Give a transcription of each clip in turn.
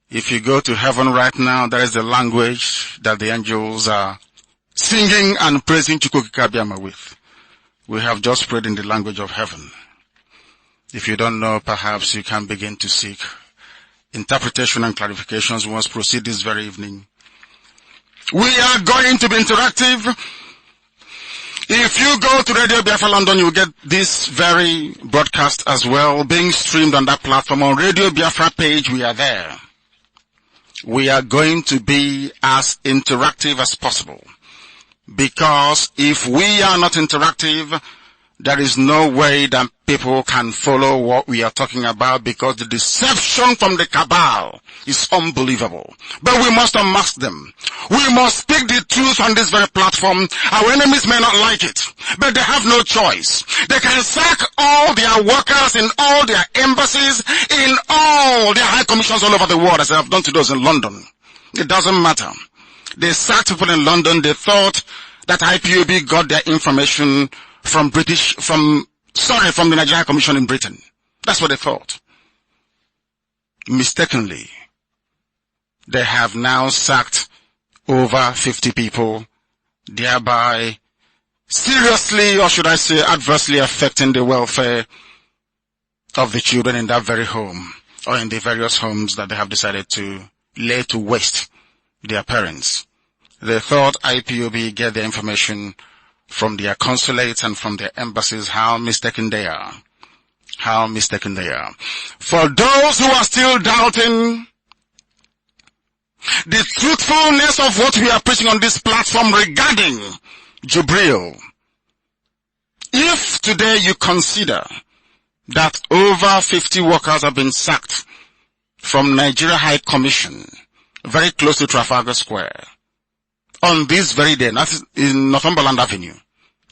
If you go to heaven right now, there is the language that the angels are singing and praising Chukwukabiyama with. We have just prayed in the language of heaven. If you don't know, perhaps you can begin to seek interpretation and clarifications. We must proceed this very evening. We are going to be interactive. If you go to Radio Biafra London, you will get this very broadcast as well, being streamed on that platform. On Radio Biafra page, we are there. We are going to be as interactive as possible. Because if we are not interactive, there is no way that people can follow what we are talking about, because the deception from the cabal is unbelievable. But we must unmask them. We must speak the truth on this very platform. Our enemies may not like it, but they have no choice. They can sack all their workers in all their embassies, in all their high commissions all over the world, as they have done to those in London. It doesn't matter. They sacked people in London. They thought that IPOB got their information from the Nigerian High Commission in Britain. That's what they thought. Mistakenly, they have now sacked over 50 people, thereby seriously, or should I say adversely, affecting the welfare of the children in that very home, or in the various homes that they have decided to lay to waste their parents. They thought IPOB get their information from their consulates and from their embassies. How mistaken they are. How mistaken they are. For those who are still doubting the truthfulness of what we are preaching on this platform regarding Jubril, if today you consider that over 50 workers have been sacked from Nigeria High Commission, very close to Trafalgar Square, on this very day, that is in Northumberland Avenue,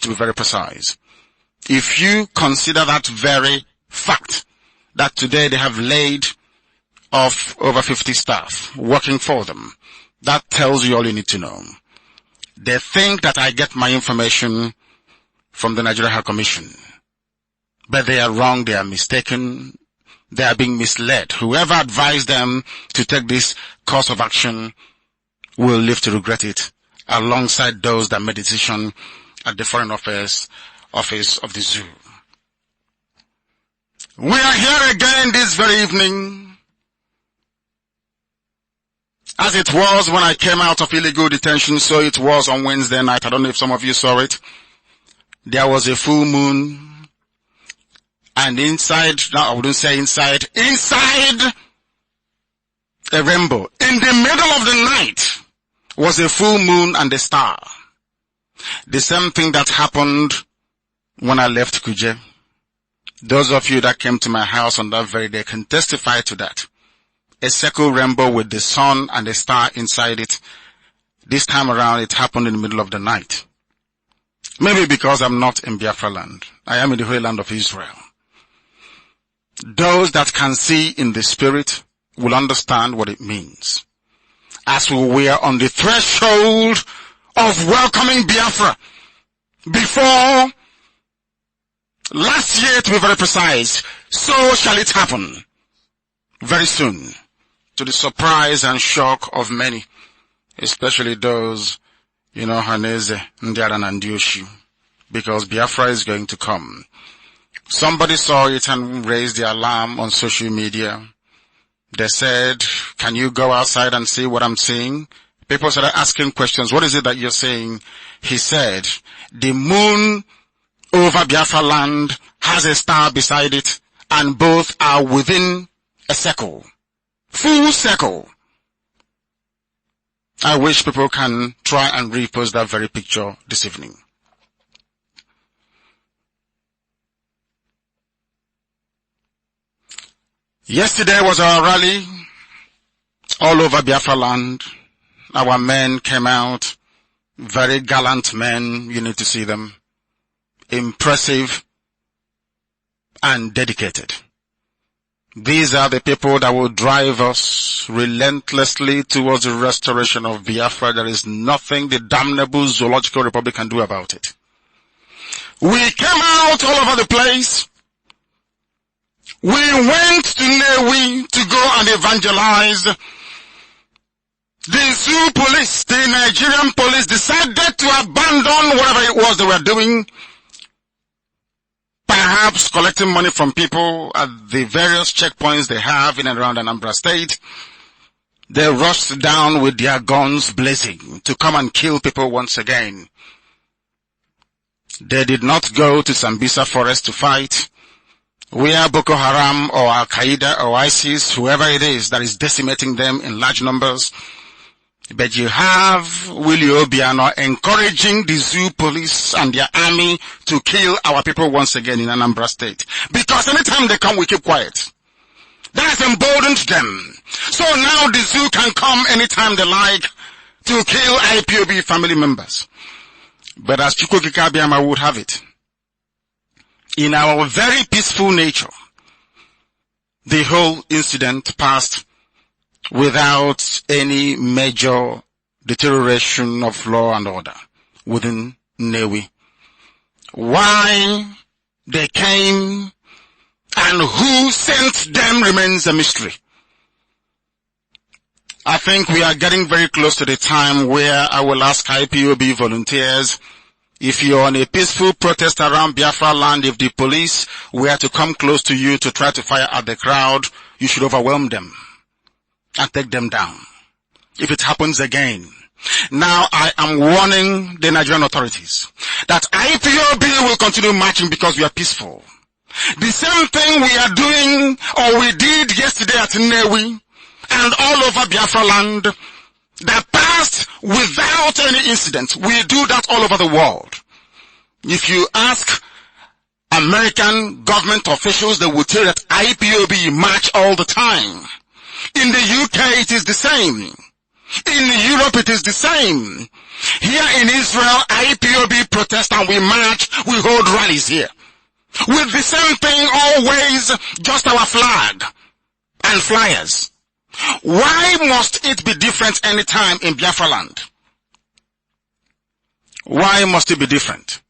to be very precise. If you consider that very fact, that today they have laid off over 50 staff working for them, that tells you all you need to know. They think that I get my information from the Nigeria High Commission. But they are wrong, they are mistaken, they are being misled. Whoever advised them to take this course of action will live to regret it, alongside those that made the decision at the Foreign Affairs Office of the Zoo. We are here again this very evening, as it was when I came out of illegal detention, so it was on Wednesday night. I don't know if some of you saw it. There was a full moon, and inside a rainbow, in the middle of the night, was a full moon and a star. The same thing that happened when I left Kuje. Those of you that came to my house on that very day can testify to that. A circle rainbow with the sun and a star inside it. This time around it happened in the middle of the night. Maybe because I'm not in Biafra land. I am in the Holy Land of Israel. Those that can see in the spirit will understand what it means. As we were on the threshold of welcoming Biafra before last year, to be very precise, so shall it happen very soon, to the surprise and shock of many, especially those, Haneze, Ndiaran and Dioshu, because Biafra is going to come. Somebody saw it and raised the alarm on social media. They said, can you go outside and see what I'm seeing? People started asking questions. What is it that you're saying? He said, the moon over Biafra land has a star beside it, and both are within a circle. Full circle. I wish people can try and repost that very picture this evening. Yesterday was our rally all over Biafra land. Our men came out, very gallant men, you need to see them, impressive and dedicated. These are the people that will drive us relentlessly towards the restoration of Biafra. There is nothing the damnable zoological republic can do about it. We came out all over the place. We went to Nnewi to go and evangelize. The zoo police, the Nigerian police, decided to abandon whatever it was they were doing, perhaps collecting money from people at the various checkpoints they have in and around Anambra State. They rushed down with their guns blazing to come and kill people once again. They did not go to Sambisa Forest to fight, where Boko Haram or Al-Qaeda or ISIS, whoever it is that is decimating them in large numbers. But you have Willie Obiano encouraging the zoo police and their army to kill our people once again in Anambra State. Because anytime they come, we keep quiet. That has emboldened them. So now the zoo can come anytime they like to kill IPOB family members. But as Chukwuka Abịama would have it, in our very peaceful nature, the whole incident passed without any major deterioration of law and order within Nnewi. Why they came and who sent them remains a mystery. I think we are getting very close to the time where I will ask IPOB volunteers, if you're on a peaceful protest around Biafra land, if the police were to come close to you to try to fire at the crowd, you should overwhelm them and take them down. If it happens again. Now I am warning the Nigerian authorities that IPOB will continue marching because we are peaceful. The same thing we are doing or we did yesterday at Nnewi and all over Biafra land that passed without any incident. We do that all over the world. If you ask American government officials, they will tell you that IPOB march all the time. In the UK, it is the same. In Europe, it is the same. Here in Israel, IPOB protest and we march, we hold rallies here. With the same thing always, just our flag and flyers. Why must it be different anytime in Biafra land? Why must it be different?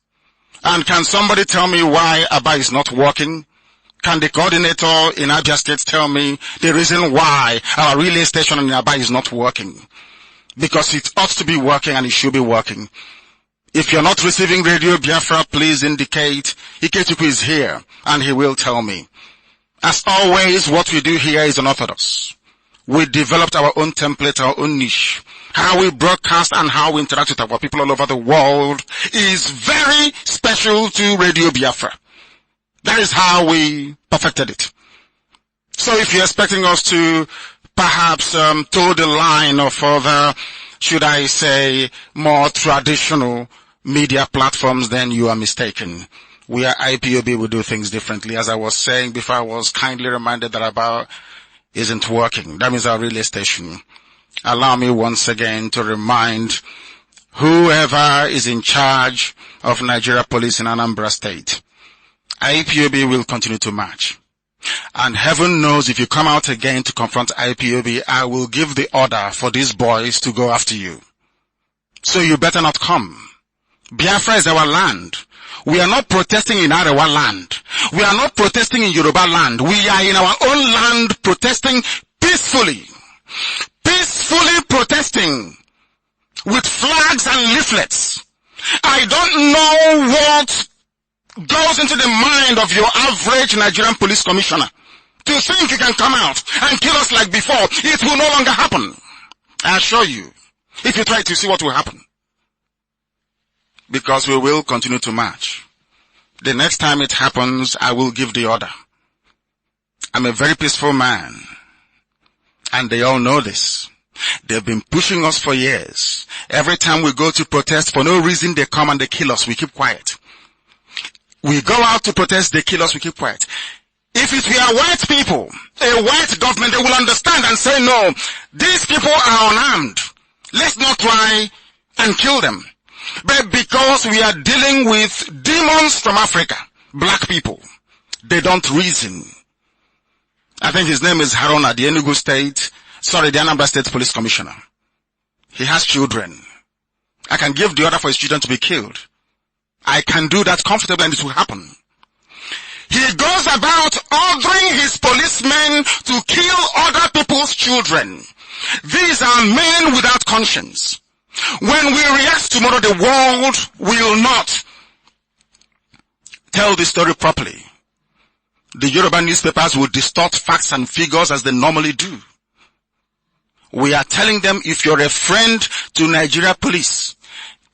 And can somebody tell me why Abba is not working? Can the coordinator in Abia State tell me the reason why our relay station in Abba is not working? Because it ought to be working and it should be working. If you're not receiving Radio Biafra, please indicate. Ikechukwu is here and he will tell me. As always, what we do here is unorthodox. We developed our own template, our own niche. How we broadcast and how we interact with our people all over the world is very special to Radio Biafra. That is how we perfected it. So if you're expecting us to perhaps toe the line of other, should I say, more traditional media platforms, then you are mistaken. We are IPOB, we do things differently. As I was saying before, I was kindly reminded that about isn't working. That means our relay station. Allow me once again to remind whoever is in charge of Nigeria Police in Anambra State, IPOB will continue to march. And heaven knows if you come out again to confront IPOB, I will give the order for these boys to go after you. So you better not come. Biafra is our land. We are not protesting in Arewa land. We are not protesting in Yoruba land. We are in our own land protesting peacefully. Peacefully protesting with flags and leaflets. I don't know what goes into the mind of your average Nigerian police commissioner to think you can come out and kill us like before. It will no longer happen. I assure you, if you try to see what will happen. Because we will continue to march. The next time it happens, I will give the order. I'm a very peaceful man. And they all know this. They've been pushing us for years. Every time we go to protest, for no reason they come and they kill us. We keep quiet. We go out to protest, they kill us, we keep quiet. If it were white people, a white government, they will understand and say, no, these people are unarmed. Let's not try and kill them. But because we are dealing with demons from Africa, black people, they don't reason. I think his name is Haruna, the Anambra State Police Commissioner. He has children. I can give the order for his children to be killed. I can do that comfortably and it will happen. He goes about ordering his policemen to kill other people's children. These are men without conscience. When we react tomorrow, the world will not tell the story properly. The Yoruba newspapers will distort facts and figures as they normally do. We are telling them, if you're a friend to Nigeria police,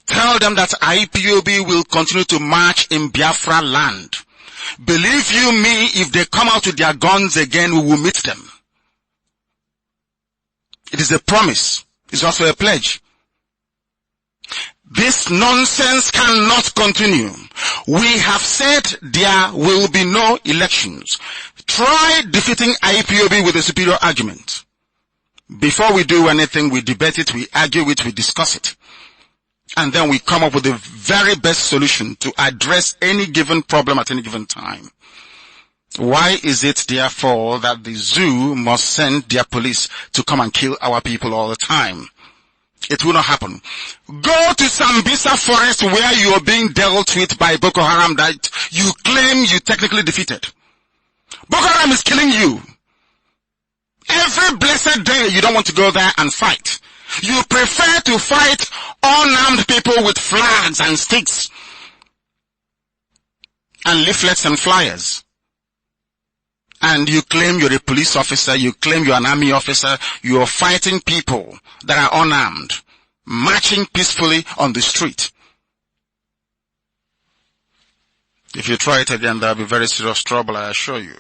tell them that IPOB will continue to march in Biafra land. Believe you me, if they come out with their guns again, we will meet them. It is a promise. It's also a pledge. This nonsense cannot continue. We have said there will be no elections. Try defeating IPOB with a superior argument. Before we do anything, we debate it, we argue it, we discuss it. And then we come up with the very best solution to address any given problem at any given time. Why is it therefore that the zoo must send their police to come and kill our people all the time? It will not happen. Go to Sambisa forest where you are being dealt with by Boko Haram that you claim you technically defeated. Boko Haram is killing you. Every blessed day you don't want to go there and fight. You prefer to fight unarmed people with flags and sticks and leaflets and flyers. And you claim you're a police officer, you claim you're an army officer, you are fighting people that are unarmed, marching peacefully on the street. If you try it again, there'll be very serious trouble, I assure you.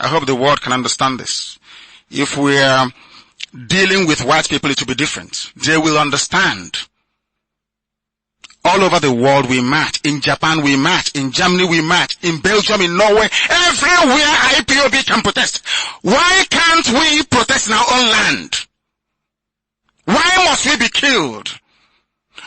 I hope the world can understand this. If we are dealing with white people, it will be different. They will understand. All over the world we march. In Japan we march. In Germany we march. In Belgium, in Norway, everywhere IPOB can protest. Why can't we protest in our own land? Why must we be killed?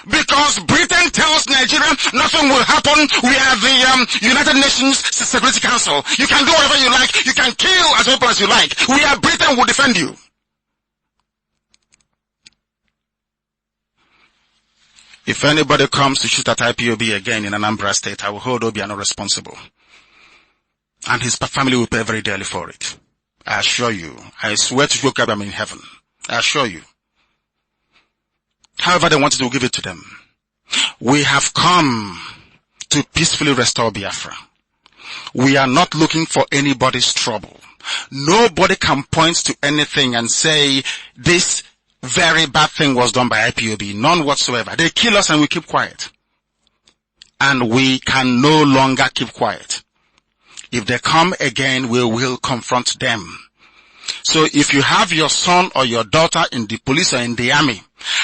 Because Britain tells Nigeria nothing will happen. We are the United Nations Security Council. You can do whatever you like. You can kill as many people as you like. We are Britain, will defend you. If anybody comes to shoot at IPOB again in Anambra State, I will hold Obiano responsible. And his family will pay very dearly for it. I assure you. I swear to God, I'm in heaven. I assure you. However they wanted to give it to them. We have come to peacefully restore Biafra. We are not looking for anybody's trouble. Nobody can point to anything and say this very bad thing was done by IPOB. None whatsoever. They kill us and we keep quiet. And we can no longer keep quiet. If they come again, we will confront them. So if you have your son or your daughter in the police or in the army,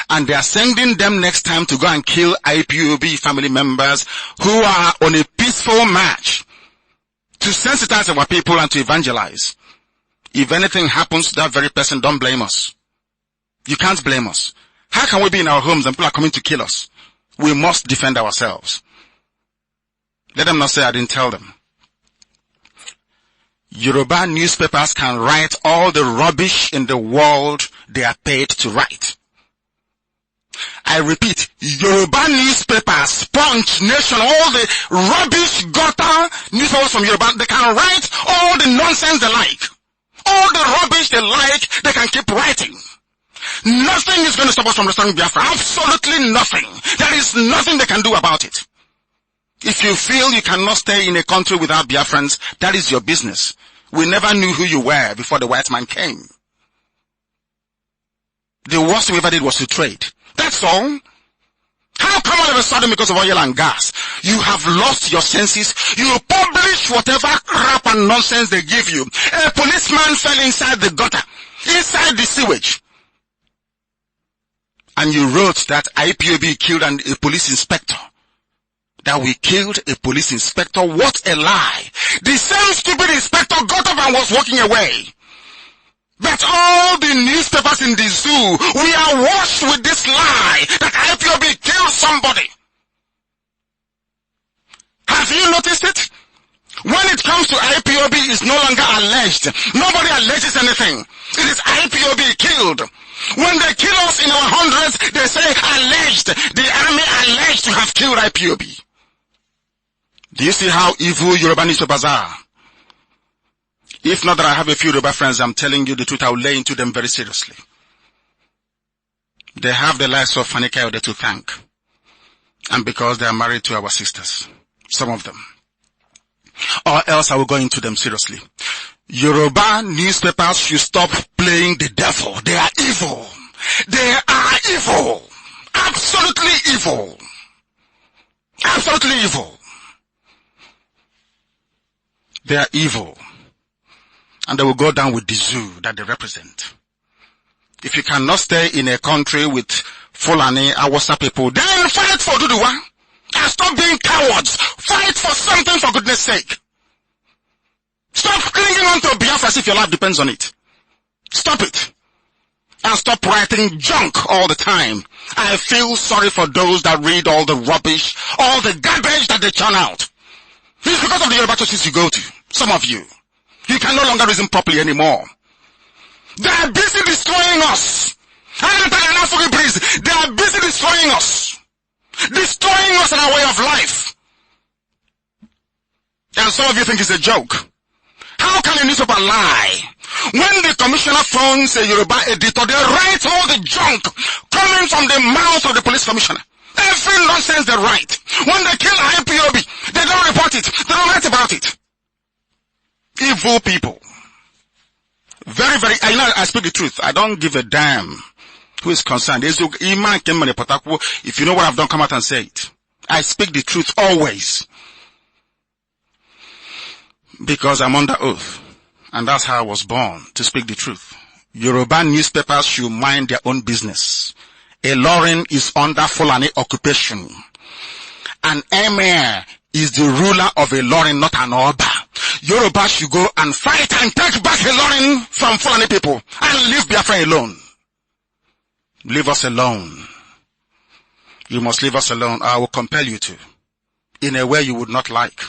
and they are sending them next time to go and kill IPOB family members who are on a peaceful march to sensitize our people and to evangelize, if anything happens to that very person, don't blame us. You can't blame us. How can we be in our homes and people are coming to kill us? We must defend ourselves. Let them not say I didn't tell them. Yoruba newspapers can write all the rubbish in the world they are paid to write. I repeat, Yoruba newspapers, Punch, Nation, all the rubbish gutter newspapers from Yoruba, they can write all the nonsense they like. All the rubbish they like, they can keep writing. Nothing is going to stop us from restoring Biafra. Absolutely nothing. There is nothing they can do about it. If you feel you cannot stay in a country without Biafrans, that is your business. We never knew who you were before the white man came. The worst we ever did was to trade. That's all. How come all of a sudden, because of oil and gas, you have lost your senses? You publish whatever crap and nonsense they give you. A policeman fell inside the gutter, inside the sewage. And you wrote that IPOB killed a police inspector. That we killed a police inspector. What a lie. The same stupid inspector got up and was walking away. But all the newspapers in the zoo, we are washed with this lie that IPOB killed somebody. Have you noticed it? When it comes to IPOB, it's no longer alleged. Nobody alleges anything. It is IPOB killed. When they kill us in our hundreds, they say alleged. The army alleged to have killed IPOB. Do you see how evil Yoruba newspapers are? If not that I have a few Yoruba friends, I'm telling you the truth, I will lay into them very seriously. They have the lives of Fani Kayode to thank. And because they are married to our sisters. Some of them. Or else I will go into them seriously. Yoruba newspapers should stop playing the devil. They are evil. They are evil. Absolutely evil. Absolutely evil. They are evil. And they will go down with the zoo that they represent. If you cannot stay in a country with Fulani, Awasa people, then fight for Duduwa. And stop being cowards. Fight for something, for goodness sake. Stop clinging on to Biafra as if your life depends on it. Stop it. And stop writing junk all the time. I feel sorry for those that read all the rubbish, all the garbage that they churn out. It's because of the Yoruba churches you go to. Some of you. You can no longer reason properly anymore. They are busy destroying us. They are busy destroying us. Destroying us in our way of life. And some of you think it's a joke. How can a newspaper lie? When the commissioner phones a Yoruba editor, they write all the junk coming from the mouth of the police commissioner. Every nonsense they write. When they kill IPOB, they don't report it. They don't write about it. Evil people. Very, very, I speak the truth. I don't give a damn who is concerned. If you know what I've done, come out and say it. I speak the truth always. Because I'm under oath. And that's how I was born, to speak the truth. Yoruba newspapers should mind their own business. Ilorin is under Fulani occupation. An emir is the ruler of Ilorin, not an Oba. Yoruba should go and fight and take back Ilorin from Fulani people and leave Biafra alone. Leave us alone. You must leave us alone. I will compel you to. In a way you would not like.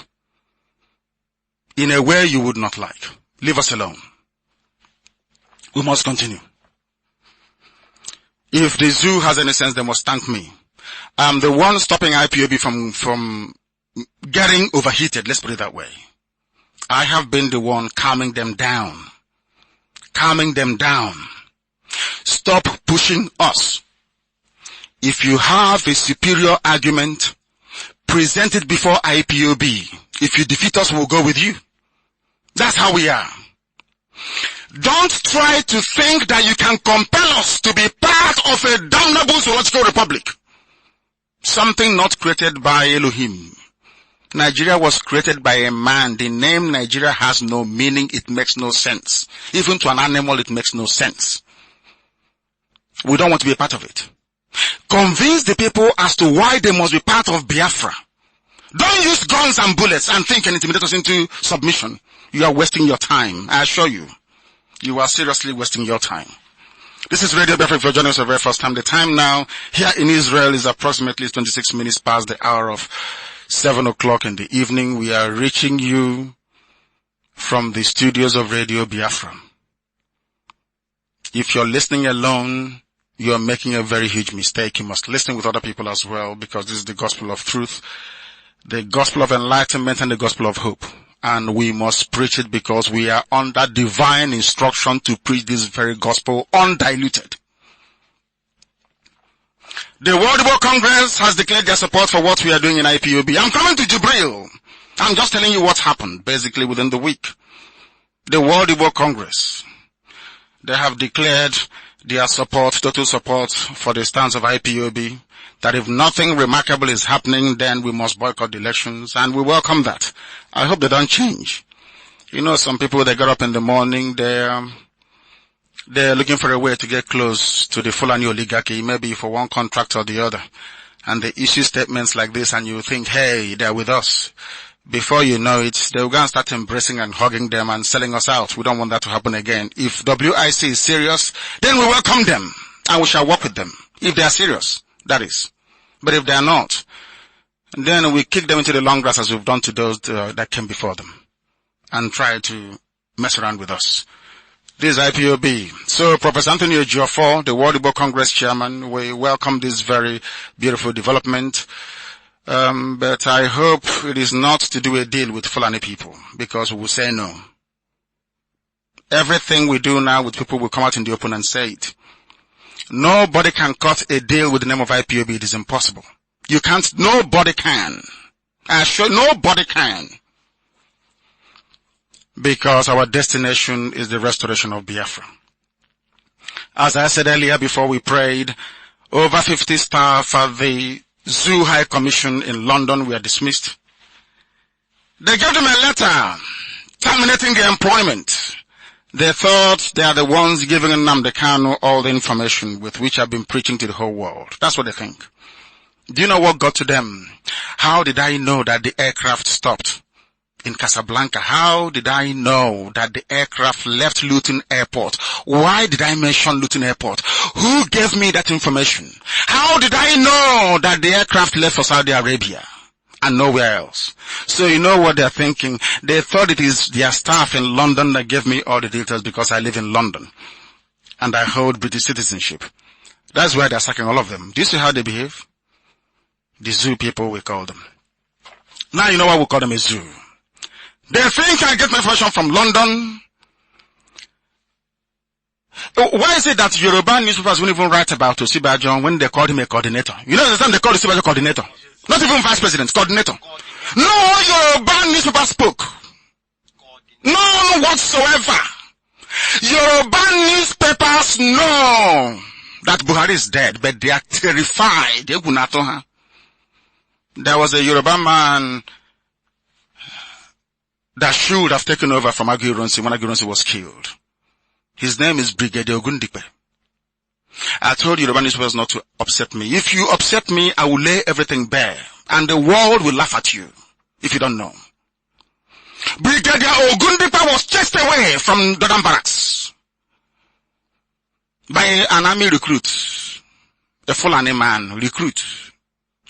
In a way you would not like. Leave us alone. We must continue. If the zoo has any sense, they must thank me. I'm the one stopping IPOB from getting overheated. Let's put it that way. I have been the one calming them down. Calming them down. Stop pushing us. If you have a superior argument, present it before IPOB. If you defeat us, we'll go with you. That's how we are. Don't try to think that you can compel us to be part of a damnable zoological republic. Something not created by Elohim. Nigeria was created by a man. The name Nigeria has no meaning. It makes no sense. Even to an animal, it makes no sense. We don't want to be a part of it. Convince the people as to why they must be part of Biafra. Don't use guns and bullets and think and intimidate us into submission. You are wasting your time. I assure you. You are seriously wasting your time. This is Radio Biafra. If you're joining us for the very first time, the time now here in Israel is approximately 26 minutes past the hour of 7 o'clock in the evening. We are reaching you from the studios of Radio Biafra. If you're listening alone, you are making a very huge mistake. You must listen with other people as well, because this is the gospel of truth, the gospel of enlightenment, and the gospel of hope. And we must preach it because we are under divine instruction to preach this very gospel undiluted. The World War Congress has declared their support for what we are doing in IPOB. I'm coming to Jibril. I'm just telling you what's happened basically within the week. The World War Congress, they have declared their support, total support for the stance of IPOB, that if nothing remarkable is happening, then we must boycott the elections, and we welcome that. I hope they don't change. You know, some people, they get up in the morning, they're looking for a way to get close to the Fulani oligarchy, maybe for one contract or the other. And they issue statements like this, and you think, hey, they're with us. Before you know it, they'll go and start embracing and hugging them and selling us out. We don't want that to happen again. If WIC is serious, then we welcome them, and we shall work with them. If they are serious, that is. But if they are not, then we kick them into the long grass as we've done to those that came before them, and try to mess around with us. This is IPOB. So Professor Anthony Ejiofor, the World War Congress chairman, we welcome this very beautiful development. But I hope it is not to do a deal with Fulani people, because we will say no. Everything we do now with people will come out in the open and say it. Nobody can cut a deal with the name of IPOB. It is impossible. You can't, nobody can. I assure nobody can. Because our destination is the restoration of Biafra. As I said earlier before we prayed, over 50 staff at the Zoo High Commission in London were dismissed. They gave them a letter terminating their employment. They thought they are the ones giving Nnamdi Kanu all the information with which I've been preaching to the whole world. That's what they think. Do you know what got to them? How did I know that the aircraft stopped in Casablanca? How did I know that the aircraft left Luton Airport? Why did I mention Luton Airport? Who gave me that information? How did I know that the aircraft left for Saudi Arabia and nowhere else? So you know what they're thinking. They thought it is their staff in London that gave me all the details because I live in London and I hold British citizenship. That's why they're sacking all of them. Do you see how they behave? The zoo people, we call them. Now you know why we call them a zoo. They think I get my information from London. Why is it that Yoruba newspapers won't even write about Osibajo when they called him a coordinator? You know the time they called Osibajo coordinator? Not even vice president, coordinator. No Yoruba newspaper spoke. None whatsoever. Yoruba newspapers know that Buhari is dead, but they are terrified. There was a Yoruba man that should have taken over from Aguiyi-Ironsi when Aguiyi-Ironsi was killed. His name is Brigadier Ogundipe. I told Yoruba newspapers not to upset me. If you upset me, I will lay everything bare, and the world will laugh at you if you don't know. Brigadier Ogundipe was chased away from Dodan Barracks by an army recruit, a Fulani man recruit.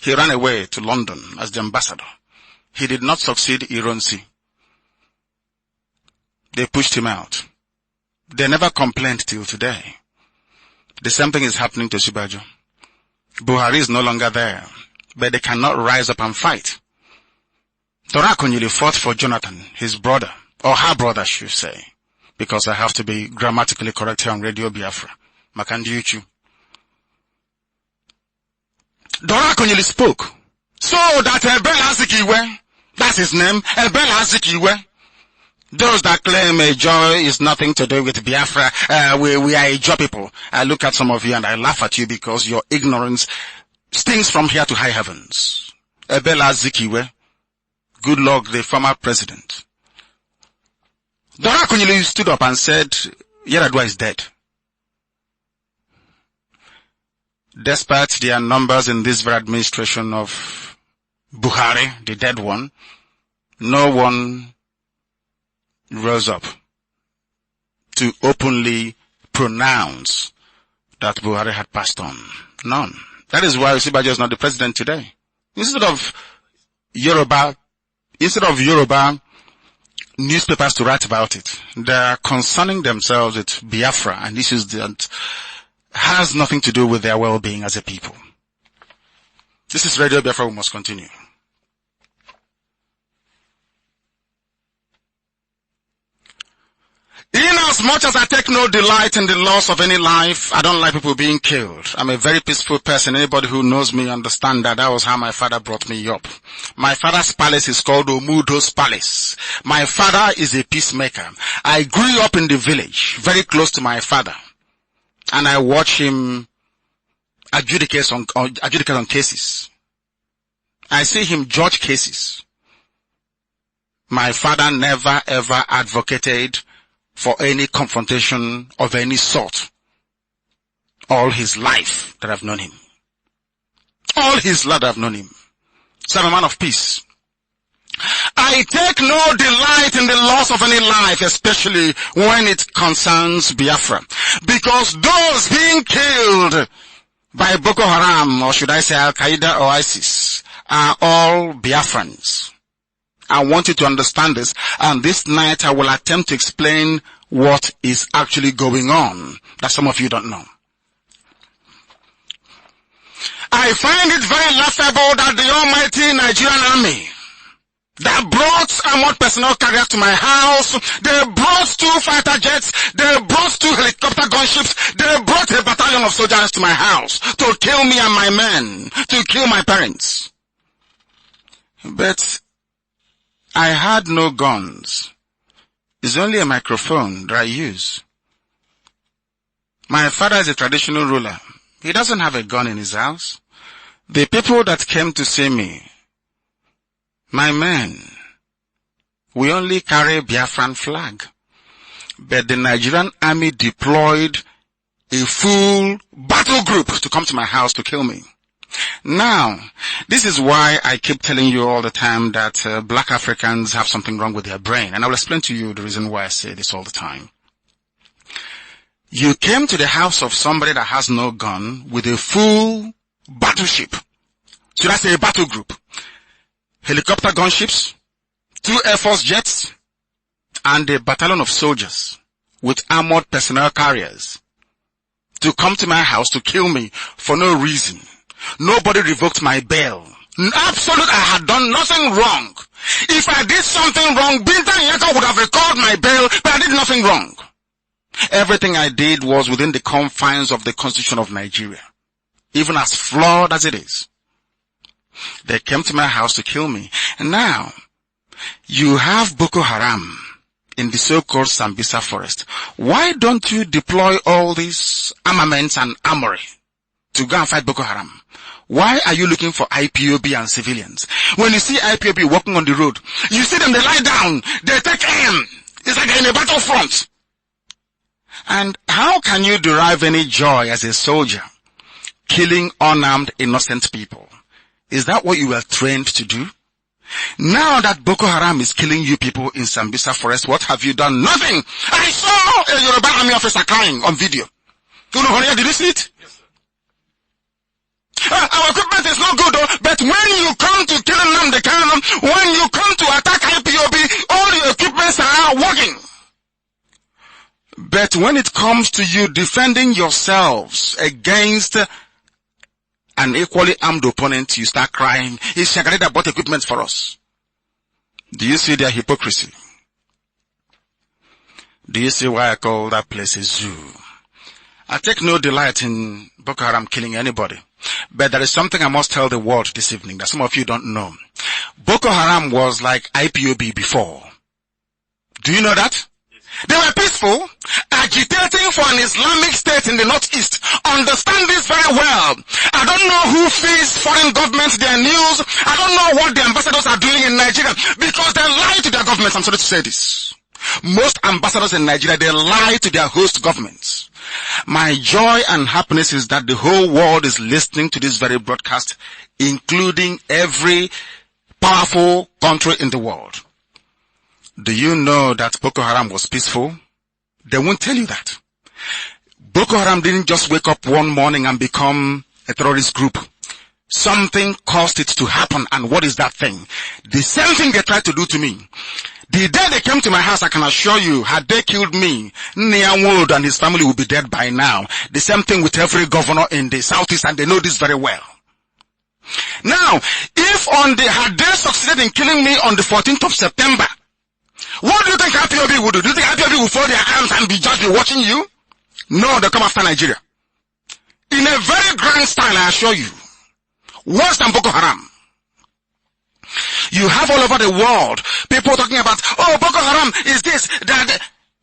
He ran away to London as the ambassador. He did not succeed Ironsi. They pushed him out. They never complained till today. The same thing is happening to Osibajo. Buhari is no longer there, but they cannot rise up and fight. Torakonyili fought for Jonathan, his brother, or her brother, I should say, because I have to be grammatically correct here on Radio Biafra. Makandiuchu. Torakonyili spoke, so that Ebel Azikiwe, that's his name, Ebel Azikiwe, those that claim a joy is nothing to do with Biafra, we are a joy people. I look at some of you and I laugh at you because your ignorance stings from here to high heavens. Ebel Azikiwe, good luck, the former president. Torakonyili stood up and said, Yar'Adua is dead. Despite their numbers in this very administration of Buhari, the dead one, no one rose up to openly pronounce that Buhari had passed on. None. That is why Osibajo is not the president today. Instead of Yoruba newspapers to write about it, they are concerning themselves with Biafra and issues that has nothing to do with their well-being as a people. This is Radio Biafra, we must continue. Inasmuch as I take no delight in the loss of any life, I don't like people being killed. I'm a very peaceful person. Anybody who knows me understand that. That was how my father brought me up. My father's palace is called Omudo's Palace. My father is a peacemaker. I grew up in the village, very close to my father. And I watch him adjudicate on cases. I see him judge cases. My father never ever advocated for any confrontation of any sort. All his life that I've known him. All his life that I've known him. So I'm a man of peace. I take no delight in the loss of any life, especially when it concerns Biafra. Because those being killed by Boko Haram, or should I say Al-Qaeda or ISIS, are all Biafrans. I want you to understand this, and this night I will attempt to explain what is actually going on that some of you don't know. I find it very laughable that the almighty Nigerian army that brought armored personnel carriers to my house. They brought 2 fighter jets. They brought 2 helicopter gunships. They brought a battalion of soldiers to my house to kill me and my men, to kill my parents. But I had no guns. It's only a microphone that I use. My father is a traditional ruler. He doesn't have a gun in his house. The people that came to see me, my men, we only carry Biafran flag. But the Nigerian army deployed a full battle group to come to my house to kill me. Now, this is why I keep telling you all the time that black Africans have something wrong with their brain. And I will explain to you the reason why I say this all the time. You came to the house of somebody that has no gun with a full battleship. So that's a battle group. Helicopter gunships, 2 Air Force jets, and a battalion of soldiers with armored personnel carriers to come to my house to kill me for no reason. Nobody revoked my bail. Absolutely, I had done nothing wrong. If I did something wrong, Binta Nyeka would have recalled my bail, but I did nothing wrong. Everything I did was within the confines of the Constitution of Nigeria, even as flawed as it is. They came to my house to kill me. And now, you have Boko Haram in the so-called Sambisa forest. Why don't you deploy all these armaments and armory to go and fight Boko Haram? Why are you looking for IPOB and civilians? When you see IPOB walking on the road, you see them, they lie down, they take aim. It's like they're in a battlefront. And how can you derive any joy as a soldier killing unarmed innocent people? Is that what you were trained to do? Now that Boko Haram is killing you people in Sambisa forest, what have you done? Nothing. I saw a Yoruba army officer crying on video. Did you see it? Yes, sir. Our equipment is not good though, but when you come to kill Nnamdi Kanu, when you come to attack IPOB, all your equipments are working. But when it comes to you defending yourselves against an equally armed opponent, you start crying, "Is Shagarida bought equipment for us?" Do you see their hypocrisy? Do you see why I call that place a zoo? I take no delight in Boko Haram killing anybody. But there is something I must tell the world this evening that some of you don't know. Boko Haram was like IPOB before. Do you know that? They were peaceful, agitating for an Islamic state in the northeast. Understand this very well. I don't know who feeds foreign governments their news. I don't know what the ambassadors are doing in Nigeria because they lie to their governments. I'm sorry to say this. Most ambassadors in Nigeria, they lie to their host governments. My joy and happiness is that the whole world is listening to this very broadcast, including every powerful country in the world. Do you know that Boko Haram was peaceful? They won't tell you that. Boko Haram didn't just wake up one morning and become a terrorist group. Something caused it to happen, and what is that thing? The same thing they tried to do to me. The day they came to my house, I can assure you, had they killed me, Nyanwood and his family would be dead by now. The same thing with every governor in the southeast, and they know this very well. Now, if had they succeeded in killing me on the 14th of September, what do you think IPOB would do? Do you think IPOB will fold their arms and be just watching you? No, they'll come after Nigeria. In a very grand style, I assure you. Worse than Boko Haram. You have all over the world people talking about, oh, Boko Haram is this, that.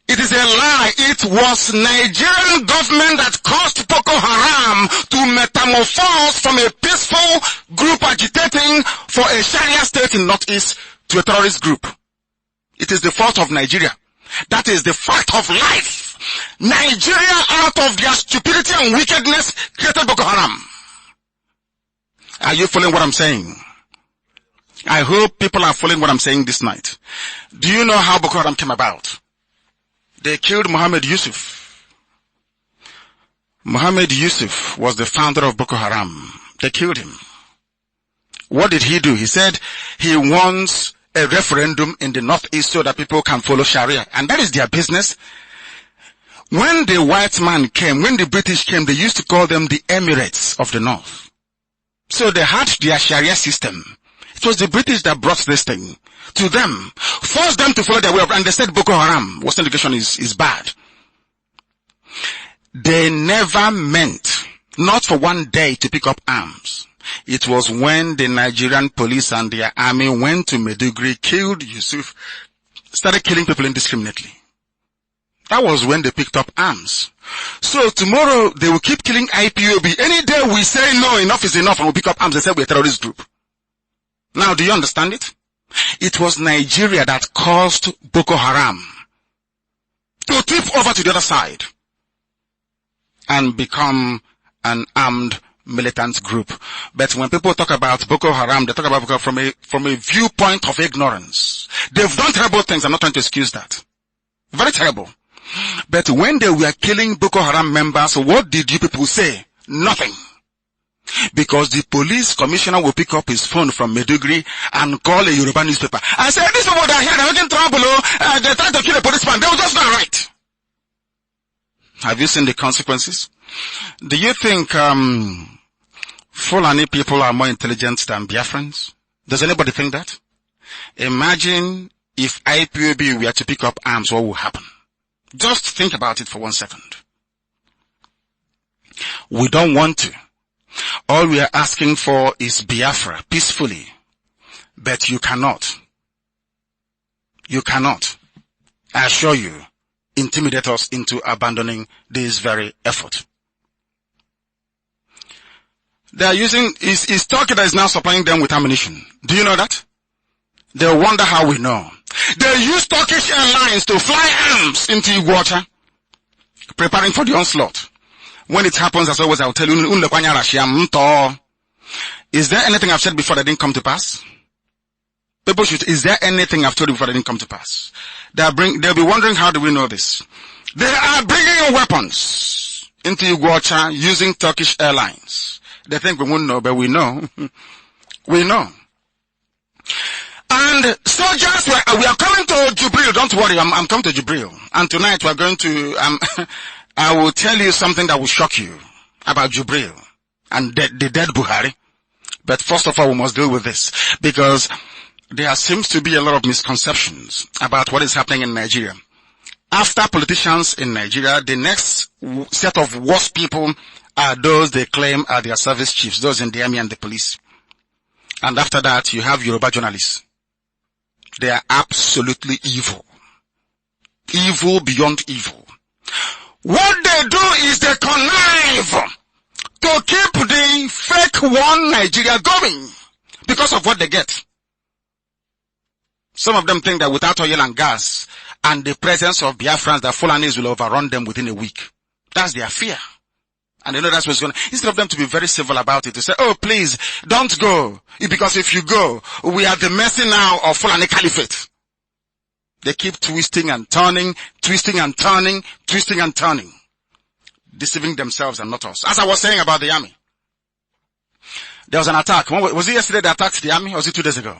It is a lie. It was Nigerian government that caused Boko Haram to metamorphose from a peaceful group agitating for a Sharia state in Northeast to a terrorist group. It is the fault of Nigeria. That is the fact of life. Nigeria, out of their stupidity and wickedness, created Boko Haram. Are you following what I'm saying? I hope people are following what I'm saying this night. Do you know how Boko Haram came about? They killed Mohammed Yusuf. Mohammed Yusuf was the founder of Boko Haram. They killed him. What did he do? He said he wants a referendum in the northeast so that people can follow Sharia. And that is their business. When the white man came, when the British came, they used to call them the Emirates of the North. So they had their Sharia system. It was the British that brought this thing to them, forced them to follow their way of, and they said Boko Haram, Western education is bad. They never meant, not for one day, to pick up arms. It was when the Nigerian police and their army went to Maiduguri, killed Yusuf, started killing people indiscriminately. That was when they picked up arms. So tomorrow they will keep killing IPOB. Any day we say no, enough is enough, and we pick up arms, they say we're a terrorist group. Now, do you understand it? It was Nigeria that caused Boko Haram to tip over to the other side and become an armed militant group. But when people talk about Boko Haram, they talk about Boko from a viewpoint of ignorance. They've done terrible things. I'm not trying to excuse that. Very terrible. But when they were killing Boko Haram members, what did you people say? Nothing. Because the police commissioner will pick up his phone from Maiduguri and call a Yoruba newspaper. I said, these people that are here, they're making trouble, they're trying to kill a policeman. They were just not right. Have you seen the consequences? Do you think, Fulani people are more intelligent than Biafrans? Does anybody think that? Imagine if IPOB were to pick up arms, what would happen? Just think about it for 1 second. We don't want to. All we are asking for is Biafra, peacefully. But you cannot. You cannot, I assure you, intimidate us into abandoning this very effort. They are using, is Turkey that is now supplying them with ammunition. Do you know that? They wonder how we know. They use Turkish airlines to fly arms into Iguacha, preparing for the onslaught. When it happens, as always, I will tell you, is there anything I've said before that didn't come to pass? People should, is there anything I've told you before that didn't come to pass? They'll be wondering, how do we know this? They are bringing weapons into Iguacha using Turkish airlines. They think we won't know, but we know. We know. And soldiers, we are coming to Jubril. Don't worry, I'm coming to Jubril. And tonight we're going to, I will tell you something that will shock you about Jubril and the dead Buhari. But first of all, we must deal with this, because there seems to be a lot of misconceptions about what is happening in Nigeria. After politicians in Nigeria, the next set of worst people are those they claim are their service chiefs, those in the army and the police. And after that, you have Yoruba journalists. They are absolutely evil. Evil beyond evil. What they do is they connive to keep the fake one Nigeria going because of what they get. Some of them think that without oil and gas and the presence of Biafrans, the Fulanis will overrun them within a week. That's their fear. And they know that's what's going on. Instead of them to be very civil about it, to say, oh, please, don't go. Because if you go, we are the mercy now of Fulani Caliphate. They keep twisting and turning, twisting and turning, twisting and turning. Deceiving themselves and not us. As I was saying about the army. There was an attack. Was it yesterday they attacked the army, or was it 2 days ago?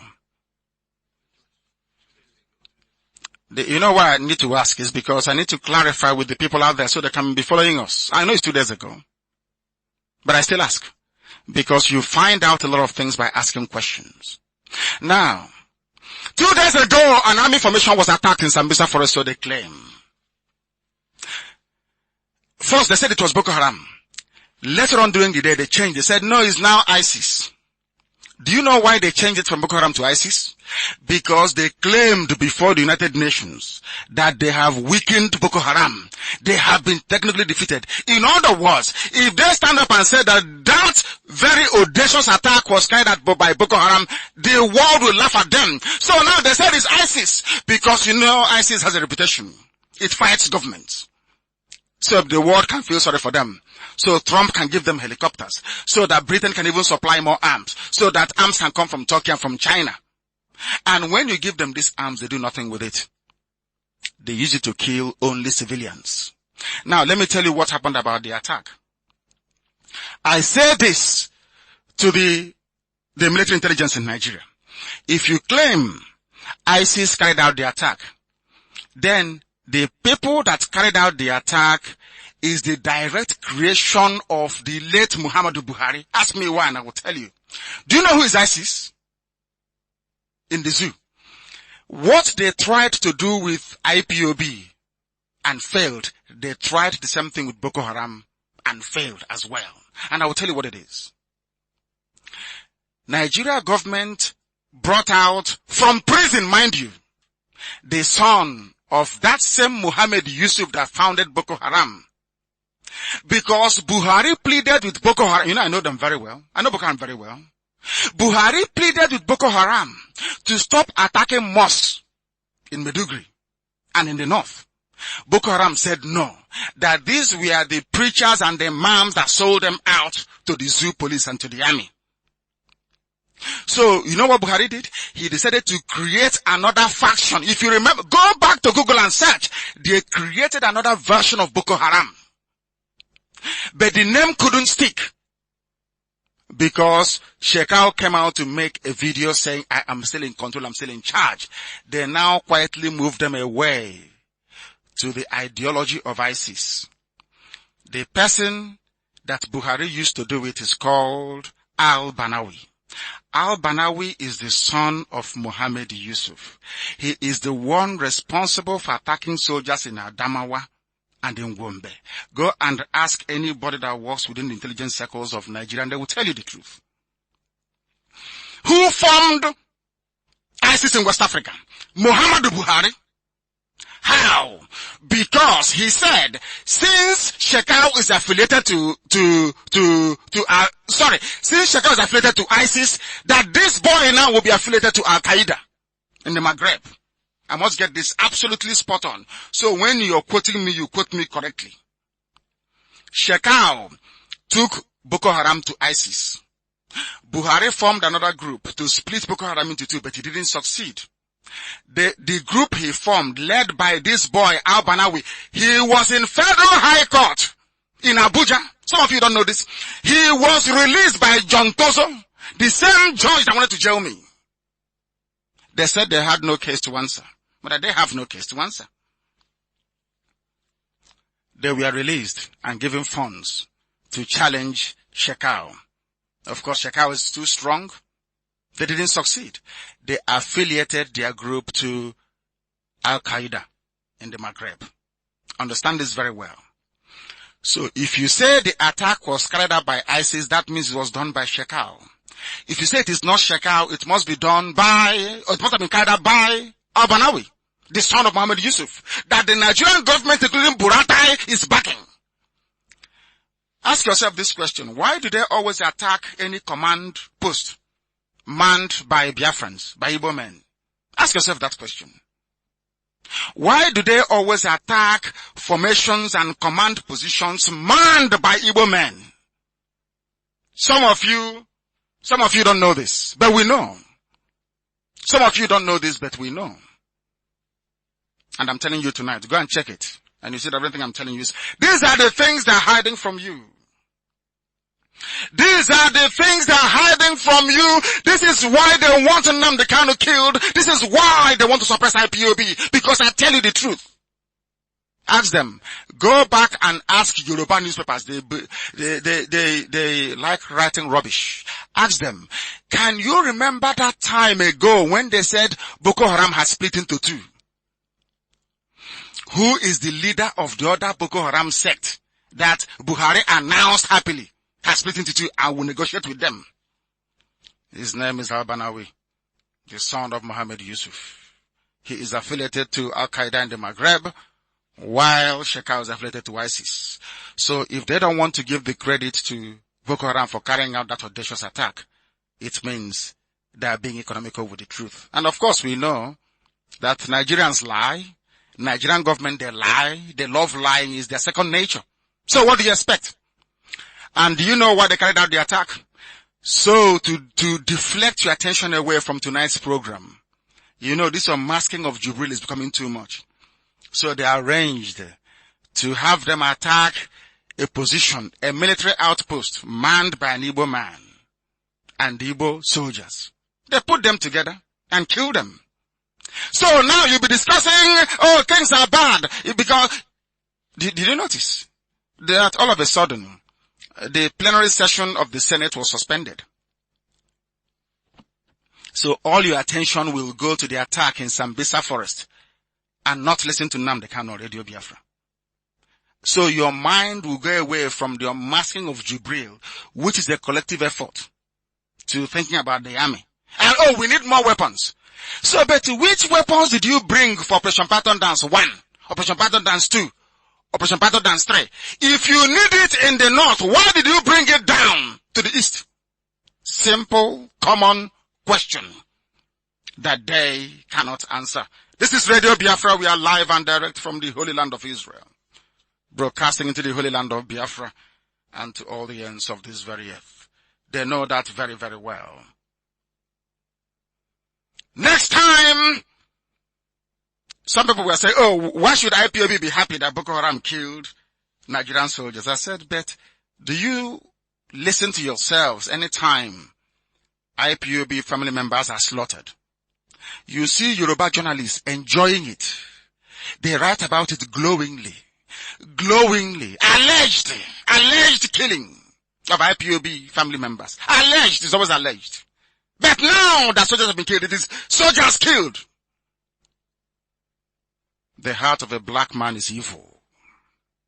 You know why I need to ask is because I need to clarify with the people out there so they can be following us. I know it's 2 days ago, but I still ask because you find out a lot of things by asking questions. Now, 2 days ago, an army formation was attacked in Sambisa Forest, so they claim. First, they said it was Boko Haram. Later on during the day, they changed. They said, no, it's now ISIS. Do you know why they changed it from Boko Haram to ISIS? Because they claimed before the United Nations that they have weakened Boko Haram. They have been technically defeated. In other words, if they stand up and say that that very audacious attack was carried out by Boko Haram, the world will laugh at them. So now they said it's ISIS because you know ISIS has a reputation. It fights governments. So the world can feel sorry for them. So Trump can give them helicopters. So that Britain can even supply more arms. So that arms can come from Turkey and from China. And when you give them these arms, they do nothing with it. They use it to kill only civilians. Now, let me tell you what happened about the attack. I say this to the military intelligence in Nigeria. If you claim ISIS carried out the attack, then the people that carried out the attack is the direct creation of the late Muhammadu Buhari. Ask me why and I will tell you. Do you know who is ISIS? in the zoo. What they tried to do with IPOB and failed, they tried the same thing with Boko Haram and failed as well. And I will tell you what it is. Nigeria government brought out from prison, mind you, the son of that same Muhammad Yusuf that founded Boko Haram. Because Buhari pleaded with Boko Haram. I know them very well. I know Boko Haram very well. Buhari pleaded with Boko Haram to stop attacking mosques in Maiduguri and in the north. Boko Haram said no, that these were the preachers and the imams that sold them out to the zoo police and to the army. So, you know what Buhari did? He decided to create another faction. If you remember, go back to Google and search. They created another version of Boko Haram. But the name couldn't stick. Because Shekau came out to make a video saying, I am still in control, I'm still in charge. They now quietly moved them away to the ideology of ISIS. The person that Buhari used to do it is called Al-Banawi. Al-Banawi is the son of Muhammad Yusuf. He is the one responsible for attacking soldiers in Adamawa and in Gombe. Go and ask anybody that works within the intelligence circles of Nigeria and they will tell you the truth. Who formed ISIS in West Africa? Muhammadu Buhari. How? Because he said, since Shekau is affiliated since Shekau is affiliated to ISIS, that this boy now will be affiliated to Al-Qaeda in the Maghreb. I must get this absolutely spot on. So when you're quoting me, you quote me correctly. Shekau took Boko Haram to ISIS. Buhari formed another group to split Boko Haram into two, but he didn't succeed. The group he formed, led by this boy, Al-Banawi, he was in Federal High Court in Abuja. Some of you don't know this. He was released by John Tozo, the same judge that wanted to jail me. They said they had no case to answer. But they have no case to answer. They were released and given funds to challenge Shekau. Of course, Shekau is too strong. They didn't succeed. They affiliated their group to Al-Qaeda in the Maghreb. Understand this very well. So if you say the attack was carried out by ISIS, that means it was done by Shekau. If you say it is not Shekau, it must be done by, or it must have been carried out by Al-Banawi, the son of Muhammad Yusuf, that the Nigerian government, including Buratai, is backing. Ask yourself this question. Why do they always attack any command post manned by Biafrans, by Igbo men? Ask yourself that question. Why do they always attack formations and command positions manned by Igbo men? Some of you don't know this, but we know. Some of you don't know this, but we know. And I'm telling you tonight, go and check it. And you see that everything I'm telling you is, these are the things they're hiding from you. These are the things they're hiding from you. This is why they want Nnamdi Kanu killed. This is why they want to suppress IPOB. Because I tell you the truth. Ask them. Go back and ask Yoruba newspapers. They like writing rubbish. Ask them. Can you remember that time ago when they said Boko Haram has split into two? Who is the leader of the other Boko Haram sect that Buhari announced happily has split into two and will negotiate with them? His name is Al-Banawi, the son of Muhammad Yusuf. He is affiliated to Al-Qaeda in the Maghreb, while Shekau is affiliated to ISIS. So if they don't want to give the credit to Boko Haram for carrying out that audacious attack, it means they are being economical with the truth. And of course we know that Nigerians lie. Nigerian government, they lie. They love lying. Is their second nature. So what do you expect? And do you know why they carried out the attack? So to deflect your attention away from tonight's program. You know, this unmasking of Jubril is becoming too much. So they arranged to have them attack a position, a military outpost manned by an Igbo man and Igbo soldiers. They put them together and killed them. So now you'll be discussing, oh, things are bad. Because, did you notice that all of a sudden, the plenary session of the Senate was suspended? So all your attention will go to the attack in Sambisa Forest and not listen to Nnamdi Kanu or Radio Biafra. So your mind will go away from the unmasking of Jubril, which is a collective effort, to thinking about the army. And we need more weapons. So, but which weapons did you bring for Operation Pattern Dance 1, Operation Pattern Dance 2, Operation Pattern Dance 3? If you need it in the north, why did you bring it down to the east? Simple, common question that they cannot answer. This is Radio Biafra. We are live and direct from the Holy Land of Israel, broadcasting into the Holy Land of Biafra and to all the ends of this very earth. They know that very, very well. Next time, some people will say, why should IPOB be happy that Boko Haram killed Nigerian soldiers? I said, but do you listen to yourselves anytime IPOB family members are slaughtered? You see Yoruba journalists enjoying it. They write about it glowingly. Alleged killing of IPOB family members. Alleged, it's always alleged. But now that soldiers have been killed, it is soldiers killed. The heart of a black man is evil.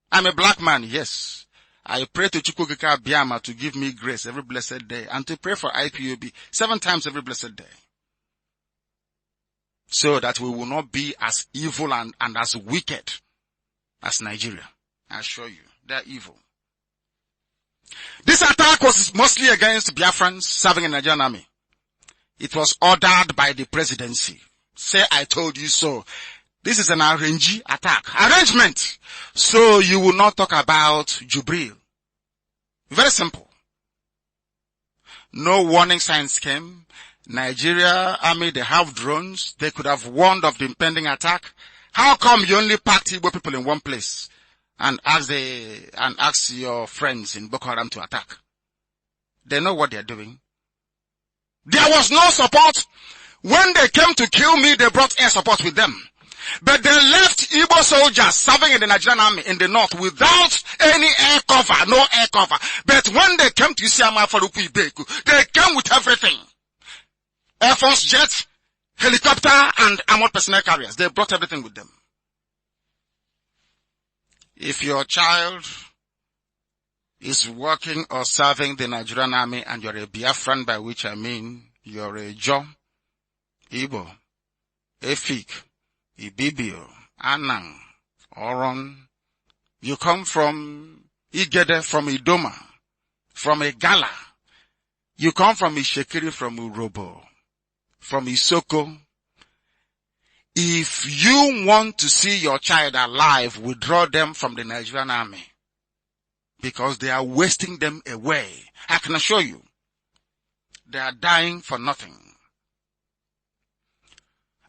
I'm a black man, yes. I pray to Chukwukika Abiyama to give me grace every blessed day and to pray for IPOB 7 times every blessed day. So that we will not be as evil and as wicked as Nigeria. I assure you, they're evil. This attack was mostly against Biafrans serving in the Nigerian army. It was ordered by the presidency. Say, I told you so. This is an arrangement. So you will not talk about Jubril. Very simple. No warning signs came. Nigeria army, they have drones. They could have warned of the impending attack. How come you only packed Igbo people in one place and ask your friends in Boko Haram to attack? They know what they're doing. There was no support. When they came to kill me, they brought air support with them. But they left Igbo soldiers serving in the Nigerian army in the north without any air cover, no air cover. But when they came to Isiama Faruku Ibeku, they came with everything. Air Force jets, helicopter, and armored personnel carriers. They brought everything with them. If your child is working or serving the Nigerian army and you're a Biafran, by which I mean you're a Jo, Igbo, Efik, Ibibio, Anang, Oron, you come from Igede, from Idoma, from Igala, you come from Ishekiri, from Urobo, from Isoko. If you want to see your child alive, withdraw them from the Nigerian army. Because they are wasting them away. I can assure you, they are dying for nothing.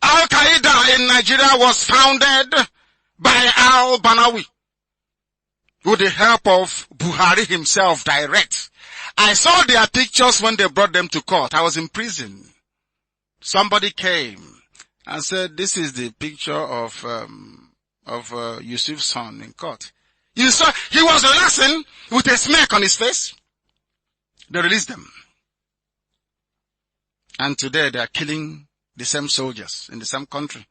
Al-Qaeda in Nigeria was founded by al-Banawi with the help of Buhari himself direct. I saw their pictures when they brought them to court. I was in prison. Somebody came and said, this is the picture of Yusuf's son in court. You saw, he was relaxing with a smirk on his face. They released them. And today they are killing the same soldiers in the same country.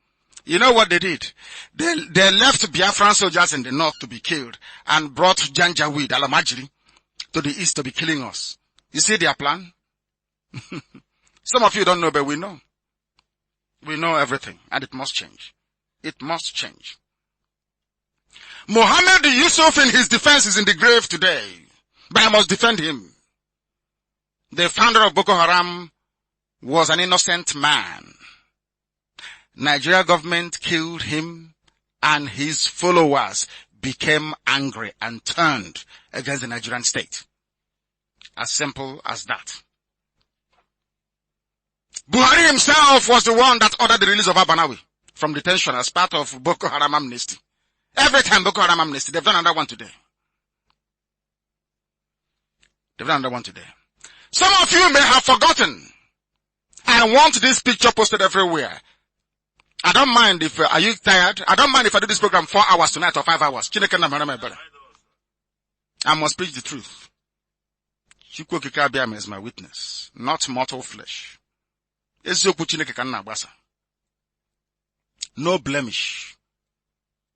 You know what they did? They left Biafran soldiers in the north to be killed and brought Janjaweed, Alamajiri, to the east to be killing us. You see their plan? Some of you don't know, but we know. We know everything, and it must change. It must change. Mohammed Yusuf in his defense is in the grave today, but I must defend him. The founder of Boko Haram was an innocent man. Nigeria government killed him and his followers became angry and turned against the Nigerian state. As simple as that. Buhari himself was the one that ordered the release of Abanawi from detention as part of Boko Haram amnesty. Every time Boko Haram amnesty, they've done another one today. Some of you may have forgotten. I want this picture posted everywhere. I don't mind if, are you tired? I don't mind if I do this program 4 hours tonight or 5 hours. I must preach the truth. Chukwukika Abiyama is my witness, not mortal flesh. No blemish.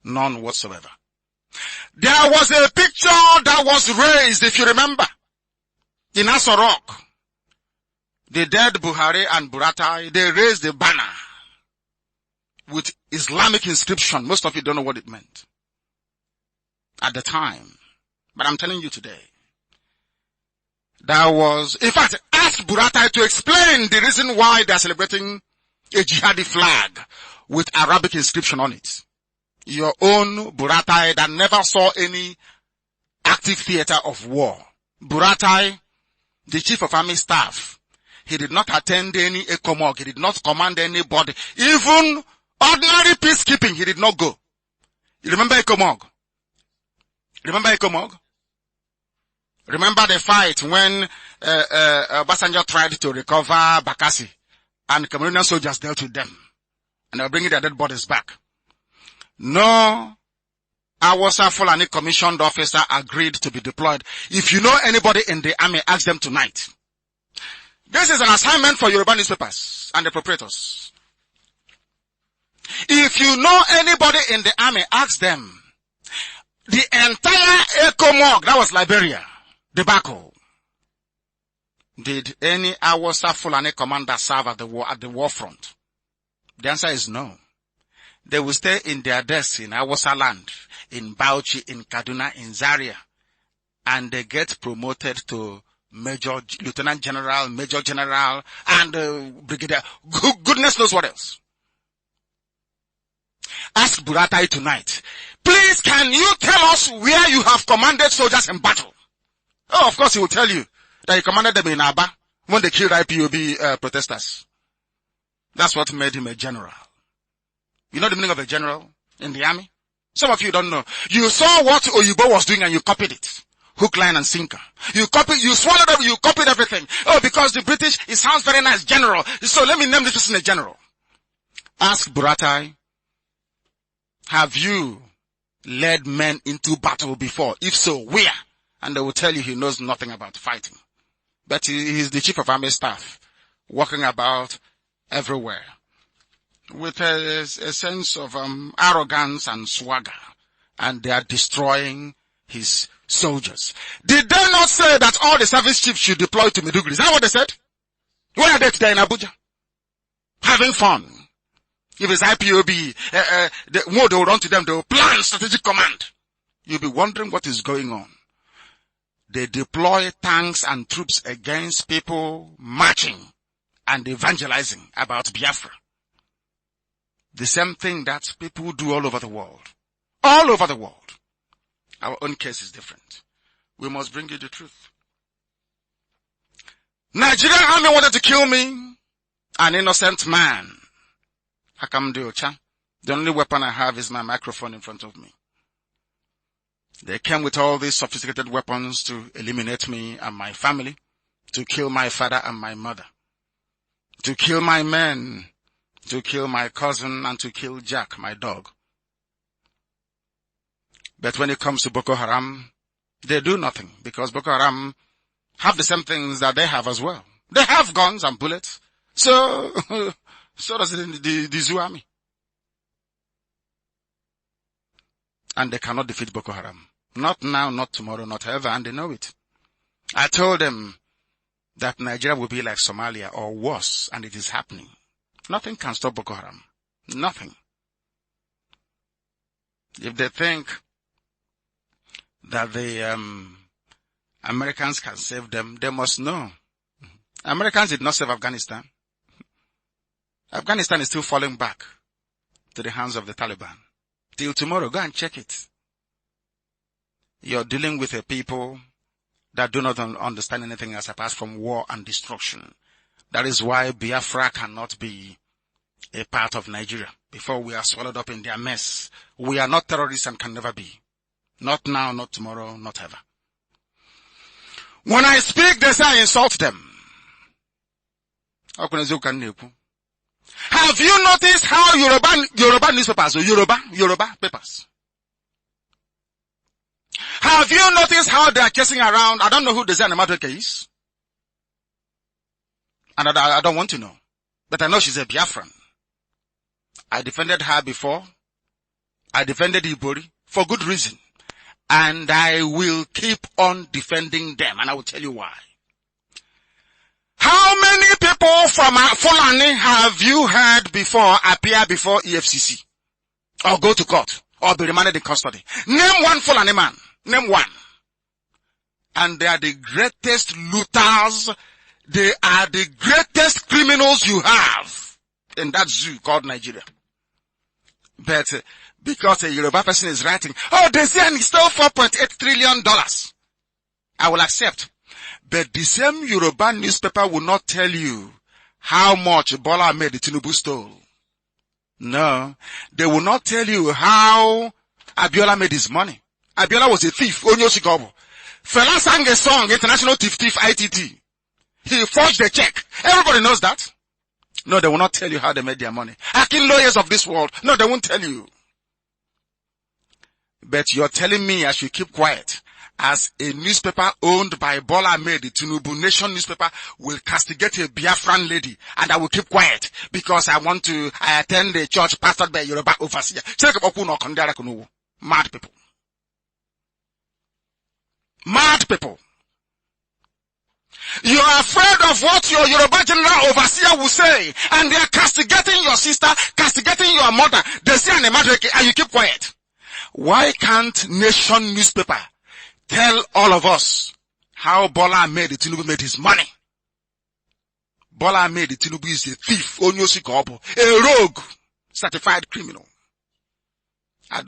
None whatsoever. There was a picture that was raised, if you remember, in Aso Rock. The dead Buhari and Buratai, they raised a banner with Islamic inscription. Most of you don't know what it meant at the time. But I'm telling you today, there was, in fact, ask Buratai to explain the reason why they're celebrating a jihadi flag with Arabic inscription on it. Your own Buratai that never saw any active theater of war. Buratai, the chief of army staff, he did not attend any ECOMOG. He did not command anybody. Even ordinary peacekeeping, he did not go. You remember ECOMOG? Remember ECOMOG? Remember the fight when Obasanjo tried to recover Bakassi and Cameroonian soldiers dealt with them. And they were bringing their dead bodies back. No Awasa Fulani commissioned officer agreed to be deployed. If you know anybody in the army, ask them tonight. This is an assignment for Yoruba newspapers and the proprietors. If you know anybody in the army, ask them. The entire ECOMOG, that was Liberia, debacle. Did any Awasa Fulani commander serve at the war front? The answer is no. They will stay in their desks in Awasa land, in Bauchi, in Kaduna, in Zaria, and they get promoted to Major, Lieutenant General, Major General, and Brigadier. Goodness knows what else. Ask Buratai tonight. Please, can you tell us where you have commanded soldiers in battle? Oh, of course he will tell you that he commanded them in Aba when they killed IPOB protesters. That's what made him a general. You know the meaning of a general in the army? Some of you don't know. You saw what Oyibo was doing and you copied it. Hook, line, and sinker. You swallowed up, you copied everything. Oh, because the British, it sounds very nice, general. So let me name this person a general. Ask Buratai, have you led men into battle before? If so, where? And they will tell you he knows nothing about fighting. But he's the chief of army staff, walking about everywhere with a sense of arrogance and swagger, and they are destroying his soldiers. Did they not say that all the service chiefs should deploy to Maiduguri? Is that what they said? Where are they today in Abuja? Having fun. If it's IPOB, they will run to them, they will plan strategic command. You'll be wondering what is going on. They deploy tanks and troops against people marching and evangelizing about Biafra. The same thing that people do all over the world. All over the world. Our own case is different. We must bring you the truth. Nigerian army wanted to kill me, an innocent man. The only weapon I have is my microphone in front of me. They came with all these sophisticated weapons to eliminate me and my family, to kill my father and my mother, to kill my men, to kill my cousin, and to kill Jack, my dog. But when it comes to Boko Haram, they do nothing, because Boko Haram have the same things that they have as well. They have guns and bullets. So does the Zoo army. And they cannot defeat Boko Haram. Not now, not tomorrow, not ever, and they know it. I told them that Nigeria will be like Somalia or worse, and it is happening. Nothing can stop Boko Haram. Nothing. If they think that the Americans can save them, they must know. Americans did not save Afghanistan. Afghanistan is still falling back to the hands of the Taliban. Till tomorrow, go and check it. You're dealing with a people that do not understand anything else apart from war and destruction. That is why Biafra cannot be a part of Nigeria. Before we are swallowed up in their mess. We are not terrorists and can never be. Not now, not tomorrow, not ever. When I speak, they say I insult them. Have you noticed how Yoruba newspapers, or Yoruba papers? Have you noticed how they are chasing around? I don't know who the Nnamdi Kanu is. And I don't want to know. But I know she's a Biafran. I defended her before. I defended Ibori for good reason. And I will keep on defending them. And I will tell you why. How many people from Fulani have you heard before appear before EFCC? Or go to court? Or be remanded in custody? Name one Fulani man. Name one. And they are the greatest looters. They are the greatest criminals you have in that zoo called Nigeria. But because a Yoruba person is writing, oh, they say he stole $4.8 trillion. I will accept. But the same Yoruba newspaper will not tell you how much Bola Ahmed Tinubu stole. No. They will not tell you how Abiola made his money. Abiola was a thief. Onyoshikobo. Fela sang a song, International Thief Thief ITT. He forged a check. Everybody knows that. No, they will not tell you how they made their money. Akin lawyers of this world. No, they won't tell you. But you're telling me I should keep quiet. As a newspaper owned by Bola Ahmed Tinubu, Nation newspaper, will castigate a Biafran lady, and I will keep quiet because I attend a church pastored by Yoruba overseer. Mad people. Mad people. You are afraid of what your Yoruba general overseer will say, and they are castigating your sister, castigating your mother. They say and you keep quiet. Why can't Nation newspaper tell all of us how Bola Ahmed Tinubu made his money? Bola Ahmed Tinubu is a thief, Onyoshikobo, a rogue, certified criminal. I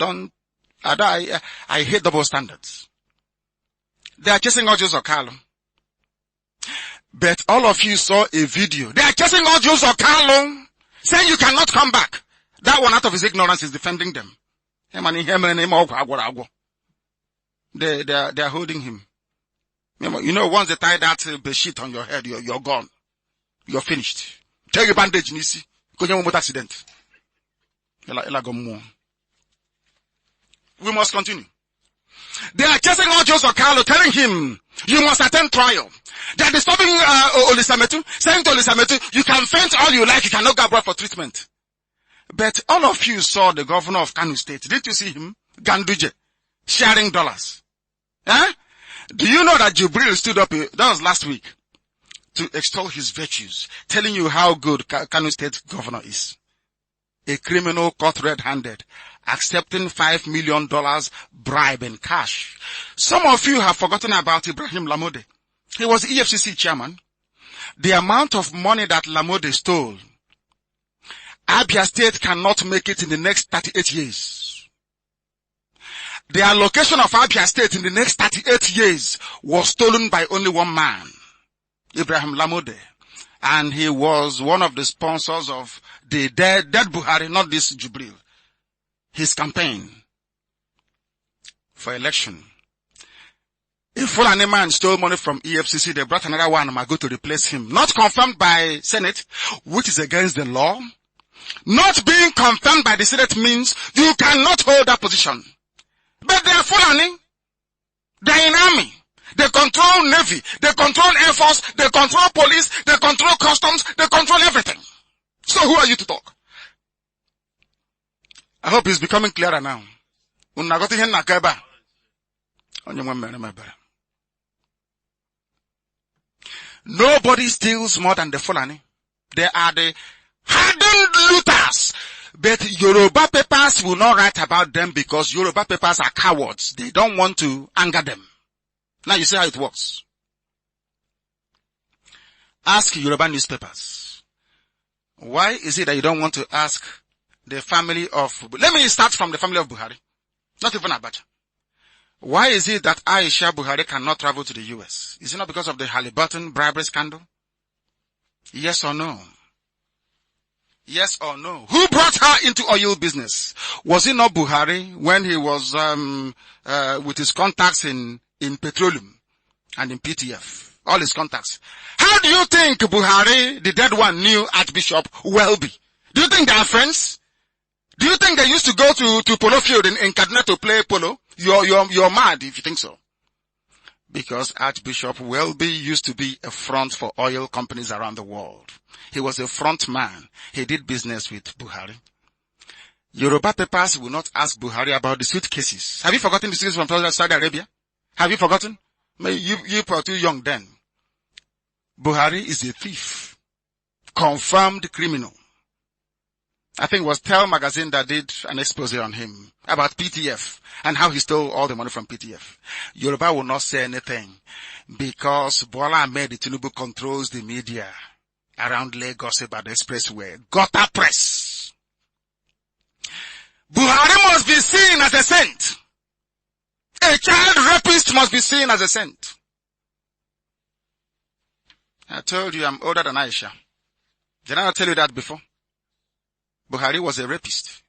hate double standards. They are chasing Ojos Okalo. But all of you saw a video. They are chasing Ojos Okalo, saying you cannot come back. That one out of his ignorance is defending them. They are holding him. You know, once they tie that bedsheet on your head, you're gone. You're finished. Take a bandage, Nisi. Accident. We must continue. They are chasing Ojos Okalo, telling him, you must attend trial. They are disturbing Olisametu, saying to Olisametu, you can faint all you like, you cannot get brought for treatment. But all of you saw the governor of Kanu State. Did you see him? Ganduje, sharing dollars. Huh? Do you know that Jibril stood up, that was last week, to extol his virtues, telling you how good Kanu State governor is? A criminal caught red-handed, accepting $5 million bribe in cash. Some of you have forgotten about Ibrahim Lamode. He was the EFCC chairman. The amount of money that Lamode stole, Abia State cannot make it in the next 38 years. The allocation of Abia State in the next 38 years was stolen by only one man, Ibrahim Lamode. And he was one of the sponsors of the dead Buhari, not this Jubril. His campaign for election. If Fulani man stole money from EFCC, they brought another one Mago to replace him. Not confirmed by Senate, which is against the law. Not being confirmed by the Senate means you cannot hold that position. But they are Fulani. They are in army. They control Navy. They control Air Force. They control police. They control customs. They control everything. So who are you to talk? I hope it's becoming clearer now. Nobody steals more than the Fulani. They are the hardened looters. But Yoruba papers will not write about them because Yoruba papers are cowards. They don't want to anger them. Now you see how it works. Ask Yoruba newspapers. Why is it that you don't want to ask the family of... Let me start from the family of Buhari. Not even Abacha. Why is it that Aisha Buhari cannot travel to the US? Is it not because of the Halliburton bribery scandal? Yes or no? Yes or no? Who brought her into oil business? Was it not Buhari when he was with his contacts in petroleum and in PTF? All his contacts. How do you think Buhari, the dead one, knew Archbishop Welby? Do you think they are friends? Do you think they used to go to polo field in Kaduna to play polo? You're mad if you think so. Because Archbishop Welby used to be a front for oil companies around the world. He was a front man. He did business with Buhari. Yoruba papers will not ask Buhari about the suitcases. Have you forgotten the suitcases from Saudi Arabia? Have you forgotten? You were too young then. Buhari is a thief. Confirmed criminal. I think it was Tell magazine that did an expose on him about PTF and how he stole all the money from PTF. Yoruba will not say anything because Bola Ahmed Tinubu controls the media around Lagos about the expressway. Gutter press. Buhari must be seen as a saint. A child rapist must be seen as a saint. I told you I'm older than Aisha. Did I not tell you that before? Buhari was a rapist.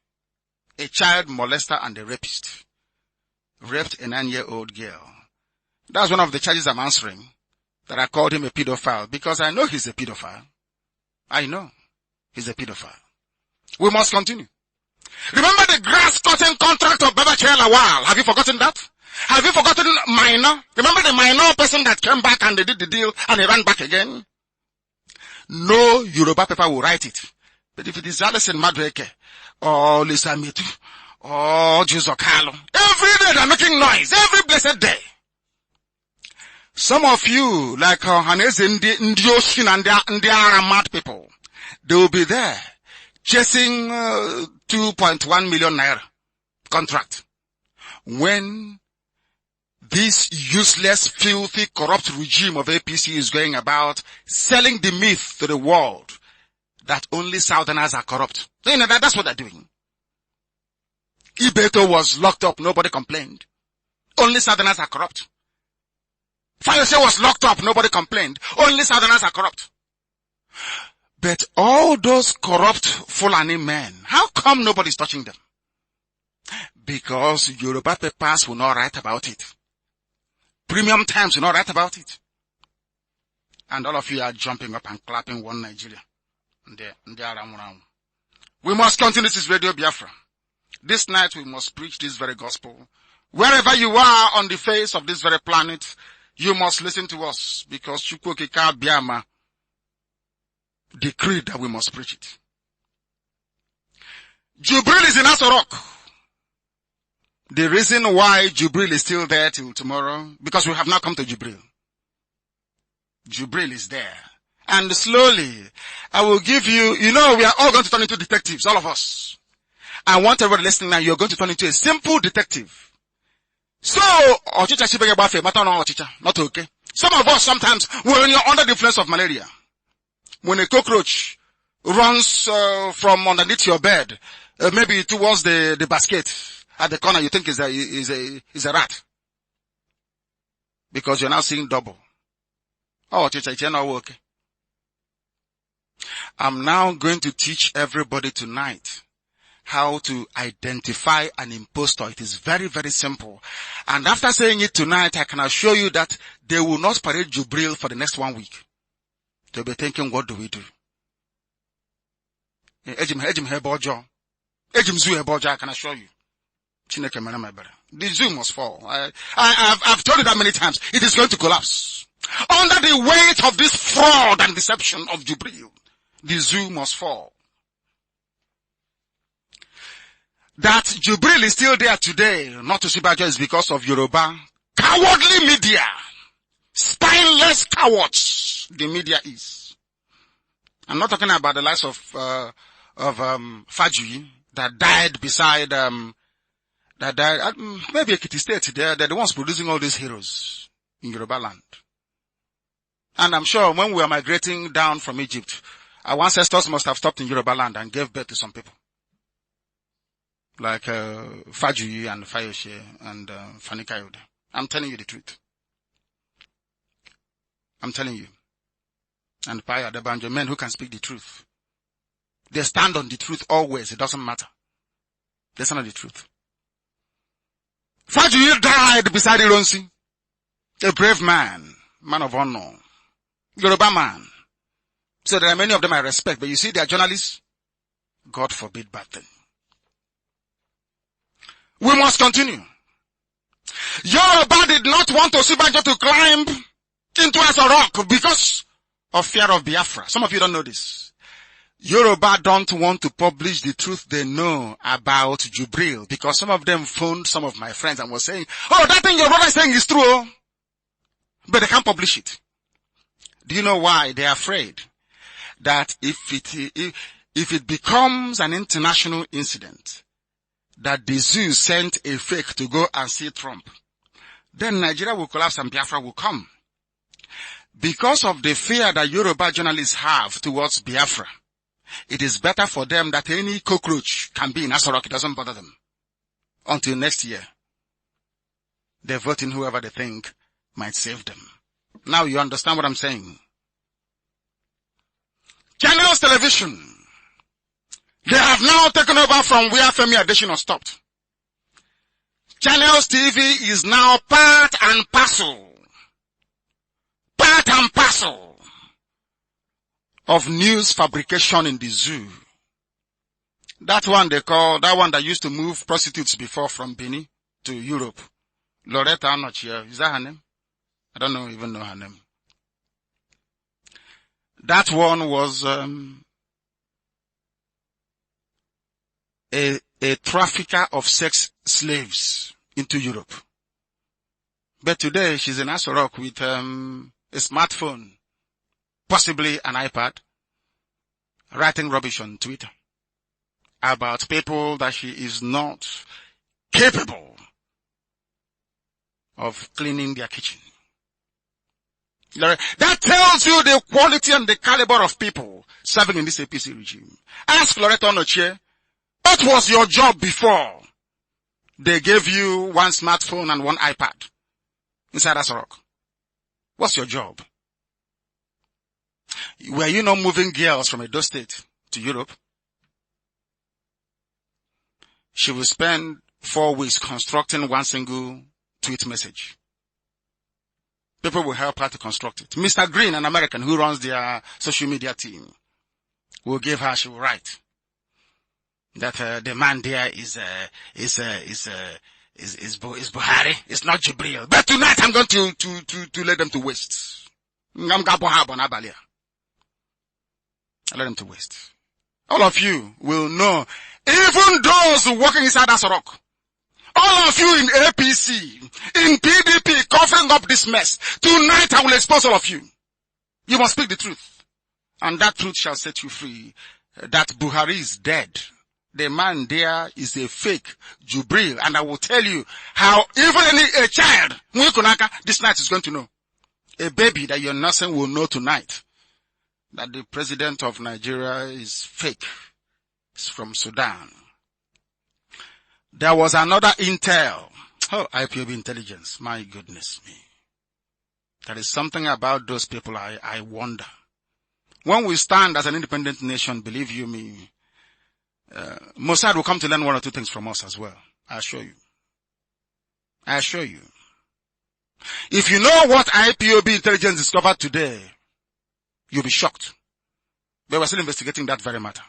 A child molester and a rapist. Raped a 9-year-old girl. That's one of the charges I'm answering. That I called him a pedophile. Because I know he's a pedophile. I know he's a pedophile. We must continue. Remember the grass cutting contract of Babachir Lawal? Have you forgotten that? Have you forgotten Minor? Remember the Minor person that came back and they did the deal and he ran back again? No Yoruba paper will write it. But if it is Alison Madueke, or Lisa Mitu, or Juzokalo, every day they're making noise, every blessed day. Some of you, like Hannes Ndioshin and the Haram people, they will be there chasing 2.1 million naira contract. When this useless, filthy, corrupt regime of APC is going about selling the myth to the world that only Southerners are corrupt. You know, that's what they're doing. Ibeto was locked up, nobody complained. Only Southerners are corrupt. Fayose was locked up, nobody complained. Only Southerners are corrupt. But all those corrupt Fulani men, how come nobody's touching them? Because Yoruba papers will not write about it. Premium Times will not write about it. And all of you are jumping up and clapping one Nigeria. We must continue this Radio Biafra. This night we must preach this very gospel. Wherever you are on the face of this very planet, you must listen to us because Chukwokika Biama decreed that we must preach it. Jubril is in Asorok. The reason why Jubril is still there till tomorrow, because we have not come to Jubril. Jubril is there. And slowly, I will give you, we are all going to turn into detectives, all of us. I want everybody listening now, you're going to turn into a simple detective. So, not okay. Some of us sometimes, when you're under the influence of malaria, when a cockroach runs from underneath your bed, maybe towards the basket at the corner, you think is a rat. Because you're now seeing double. Oh, teacher, it's not okay. I'm now going to teach everybody tonight how to identify an impostor. It is very, very simple. And after saying it tonight, I can assure you that they will not parade Jubril for the next 1 week. They'll be thinking, what do we do? I can assure you. The zoo must fall. I've told you that many times. It is going to collapse. Under the weight of this fraud and deception of Jubril, the zoo must fall. That Jubril is still there today, not to Sibajo, is because of Yoruba cowardly media. Spineless cowards, the media is. I'm not talking about the likes of Fajuyi that died beside, maybe Ekiti State. They're the ones producing all these heroes in Yoruba land. And I'm sure when we were migrating down from Egypt, our ancestors must have stopped in Yoruba land and gave birth to some people. Like Fajuyi and Fayose and Fani Kayode. I'm telling you the truth. I'm telling you. And Paya Debanjo, men who can speak the truth. They stand on the truth always. It doesn't matter. They stand on the truth. Fajuyi died beside Ironsi. A brave man. Man of honor. Yoruba man. So there are many of them I respect. But you see, they are journalists. God forbid bad thing. We must continue. Yoruba did not want Osibanjo to climb into Aso Rock because of fear of Biafra. Some of you don't know this. Yoruba don't want to publish the truth they know about Jubril because some of them phoned some of my friends and was saying, oh, that thing your brother is saying is true, but they can't publish it. Do you know why? They are afraid that if it becomes an international incident, that the zoo sent a fake to go and see Trump, then Nigeria will collapse and Biafra will come. Because of the fear that Yoruba journalists have towards Biafra, it is better for them that any cockroach can be in Aso Rock. It doesn't bother them. Until next year, they vote in whoever they think might save them. Now you understand what I'm saying. Channels Television, they have now taken over from where Femi Adesina stopped. Channels TV is now part and parcel of news fabrication in the zoo. That one that used to move prostitutes before from Benin to Europe. Loretta Anochia, is that her name? I don't even know her name. That one was a trafficker of sex slaves into Europe. But today she's in Aso Rock with a smartphone, possibly an iPad, writing rubbish on Twitter about people that she is not capable of cleaning their kitchen. That tells you the quality and the caliber of people serving in this APC regime. Ask Loretta Onochie, what was your job before they gave you one smartphone and one iPad inside Aso Rock? What's your job? Were you not moving girls from Edo State to Europe? She will spend 4 weeks constructing one single tweet message. People will help her to construct it. Mr. Green, an American who runs their social media team, will give her, she will write that the man there is Buhari. It's not Jubril. But tonight I'm going to let them to waste. I let them to waste. All of you will know, even those working inside Aso Rock, all of you in APC, in PDP, covering up this mess, tonight I will expose all of you. You must speak the truth. And that truth shall set you free. That Buhari is dead. The man there is a fake Jubril. And I will tell you how even a child, this night is going to know. A baby that you're nursing will know tonight that the president of Nigeria is fake. It's from Sudan. There was another intel. Oh, IPOB intelligence. My goodness me. There is something about those people I wonder. When we stand as an independent nation, believe you me, Mossad will come to learn one or two things from us as well. I assure you. I assure you. If you know what IPOB intelligence discovered today, you'll be shocked. But we're still investigating that very matter.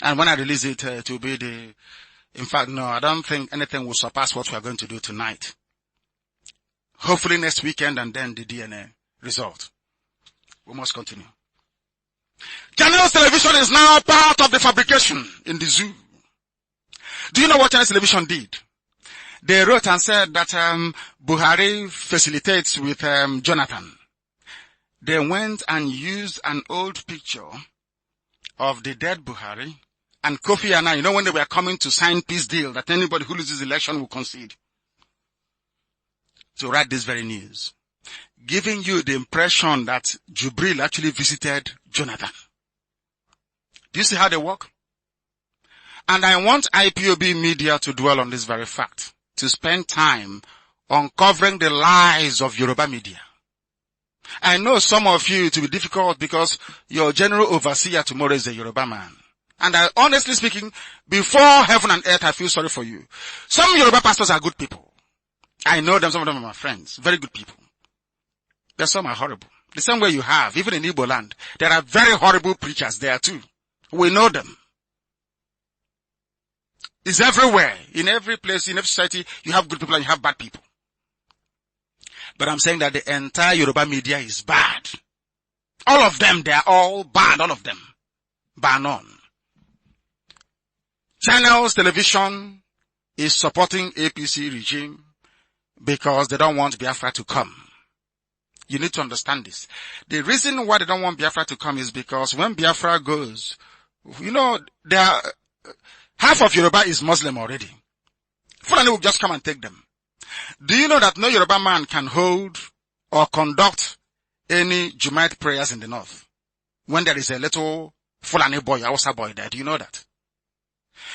And when I release it, it will be in fact, no, I don't think anything will surpass what we are going to do tonight. Hopefully next weekend and then the DNA result. We must continue. Channels Television is now part of the fabrication in the zoo. Do you know what Channels Television did? They wrote and said that Buhari facilitates with Jonathan. They went and used an old picture of the dead Buhari and Kofi Annan, you know, when they were coming to sign peace deal that anybody who loses election will concede. To write this very news, giving you the impression that Jubril actually visited Jonathan. Do you see how they work? And I want IPOB media to dwell on this very fact, to spend time uncovering the lies of Yoruba media. I know some of you it will be difficult because your general overseer tomorrow is a Yoruba man. And honestly speaking, before heaven and earth, I feel sorry for you. Some Yoruba pastors are good people. I know them, some of them are my friends. Very good people. But some are horrible. The same way you have, even in Igbo land, there are very horrible preachers there too. We know them. It's everywhere. In every place, in every society, you have good people and you have bad people. But I'm saying that the entire Yoruba media is bad. All of them, they are all bad, all of them. Bar none. Channels Television is supporting APC regime because they don't want Biafra to come. You need to understand this. The reason why they don't want Biafra to come is because when Biafra goes, half of Yoruba is Muslim already. Fulani will just come and take them. Do you know that no Yoruba man can hold or conduct any Jumaat prayers in the north? When there is a little Fulani boy, Hausa boy there, do you know that?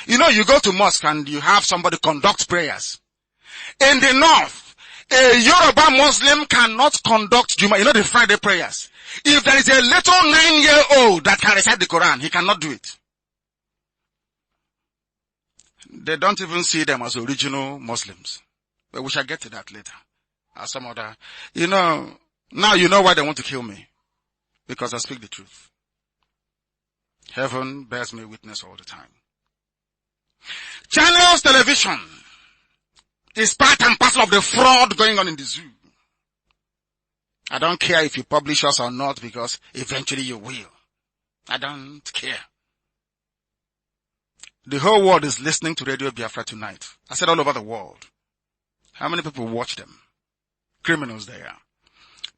You go to mosque and you have somebody conduct prayers. In the north, a Yoruba Muslim cannot conduct Jumaat, the Friday prayers. If there is a little 9-year-old that can recite the Quran, he cannot do it. They don't even see them as original Muslims. But we shall get to that later. As some other, now you know why they want to kill me. Because I speak the truth. Heaven bears me witness all the time. Channels Television is part and parcel of the fraud going on in the zoo. I don't care if you publish us or not because eventually you will. I don't care. The whole world is listening to Radio Biafra tonight. I said all over the world. How many people watch them? Criminals they are.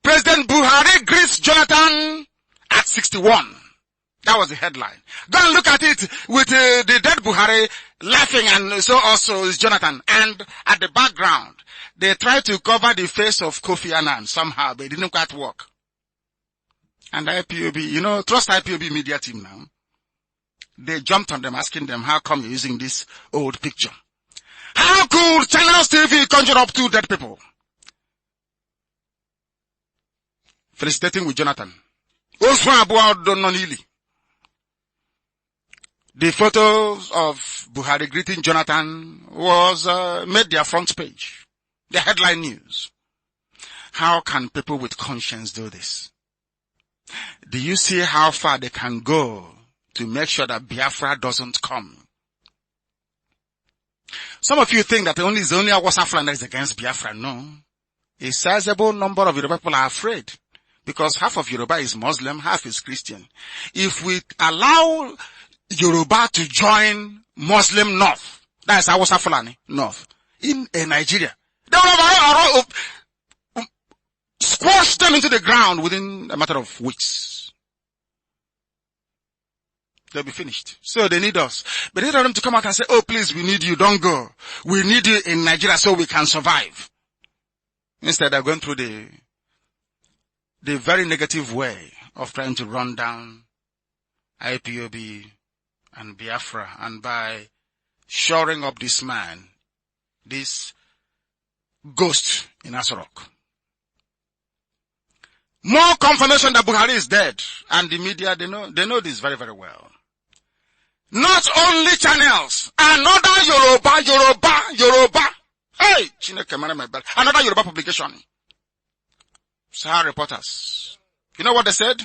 President Buhari greets Jonathan at 61. That was the headline. Go and look at it with the dead Buhari laughing, and so also is Jonathan. And at the background, they tried to cover the face of Kofi Annan somehow, but it didn't quite work. And IPOB, trust IPOB media team now. They jumped on them asking them, how come you're using this old picture? How could Channels TV conjure up two dead people? Felicitating with Jonathan. The photos of Buhari greeting Jonathan was made their front page. The headline news. How can people with conscience do this? Do you see how far they can go to make sure that Biafra doesn't come? Some of you think that only a Wasaflan that is against Biafra. No. A sizable number of Yoruba people are afraid because half of Yoruba is Muslim, half is Christian. If we allow Yoruba to join Muslim North, that is Hausa Fulani North, in Nigeria, they will squash them into the ground within a matter of weeks. They'll be finished. So they need us. But they need them to come out and say, oh please, we need you, don't go. We need you in Nigeria so we can survive. Instead, they're going through the very negative way of trying to run down IPOB and Biafra, and by shoring up this man, this ghost in Asorok. More confirmation that Buhari is dead, and the media, they know this very, very well. Not only channels, another Yoruba. Hey, another Yoruba publication. Sahara Reporters. You know what they said?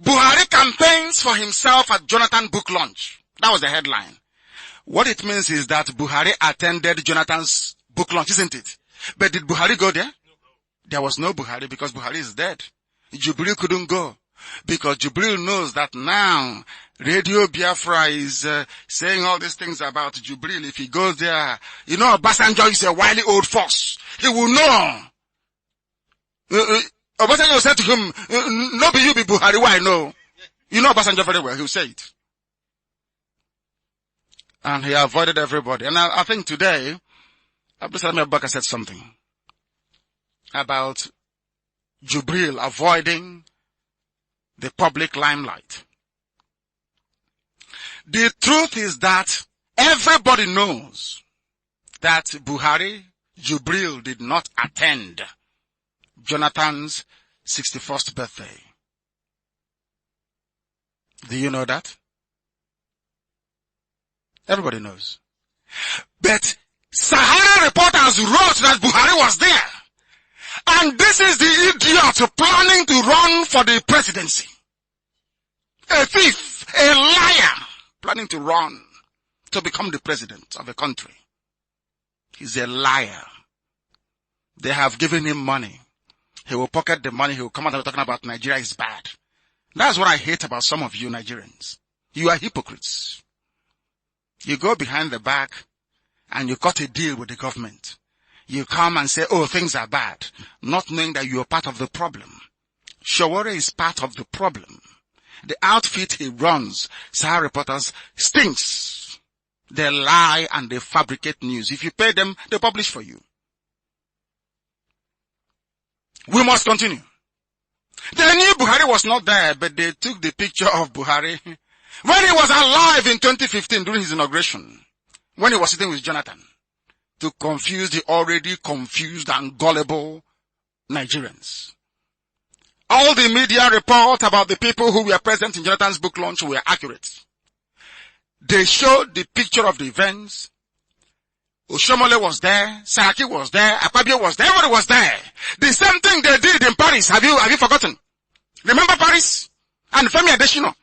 Buhari campaigns for himself at Jonathan book launch. That was the headline. What it means is that Buhari attended Jonathan's book launch, isn't it? But did Buhari go there? There was no Buhari because Buhari is dead. Jubril couldn't go because Jubril knows that now Radio Biafra is saying all these things about Jubril. If he goes there, Obasanjo is a wily old fox. He will know. Obasanjo said to him, no be you be Buhari, why no? You know Obasanjo very well, he'll say it. And he avoided everybody. And I think today, Abdulsalam Abubakar said something about Jubril avoiding the public limelight. The truth is that everybody knows that Jubril did not attend Jonathan's 61st birthday. Do you know that? Everybody knows. But Sahara Reporters wrote that Buhari was there. And this is the idiot planning to run for the presidency. A thief, a liar, planning to run to become the president of a country. He's a liar. They have given him money. He will pocket the money. He will come out and talking about Nigeria is bad. That's what I hate about some of you Nigerians. You are hypocrites. You go behind the back and you cut a deal with the government. You come and say, oh, things are bad, not knowing that you are part of the problem. Shawara is part of the problem. The outfit he runs, Sahara Reporters, stinks. They lie and they fabricate news. If you pay them, they publish for you. We must continue. They knew Buhari was not there, but they took the picture of Buhari when he was alive in 2015 during his inauguration, when he was sitting with Jonathan, to confuse the already confused and gullible Nigerians. All the media reports about the people who were present in Jonathan's book launch were accurate. They showed the picture of the events. Oshomole was there, Saraki was there, Akpabio was there, everybody was there. The same thing they did in Paris. Have you forgotten? Remember Paris? And Femi Adesina.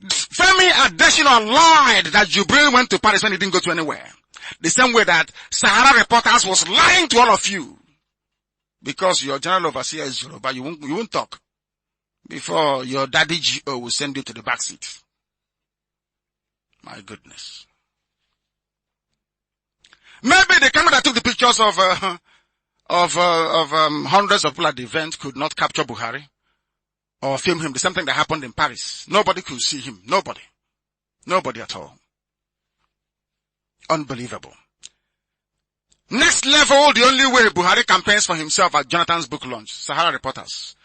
Femi Adesina lied that Jubril went to Paris when he didn't go to anywhere. The same way that Sahara Reporters was lying to all of you. Because your general overseer is Yoruba, you won't talk. Before your daddy GO will send you to the back seat. My goodness. Maybe the camera that took the pictures of hundreds of people at the event could not capture Buhari or film him. The same thing that happened in Paris. Nobody could see him. Nobody. Nobody at all. Unbelievable. Next level, the only way Buhari campaigns for himself at Jonathan's book launch, Sahara Reporters.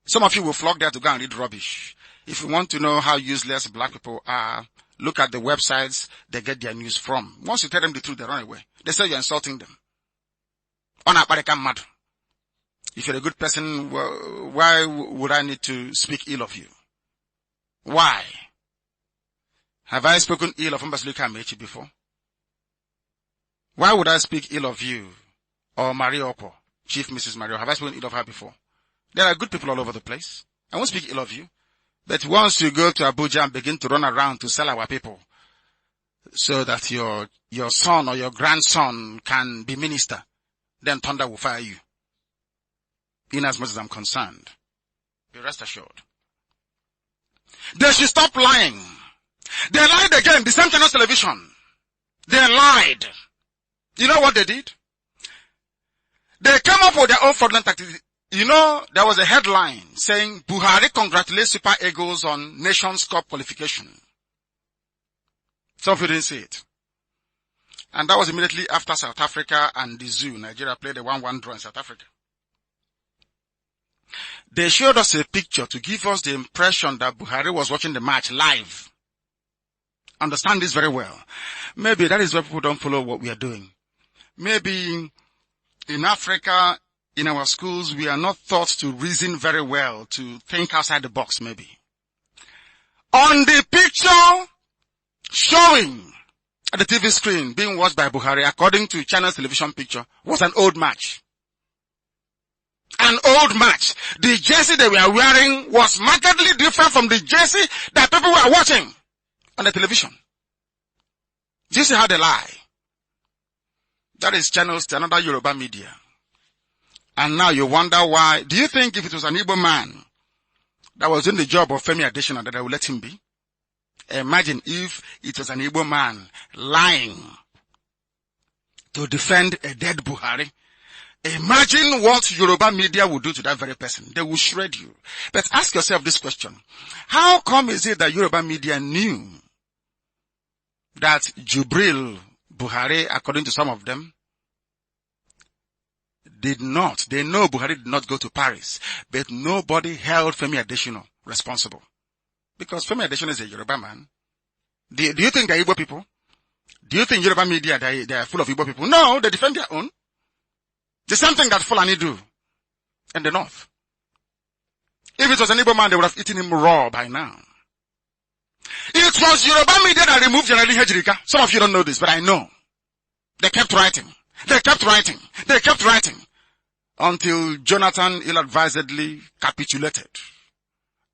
Some of you will flock there to go and read rubbish. If you want to know how useless black people are, look at the websites they get their news from. Once you tell them the truth, they run away. They say you're insulting them. If you're a good person, why would I need to speak ill of you? Why? Have I spoken ill of Mbasilika Amechi before? Why would I speak ill of you or Maria Opo, Chief Mrs. Mario? Have I spoken ill of her before? There are good people all over the place. I won't speak ill of you. But once you go to Abuja and begin to run around to sell our people so that your son or your grandson can be minister, then thunder will fire you. In as much as I'm concerned, be rest assured. They should stop lying. They lied again, the same channel television. They lied. You know what they did? They came up with their own fraudulent tactics. You know, there was a headline saying, Buhari congratulates Super Eagles on Nations Cup qualification. Some of you didn't see it. And that was immediately after South Africa and the Zoo. Nigeria played a 1-1 draw in South Africa. They showed us a picture to give us the impression that Buhari was watching the match live. Understand this very well. Maybe that is why people don't follow what we are doing. Maybe in Africa, in our schools, we are not taught to reason very well, to think outside the box maybe. On the picture showing at the TV screen being watched by Buhari, according to China's television picture, was an old match. An old match. The jersey they were wearing was markedly different from the jersey that people were watching on the television. Do you see how they lie? That is channels to another Yoruba media. And now you wonder why. Do you think if it was an Igbo man that was doing the job of Femi Adesina that I would let him be? Imagine if it was an Igbo man lying to defend a dead Buhari. Imagine what Yoruba media would do to that very person. They will shred you. But ask yourself this question. How come is it that Yoruba media knew that Jubril Buhari, according to some of them, did not. They know Buhari did not go to Paris, but nobody held Femi Adesina responsible. Because Femi Adesina is a Yoruba man. Do you think they're Igbo people? Do you think Yoruba media, they are full of Igbo people? No, they defend their own. The same thing that Fulani do in the north. If it was an Igbo man, they would have eaten him raw by now. It was Yoruba media that removed General Hejirika. Some of you don't know this, but I know. They kept writing. They kept writing. They kept writing. Until Jonathan ill-advisedly capitulated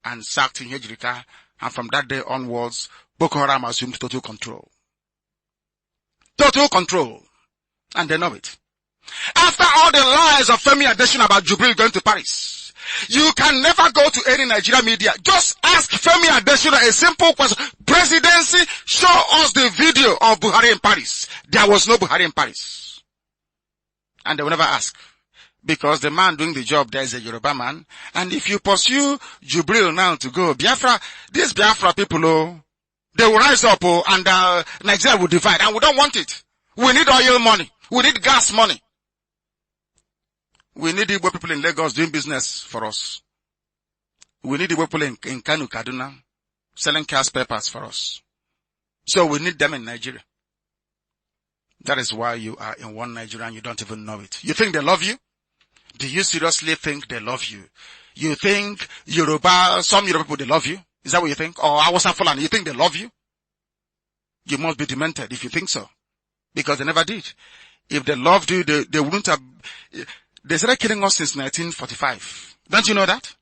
and sacked Hejirika. And from that day onwards, Boko Haram assumed total control. Total control. And they know it. After all the lies of Femi Adesina about Jubril going to Paris, you can never go to any Nigerian media. Just ask Femi Adesina a simple question. Presidency, show us the video of Buhari in Paris. There was no Buhari in Paris. And they will never ask. Because the man doing the job there is a Yoruba man. And if you pursue Jubril now to go, Biafra, these Biafra people, they will rise up, and Nigeria will divide. And we don't want it. We need oil money. We need gas money. We need Igbo people in Lagos doing business for us. We need Igbo people in Kanu, Kaduna, selling cash papers for us. So we need them in Nigeria. That is why you are in one Nigeria and you don't even know it. You think they love you? Do you seriously think they love you? You think some Yoruba people, they love you? Is that what you think? Or Hausa Fulani, you think they love you? You must be demented if you think so. Because they never did. If they loved you, they wouldn't have. They started killing us since 1945. Don't you know that?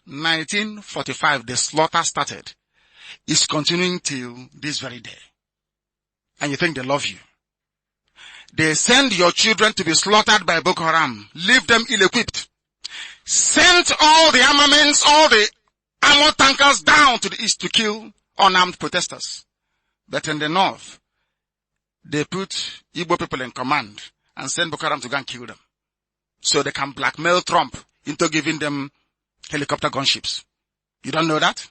1945, the slaughter started. It's continuing till this very day. And you think they love you. They send your children to be slaughtered by Boko Haram. Leave them ill-equipped. Send all the armaments, all the armored tankers down to the east to kill unarmed protesters. But in the north, they put Igbo people in command and send Boko Haram to go and kill them. So they can blackmail Trump into giving them helicopter gunships. You don't know that?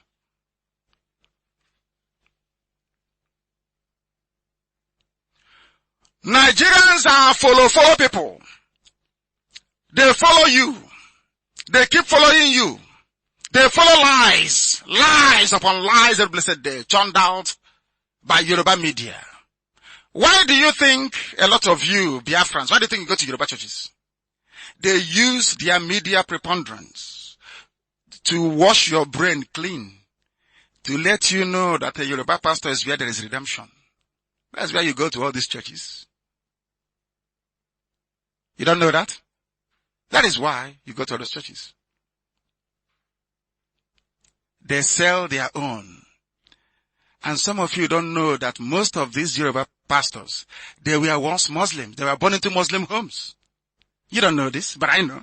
Nigerians are follow people. They follow you. They keep following you. They follow lies. Lies upon lies every blessed day, churned out by Yoruba media. Why do you think a lot of you, Biafrans, why do you think you go to Yoruba churches? They use their media preponderance to wash your brain clean, to let you know that a Yoruba pastor is where there is redemption. That's why you go to all these churches. You don't know that? That is why you go to all those churches. They sell their own. And some of you don't know that most of these Yoruba pastors, they were once Muslims. They were born into Muslim homes. You don't know this, but I know.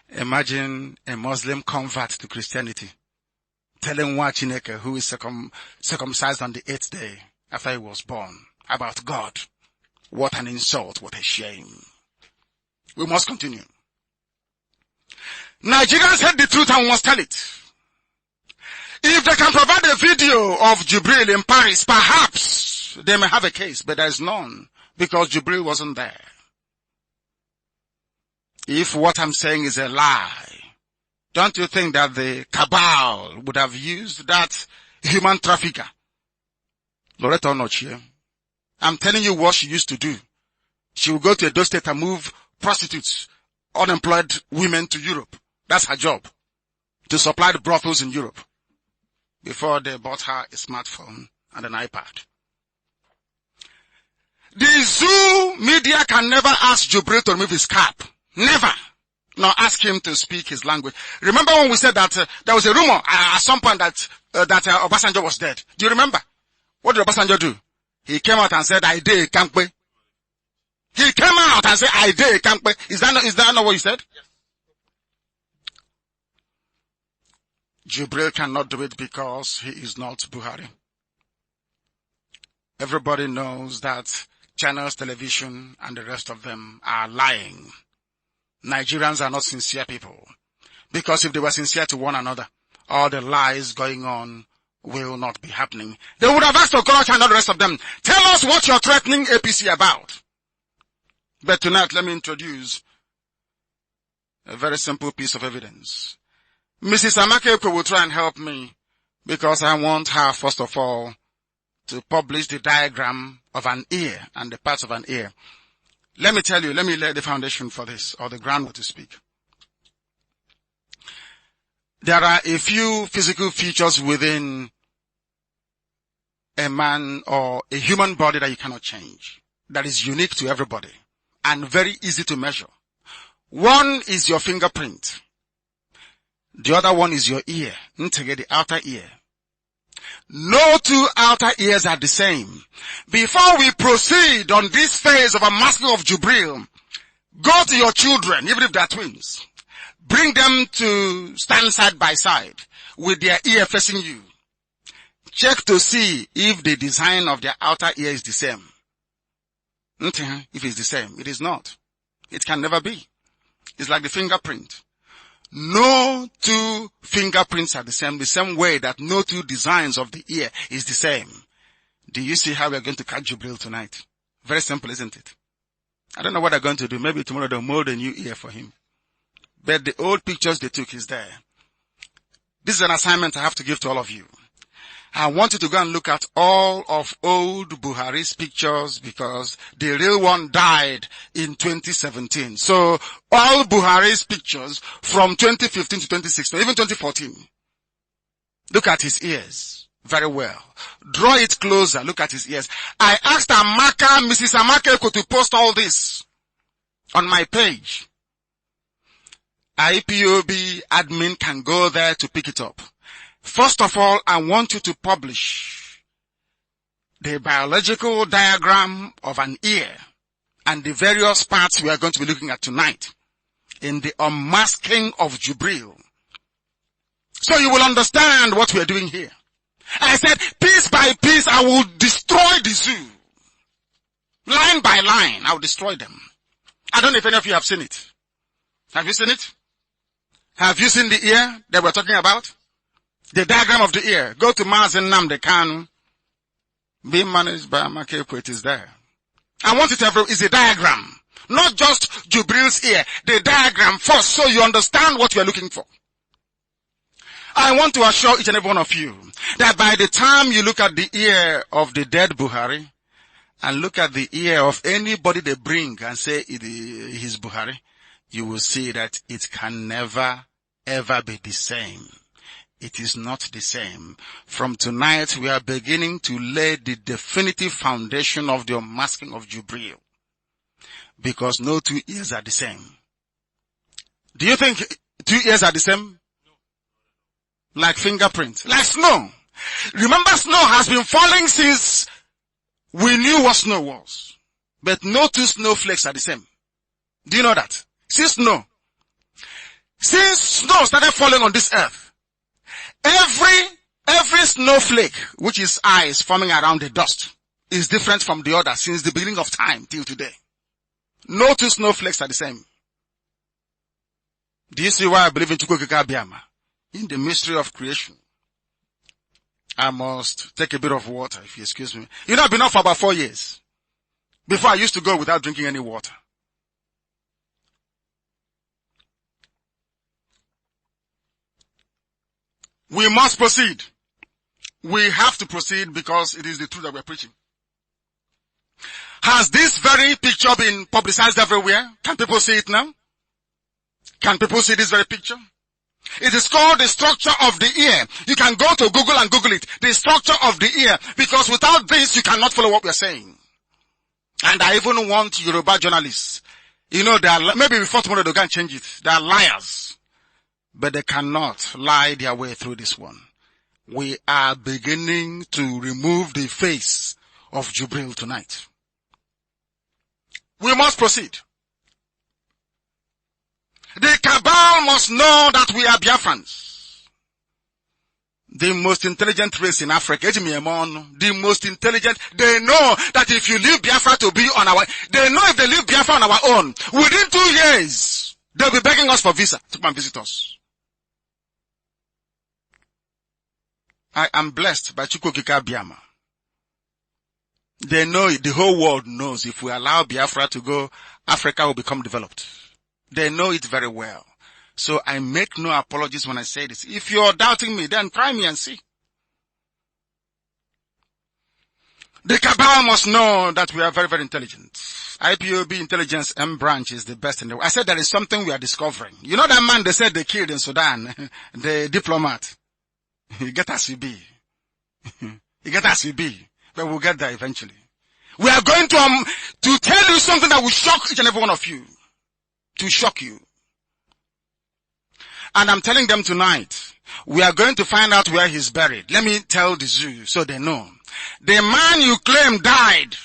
Imagine a Muslim convert to Christianity telling one Chineke who is circumcised on the 8th day after he was born about God. What an insult, what a shame. We must continue. Nigerians hate the truth and must tell it. If they can provide a video of Jubril in Paris, perhaps they may have a case, but there is none because Jubril wasn't there. If what I'm saying is a lie, don't you think that the Cabal would have used that human trafficker? Loretta Onochie, I'm telling you what she used to do. She would go to Edo State and move prostitutes, unemployed women to Europe. That's her job. To supply the brothels in Europe. Before they bought her a smartphone and an iPad. The zoo media can never ask Jubril to remove his cap. Never. Nor ask him to speak his language. Remember when we said that there was a rumor at some point that Obasanjo was dead? Do you remember? What did Obasanjo do? He came out and said, I did Kampe. He came out and said, I did Kampe. Is that not what he said? Yes. Jubril cannot do it because he is not Buhari. Everybody knows that channels, television, and the rest of them are lying. Nigerians are not sincere people. Because if they were sincere to one another, all the lies going on will not be happening. They would have asked Okorocha and all the rest of them, tell us what you're threatening APC about. But tonight, let me introduce a very simple piece of evidence. Mrs. Amakeko will try and help me because I want her, first of all, to publish the diagram of an ear and the parts of an ear. Let me tell you, let me lay the foundation for this, or the groundwork to speak. There are a few physical features within a man or a human body that you cannot change. That is unique to everybody and very easy to measure. One is your fingerprint. The other one is your ear, the outer ear. No two outer ears are the same. Before we proceed on this phase of unmasking of Jubril, go to your children, even if they are twins. Bring them to stand side by side with their ear facing you. Check to see if the design of their outer ear is the same. If it's the same, it is not. It can never be. It's like the fingerprint. No two fingerprints are the same way that no two designs of the ear is the same. Do you see how we are going to catch Jubril tonight? Very simple, isn't it? I don't know what they're going to do. Maybe tomorrow they'll mold a new ear for him. But the old pictures they took is there. This is an assignment I have to give to all of you. I want you to go and look at all of old Buhari's pictures because the real one died in 2017. So all Buhari's pictures from 2015 to 2016, even 2014. Look at his ears very well. Draw it closer. Look at his ears. I asked Amaka, Mrs. Amaka, to post all this on my page. IPOB admin can go there to pick it up. First of all, I want you to publish the biological diagram of an ear and the various parts we are going to be looking at tonight in the unmasking of Jubril. So you will understand what we are doing here. I said, piece by piece, I will destroy the zoo. Line by line, I will destroy them. I don't know if any of you have seen it. Have you seen it? Have you seen the ear that we're talking about? The diagram of the ear. Go to Nnamdi Kanu. Being managed by Amaka, it is there. I want it everywhere. It's a diagram. Not just Jubril's ear. The diagram first so you understand what you are looking for. I want to assure each and every one of you that by the time you look at the ear of the dead Buhari and look at the ear of anybody they bring and say it is Buhari, you will see that it can never ever be the same. It is not the same. From tonight, we are beginning to lay the definitive foundation of the unmasking of Jubril. Because no two ears are the same. Do you think two ears are the same? No. Like fingerprints. Like snow. Remember, snow has been falling since we knew what snow was. But no two snowflakes are the same. Do you know that? Since snow started falling on this earth, every snowflake, which is ice forming around the dust, is different from the other since the beginning of time till today. No two snowflakes are the same. Do you see why I believe in Chukwukika, in the mystery of creation? I must take a bit of water, if you excuse me. You know, I've been off for about 4 years. Before I used to go without drinking any water. We must proceed. We have to proceed because it is the truth that we're preaching. Has this very picture been publicized everywhere? Can people see it now? Can people see this very picture? It is called the structure of the ear. You can go to Google and Google it. The structure of the ear. Because without this, you cannot follow what we're saying. And I even want Yoruba journalists. You know, maybe before tomorrow they can change it. They are liars. But they cannot lie their way through this one. We are beginning to remove the face of Jubril tonight. We must proceed. The Cabal must know that we are Biafrans. The most intelligent race in Africa, the most intelligent, they know that if you leave Biafra to be on our, they know if they leave Biafra on our own, within 2 years, they'll be begging us for visa to come and visit us. I am blessed by Chukwukika Biama. They know it, the whole world knows if we allow Biafra to go, Africa will become developed. They know it very well. So I make no apologies when I say this. If you're doubting me, then try me and see. The Cabal must know that we are very, very intelligent. IPOB intelligence M branch is the best in the world. I said there is something we are discovering. You know that man they said they killed in Sudan, the diplomat. You get as you be. You get as you be. But we'll get there eventually. We are going to tell you something that will shock each and every one of you. To shock you. And I'm telling them tonight We are going to find out where he's buried. Let me tell the zoo so they know. The man you claim died,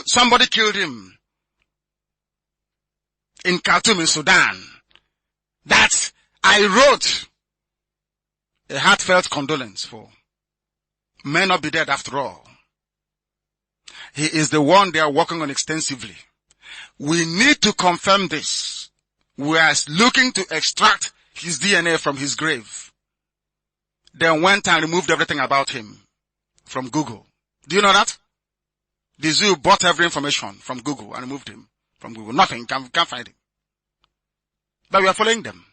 somebody killed him in Khartoum in Sudan. That I wrote a heartfelt condolence for. May not be dead after all. He is the one they are working on extensively. We need to confirm this. We are looking to extract his DNA from his grave. Then went and removed everything about him from Google. Do you know that? The zoo bought every information from Google and removed him from Google. Nothing, can't find him. But we are following them.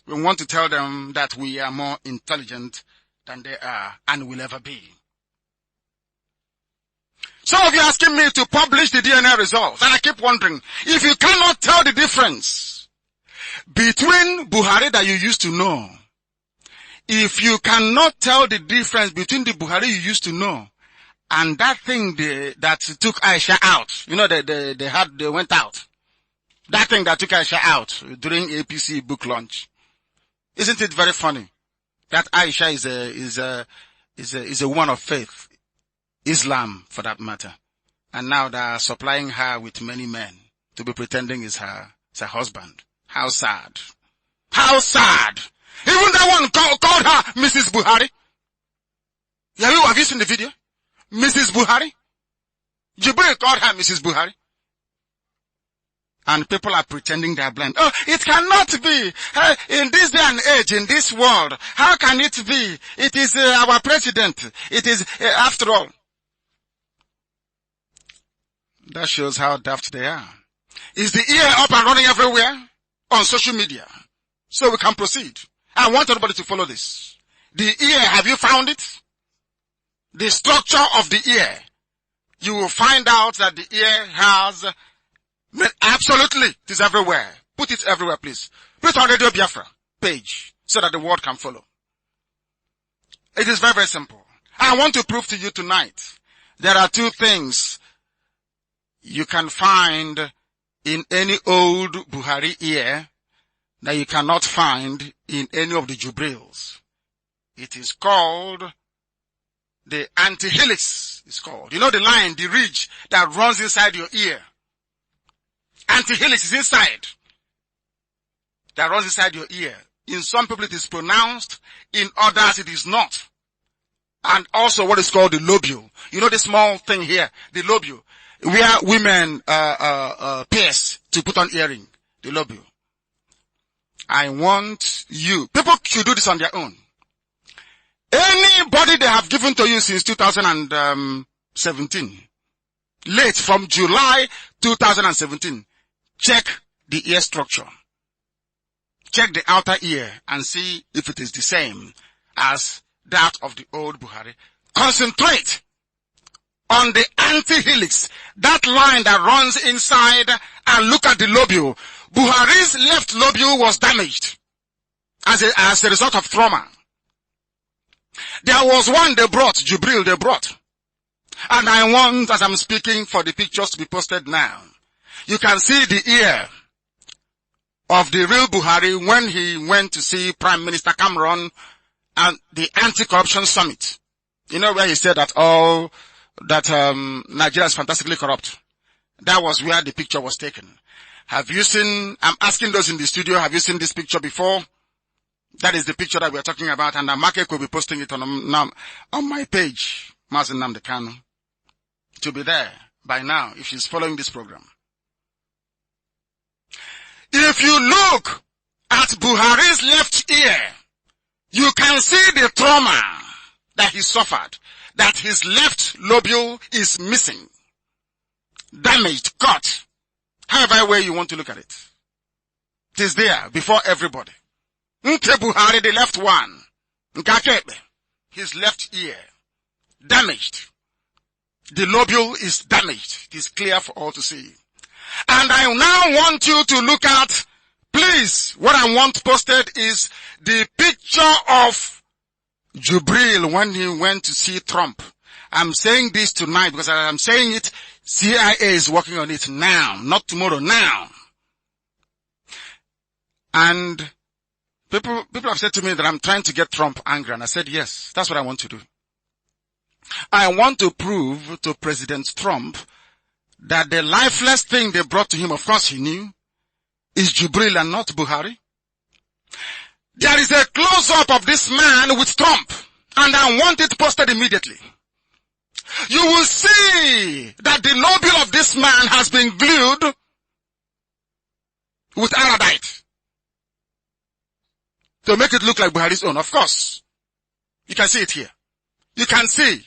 We want to tell them that we are more intelligent than they are and will ever be. Some of you are asking me to publish the DNA results, and I keep wondering, if you cannot tell the difference between Buhari that you used to know, if you cannot tell the difference between the Buhari you used to know and that thing that took Aisha out, you know, they went out. That thing that took Aisha out during APC book launch. Isn't it very funny that Aisha is a woman of faith, Islam for that matter, and now they are supplying her with many men to be pretending is her husband. How sad! How sad! Even that one called her Mrs. Buhari. Have you seen the video? Mrs. Buhari. Jibril called her Mrs. Buhari. And people are pretending they are blind. Oh, it cannot be. In this day and age, in this world, how can it be? It is our president. It is, after all. That shows how daft they are. Is the ear up and running everywhere on social media? So we can proceed. I want everybody to follow this. The ear, have you found it? The structure of the ear. You will find out that the ear has, absolutely, it is everywhere. Put it everywhere, please. Put it on Radio Biafra page so that the world can follow. It is very, very simple. I want to prove to you tonight there are two things you can find in any old Buhari ear that you cannot find in any of the Jubrils. It is called the antihelix. It's called. You know the line, the ridge that runs inside your ear. Antihelix is inside. That runs inside your ear. In some people it is pronounced, in others it is not. And also what is called the lobule. You know the small thing here, the lobule, where women pierce to put on earring. The lobule. I want you. People should do this on their own. Anybody they have given to you since 2017, late from July 2017, check the ear structure. Check the outer ear and see if it is the same as that of the old Buhari. Concentrate on the antihelix, that line that runs inside, and look at the lobule. Buhari's left lobule was damaged as a result of trauma. There was one they brought, Jubril they brought. And I want, as I'm speaking, for the pictures to be posted now. You can see the ear of the real Buhari when he went to see Prime Minister Cameron at the anti-corruption summit. You know where he said that Nigeria is fantastically corrupt. That was where the picture was taken. Have you seen, I'm asking those in the studio, have you seen this picture before? That is the picture that we are talking about, and Market will be posting it on my page, Nnamdi Kanu. To be there by now, if she's following this program. If you look at Buhari's left ear, you can see the trauma that he suffered, that his left lobule is missing, damaged, cut, however way you want to look at it. It is there before everybody. Nke Buhari, the left one, Nkakebe, his left ear, damaged. The lobule is damaged. It is clear for all to see. And I now want you to look at, please, what I want posted is the picture of Jubril when he went to see Trump. I'm saying this tonight because as I'm saying it, CIA is working on it now, not tomorrow, now. And People have said to me that I'm trying to get Trump angry, and I said, yes, that's what I want to do. I want to prove to President Trump that the lifeless thing they brought to him, of course he knew, is Jubril and not Buhari. There is a close-up of this man with Trump, and I want it posted immediately. You will see that the nobile of this man has been glued with iodide to make it look like Buhari's own. Of course, you can see it here. You can see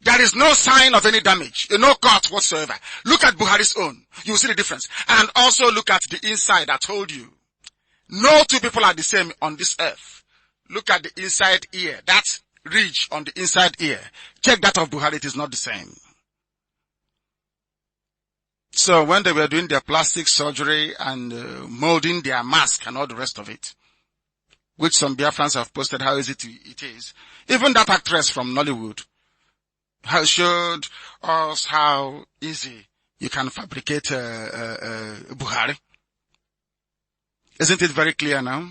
there is no sign of any damage, no cut whatsoever. Look at Buhari's own. You will see the difference. And also look at the inside. I told you. No two people are the same on this earth. Look at the inside ear. That ridge on the inside ear. Check that of Buhari. It is not the same. So when they were doing their plastic surgery and molding their mask and all the rest of it, which some Biafrans have posted how easy it is, even that actress from Nollywood has showed us how easy you can fabricate Buhari. Isn't it very clear now?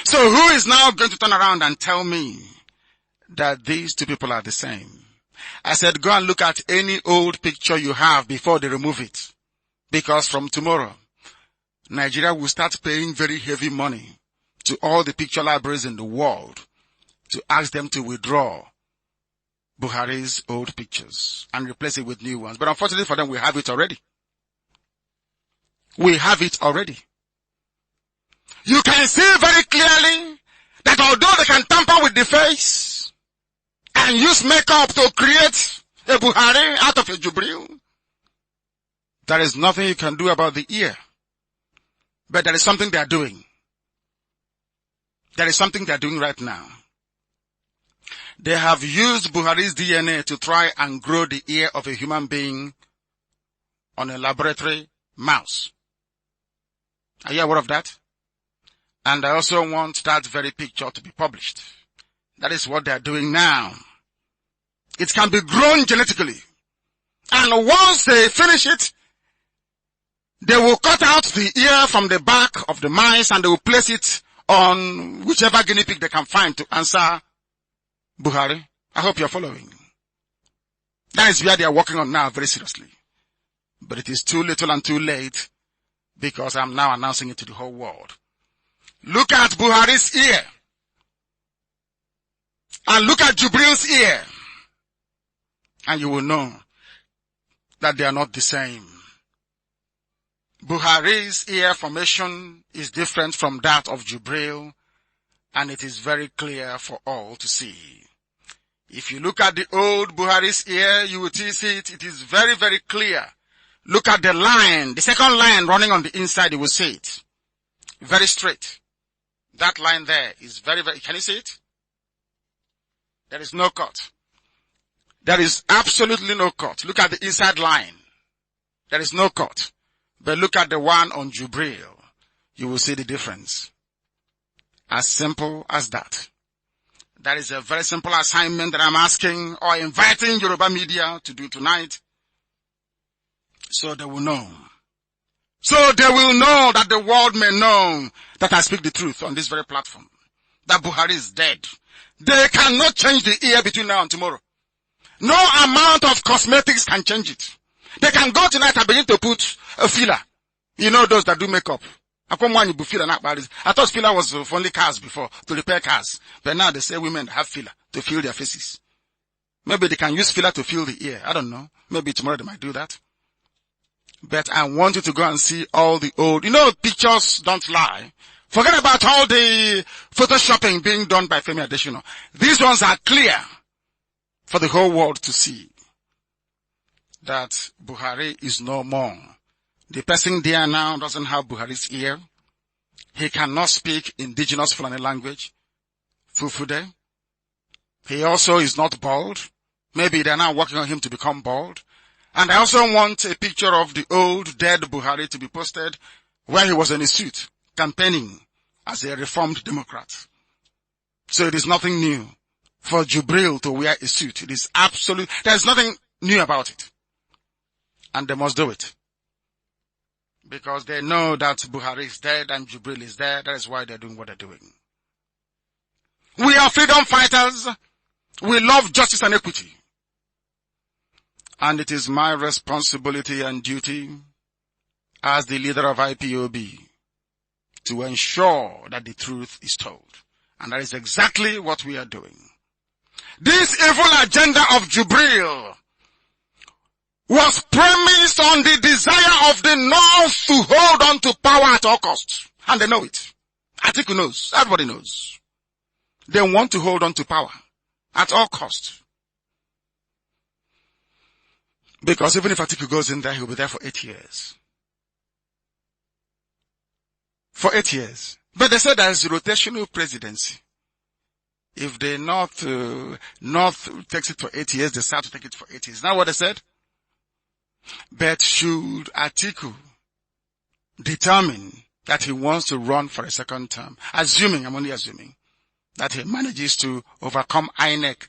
So who is now going to turn around and tell me that these two people are the same? I said, go and look at any old picture you have before they remove it. Because from tomorrow, Nigeria will start paying very heavy money to all the picture libraries in the world to ask them to withdraw Buhari's old pictures and replace it with new ones. But unfortunately for them, we have it already. We have it already. You can see very clearly that although they can tamper with the face and use makeup to create a Buhari out of a Jubril, there is nothing you can do about the ear. But there is something they are doing. There is something they are doing right now. They have used Buhari's DNA to try and grow the ear of a human being on a laboratory mouse. Are you aware of that? And I also want that very picture to be published. That is what they are doing now. It can be grown genetically. And once they finish it, they will cut out the ear from the back of the mice and they will place it on whichever guinea pig they can find to answer Buhari. I hope you're following. That is where they are working on now very seriously. But it is too little and too late because I'm now announcing it to the whole world. Look at Buhari's ear. And look at Jubril's ear. And you will know that they are not the same. Buhari's ear formation is different from that of Jubril, and it is very clear for all to see. If you look at the old Buhari's ear, you will see it. It is very, very clear. Look at the line, the second line running on the inside, you will see it. Very straight. That line there is very, very, can you see it? There is no cut. There is absolutely no cut. Look at the inside line. There is no cut. But look at the one on Jubril. You will see the difference. As simple as that. That is a very simple assignment that I'm asking or inviting Yoruba media to do tonight. So they will know. So they will know that the world may know that I speak the truth on this very platform. That Buhari is dead. They cannot change the ear between now and tomorrow. No amount of cosmetics can change it. They can go tonight and begin to put a filler. You know those that do makeup. I thought filler was for only cars before, to repair cars. But now they say women have filler to fill their faces. Maybe they can use filler to fill the ear. I don't know. Maybe tomorrow they might do that. But I want you to go and see all the old, pictures don't lie. Forget about all the photoshopping being done by Femi Adesina. These ones are clear for the whole world to see that Buhari is no more. The person there now doesn't have Buhari's ear. He cannot speak indigenous Fulani language, Fufude. He also is not bald. Maybe they're now working on him to become bald. And I also want a picture of the old dead Buhari to be posted where he was in a suit campaigning as a reformed Democrat. So it is nothing new for Jubril to wear a suit. It is absolute. There's nothing new about it. And they must do it. Because they know that Buhari is dead and Jubril is dead. That is why they're doing what they're doing. We are freedom fighters. We love justice and equity. And it is my responsibility and duty as the leader of IPOB to ensure that the truth is told. And that is exactly what we are doing. This evil agenda of Jubril was premised on the desire of the North to hold on to power at all costs. And they know it. Atiku knows. Everybody knows. They want to hold on to power at all costs. Because even if Atiku goes in there, he'll be there for 8 years. For 8 years. But they said there's rotational presidency. If the North takes it for 8 years, the South will take it for 8 years. Is that what they said? But should Atiku determine that he wants to run for a second term, I'm only assuming, that he manages to overcome INEC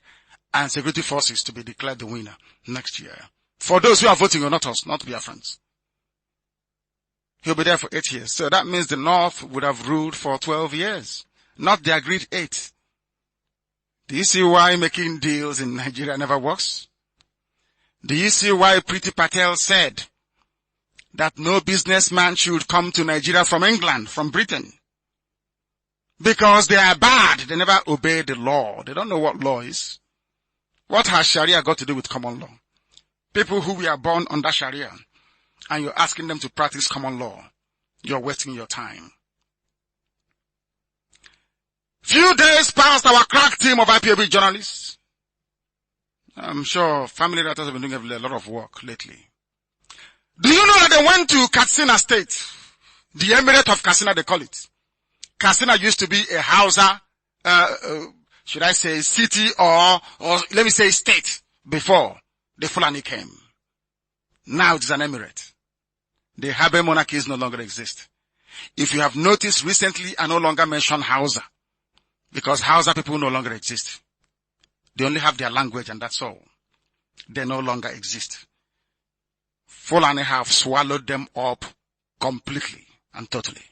and security forces to be declared the winner next year. For those who are voting, or not us, not Biafrans. He'll be there for 8 years. So that means the North would have ruled for 12 years, not the agreed 8. Do you see why making deals in Nigeria never works? Do you see why Priti Patel said that no businessman should come to Nigeria from England, from Britain? Because they are bad. They never obey the law. They don't know what law is. What has Sharia got to do with common law? People who were born under Sharia, and you're asking them to practice common law. You're wasting your time. Few days past, our crack team of IPOB journalists, I'm sure family writers have been doing a lot of work lately. Do you know that they went to Katsina State? The Emirate of Katsina, they call it. Katsina used to be a Hausa, should I say city or let me say state before the Fulani came. Now it is an emirate. The Habe monarchies no longer exist. If you have noticed recently, I no longer mention Hausa because Hausa people no longer exist. They only have their language and that's all. They no longer exist. Fulani have swallowed them up completely and totally.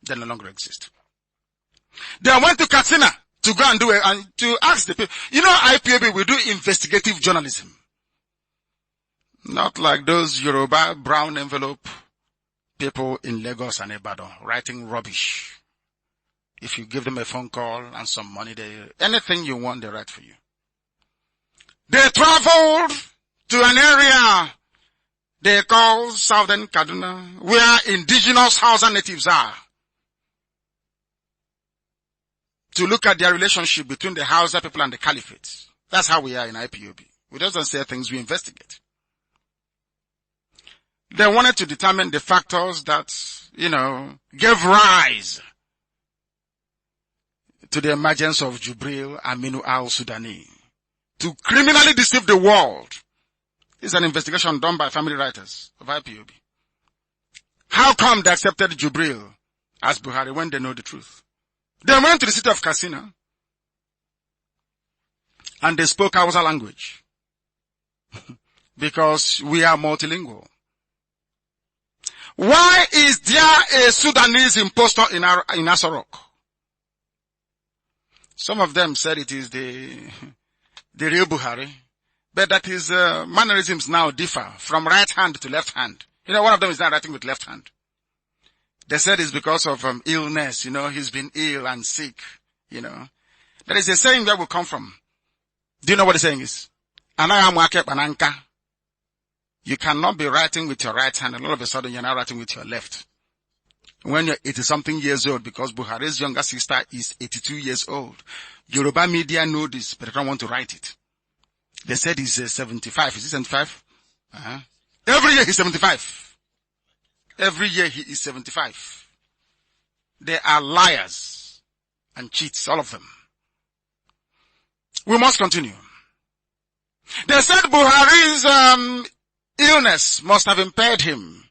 They no longer exist. They went to Katsina to go and do it and to ask the people. You know, IPOB, we do investigative journalism. Not like those Yoruba brown envelope people in Lagos and Ibadan writing rubbish. If you give them a phone call and some money, anything you want, they write for you. They traveled to an area they call Southern Kaduna, where indigenous Hausa natives are, to look at their relationship between the Hausa people and the Caliphate. That's how we are in IPOB. We don't say things, we investigate. They wanted to determine the factors that, gave rise to the emergence of Jubril Aminu al-Sudani, to criminally deceive the world. This is an investigation done by family writers of IPOB. How come they accepted Jubril as Buhari when they know the truth? They went to the city of Katsina and they spoke Hausa language because we are multilingual. Why is there a Sudanese imposter in Asarok? Some of them said it is the real Buhari, but that his mannerisms now differ from right hand to left hand. One of them is now writing with left hand. They said it's because of illness, he's been ill and sick, There is a saying where we come from. Do you know what the saying is? You cannot be writing with your right hand and all of a sudden you're now writing with your left. When you're 80-something years old, because Buhari's younger sister is 82 years old. Yoruba media know this, but they don't want to write it. They said he's 75. Is he 75? Every year he's 75. Every year he is 75. They are liars and cheats, all of them. We must continue. They said Buhari's illness must have impaired him.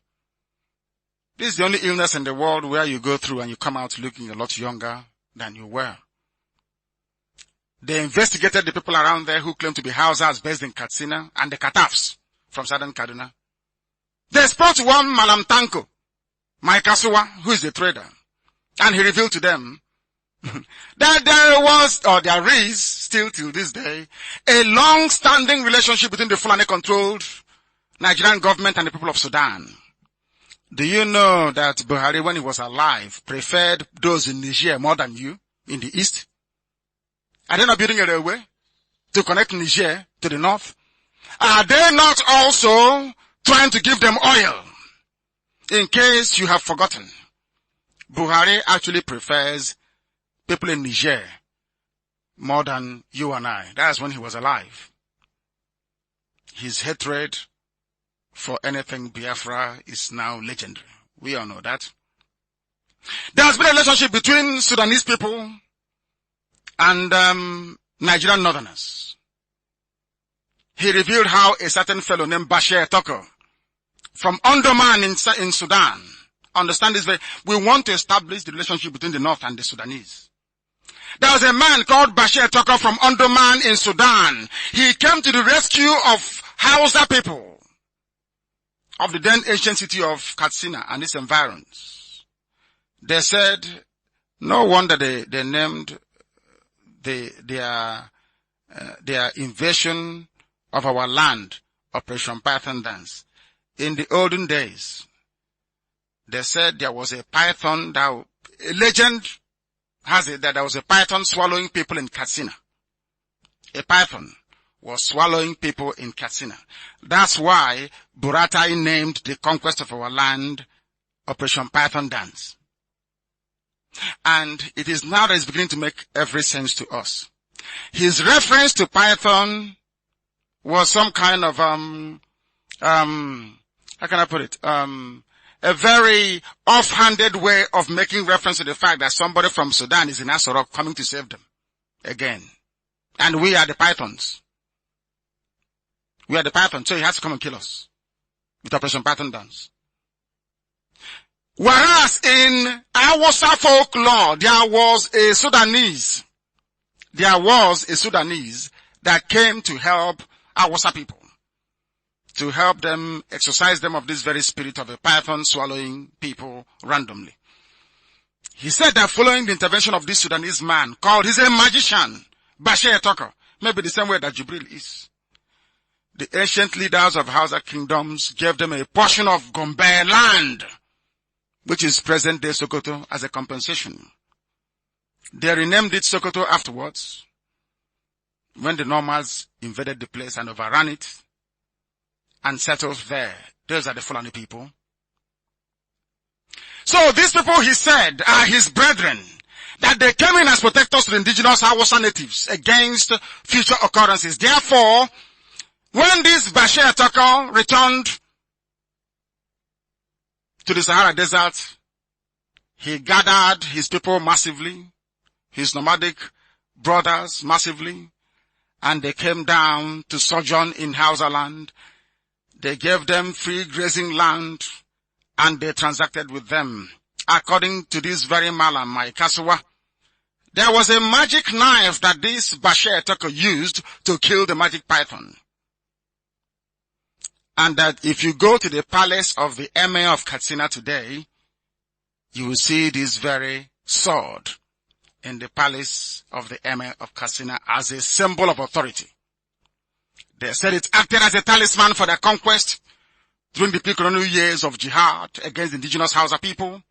This is the only illness in the world where you go through and you come out looking a lot younger than you were. They investigated the people around there who claim to be Hausas based in Katsina and the Katafs from Southern Kaduna. They spot one Malam Tanko my Kasua, who is a trader. And he revealed to them that there was, or there is, still till this day, a long-standing relationship between the Fulani-controlled Nigerian government and the people of Sudan. Do you know that Buhari, when he was alive, preferred those in Niger more than you in the east? Are they not building a railway to connect Niger to the north? Are they not also trying to give them oil? In case you have forgotten, Buhari actually prefers people in Niger more than you and I. That's when he was alive. His hatred for anything Biafra is now legendary. We all know that. There has been a relationship between Sudanese people and Nigerian northerners. He revealed how a certain fellow named Bashir Toko from Omdurman in Sudan, understand this very, we want to establish the relationship between the North and the Sudanese. There was a man called Bashir Toko from Omdurman in Sudan. He came to the rescue of Hausa people of the then ancient city of Katsina and its environs. They said, no wonder they named their invasion of our land Operation Python Dance. In the olden days, they said there was a python, a legend has it that there was a python swallowing people in Katsina. A python was swallowing people in Katsina. That's why Buratai named the conquest of our land Operation Python Dance. And it is now that it's beginning to make every sense to us. His reference to python was some kind of, how can I put it? A very off-handed way of making reference to the fact that somebody from Sudan is in Asorok coming to save them again. And we are the pythons. We are the pythons, so he has to come and kill us with Operation Python Dance. Whereas in Hausa folklore, there was a Sudanese that came to help Hausa people, to help them, exorcise them of this very spirit of a python swallowing people randomly. He said that following the intervention of this Sudanese man called, he's a magician, Bashir Toko, maybe the same way that Jibril is. The ancient leaders of Hausa kingdoms gave them a portion of Gombe land, which is present-day Sokoto, as a compensation. They renamed it Sokoto afterwards, when the Normals invaded the place and overran it and settled there. Those are the Fulani people. So these people, he said, are his brethren, that they came in as protectors to the indigenous Hausa natives against future occurrences. Therefore, when this Bashir Toko returned to the Sahara Desert, he gathered his people massively, his nomadic brothers massively, and they came down to sojourn in Hausa land. They gave them free grazing land, and they transacted with them. According to this very Malam, my Kasua, there was a magic knife that this Bashir Toko used to kill the magic python. And that if you go to the palace of the Emir of Katsina today, you will see this very sword in the palace of the Emir of Katsina as a symbol of authority. They said it acted as a talisman for their conquest during the pre-colonial years of jihad against the indigenous Hausa people.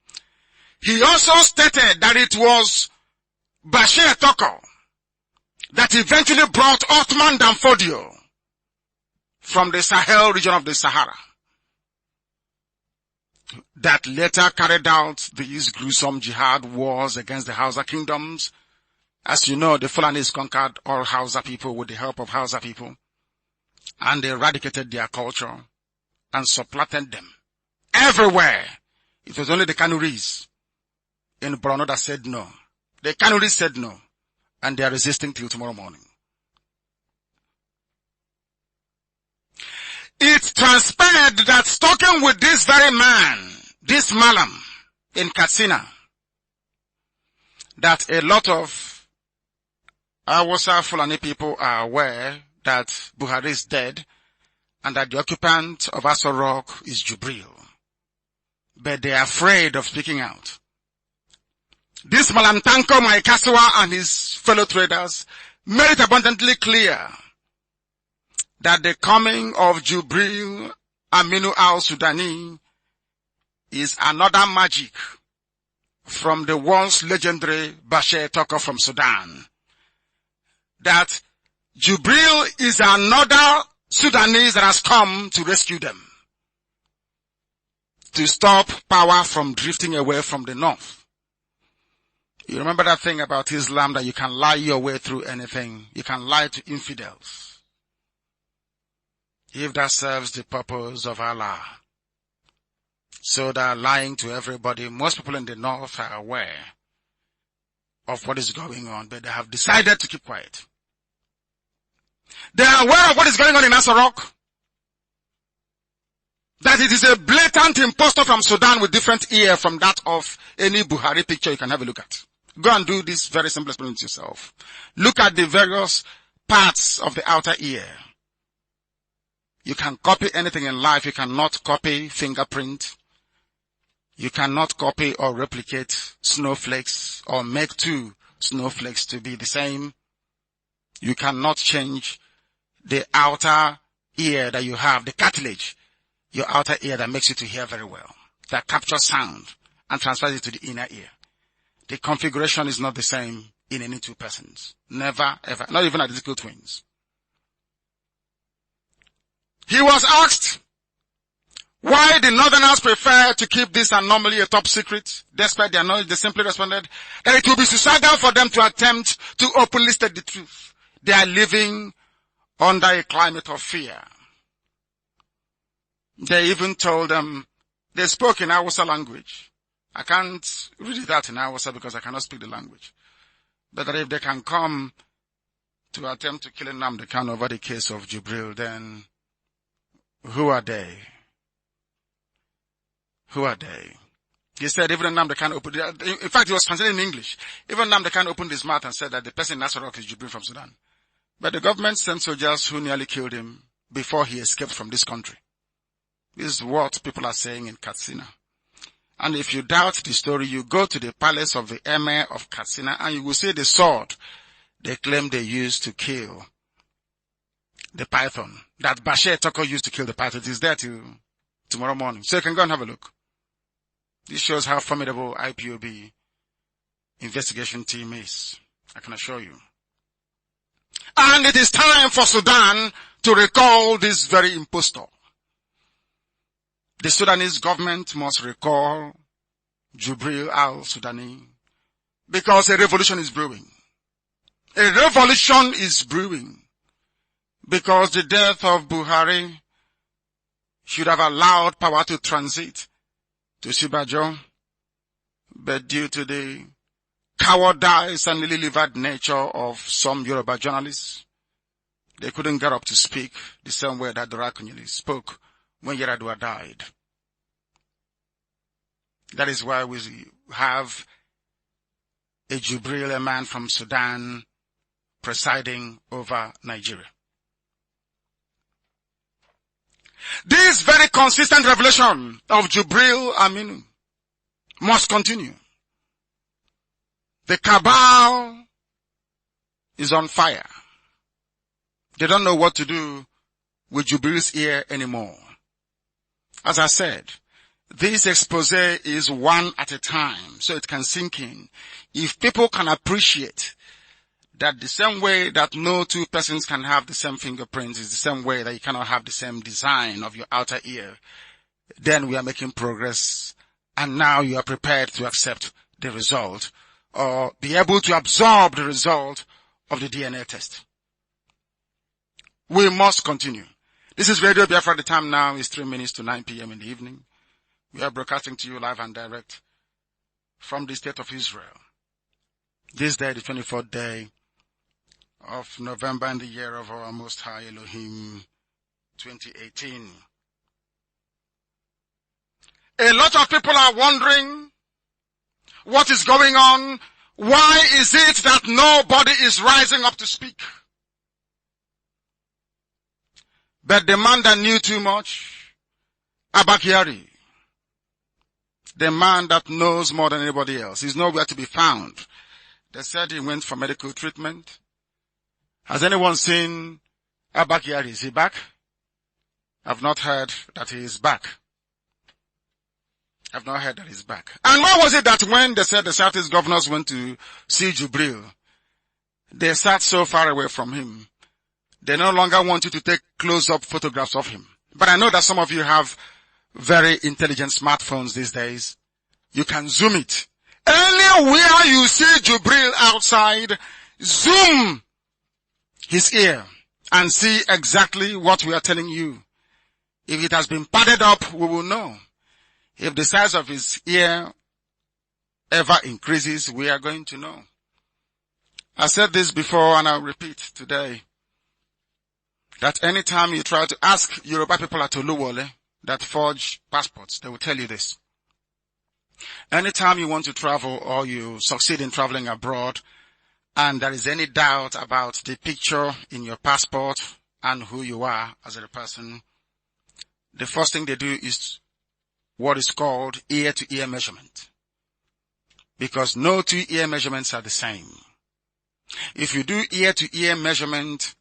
He also stated that it was Bashir Toko that eventually brought Othman Danfodio from the Sahel region of the Sahara, that later carried out these gruesome jihad wars against the Hausa kingdoms. As you know, the Fulanis conquered all Hausa people with the help of Hausa people, and they eradicated their culture and supplanted them everywhere. It was only the Kanuris in Borno that said no. The Kanuris said no, and they are resisting till tomorrow morning. It transpired that talking with this very man, this Malam in Katsina, that a lot of Hausa Fulani people are aware that Buhari is dead and that the occupant of Aso Rock is Jubril. but they are afraid of speaking out. This Malamtanko Maikaswa and his fellow traders made it abundantly clear that the coming of Jubril Aminu al-Sudani is another magic from the once legendary Bashir Tucker from Sudan. That Jubril is another Sudanese that has come to rescue them, to stop power from drifting away from the north. You remember that thing about Islam, that you can lie your way through anything. You can lie to infidels, if that serves the purpose of Allah. So they are lying to everybody. Most people in the north are aware of what is going on, but they have decided to keep quiet. They are aware of what is going on in Asarok, that it is a blatant imposter from Sudan with different ear from that of any Buhari picture you can have a look at. Go and do this very simple experiment yourself. Look at the various parts of the outer ear. You can copy anything in life. You cannot copy fingerprint. You cannot copy or replicate snowflakes or make two snowflakes to be the same. You cannot change the outer ear that you have, the cartilage, your outer ear that makes you to hear very well, that captures sound and transfers it to the inner ear. The configuration is not the same in any two persons. Never, ever. Not even identical twins. He was asked why the Northerners prefer to keep this anomaly a top secret, despite their knowledge. They simply responded that it would be suicidal for them to attempt to openly state the truth. They are living under a climate of fear. They even told them, they spoke in Hausa language. I can't read it out in Hausa because I cannot speak the language. But that if they can come to attempt to kill Nnamdi Kanu over the case of Jubril, then who are they? Who are they? He said even Nnamdi Kanu opened, in fact, he was translated in English. Even Nnamdi Kanu opened his mouth and said that the person in Nasarok is Jubril from Sudan. But the government sent soldiers who nearly killed him before he escaped from this country. This is what people are saying in Katsina. And if you doubt the story, you go to the palace of the Emir of Katsina and you will see the sword they claim they used to kill the python. That Bashir Tucker used to kill the python. It is there till tomorrow morning. So you can go and have a look. This shows how formidable IPOB investigation team is. I can assure you. And it is time for Sudan to recall this very impostor. The Sudanese government must recall Jubril al-Sudani because a revolution is brewing. A revolution is brewing because the death of Buhari should have allowed power to transit to Sibajo, but due to the cowardice and lily-livered nature of some Yoruba journalists, they couldn't get up to speak the same way that Durakunyili spoke when Yaradua died. That is why we have a Jubril, a man from Sudan, presiding over Nigeria. This very consistent revelation of Jubril Aminu must continue. The Cabal is on fire. They don't know what to do with Jubril's ear anymore. As I said, this expose is one at a time, so it can sink in. If people can appreciate that the same way that no two persons can have the same fingerprints is the same way that you cannot have the same design of your outer ear, then we are making progress, and now you are prepared to accept the result or be able to absorb the result of the DNA test. We must continue. This is Radio Biafra. The time now is 3 minutes to 9 p.m. in the evening. We are broadcasting to you live and direct from the state of Israel. This day, the 24th day of November in the year of our Most High Elohim, 2018. A lot of people are wondering what is going on. Why is it that nobody is rising up to speak? But the man that knew too much, Abba Kyari, the man that knows more than anybody else. He's nowhere to be found. They said he went for medical treatment. Has anyone seen Abakari? Is he back? I've not heard that he is back. I've not heard that he's back. And why was it that when they said the Southeast governors went to see Jubril, they sat so far away from him, they no longer want you to take close-up photographs of him. But I know that some of you have very intelligent smartphones these days. You can zoom it. Anywhere you see Jubril outside, zoom his ear and see exactly what we are telling you. If it has been padded up, we will know. If the size of his ear ever increases, we are going to know. I said this before and I'll repeat today, that anytime you try to ask Yoruba people at Oluwole that forge passports, they will tell you this. Anytime you want to travel or you succeed in traveling abroad and there is any doubt about the picture in your passport and who you are as a person, the first thing they do is what is called ear-to-ear measurement. Because no two ear measurements are the same. If you do ear-to-ear measurement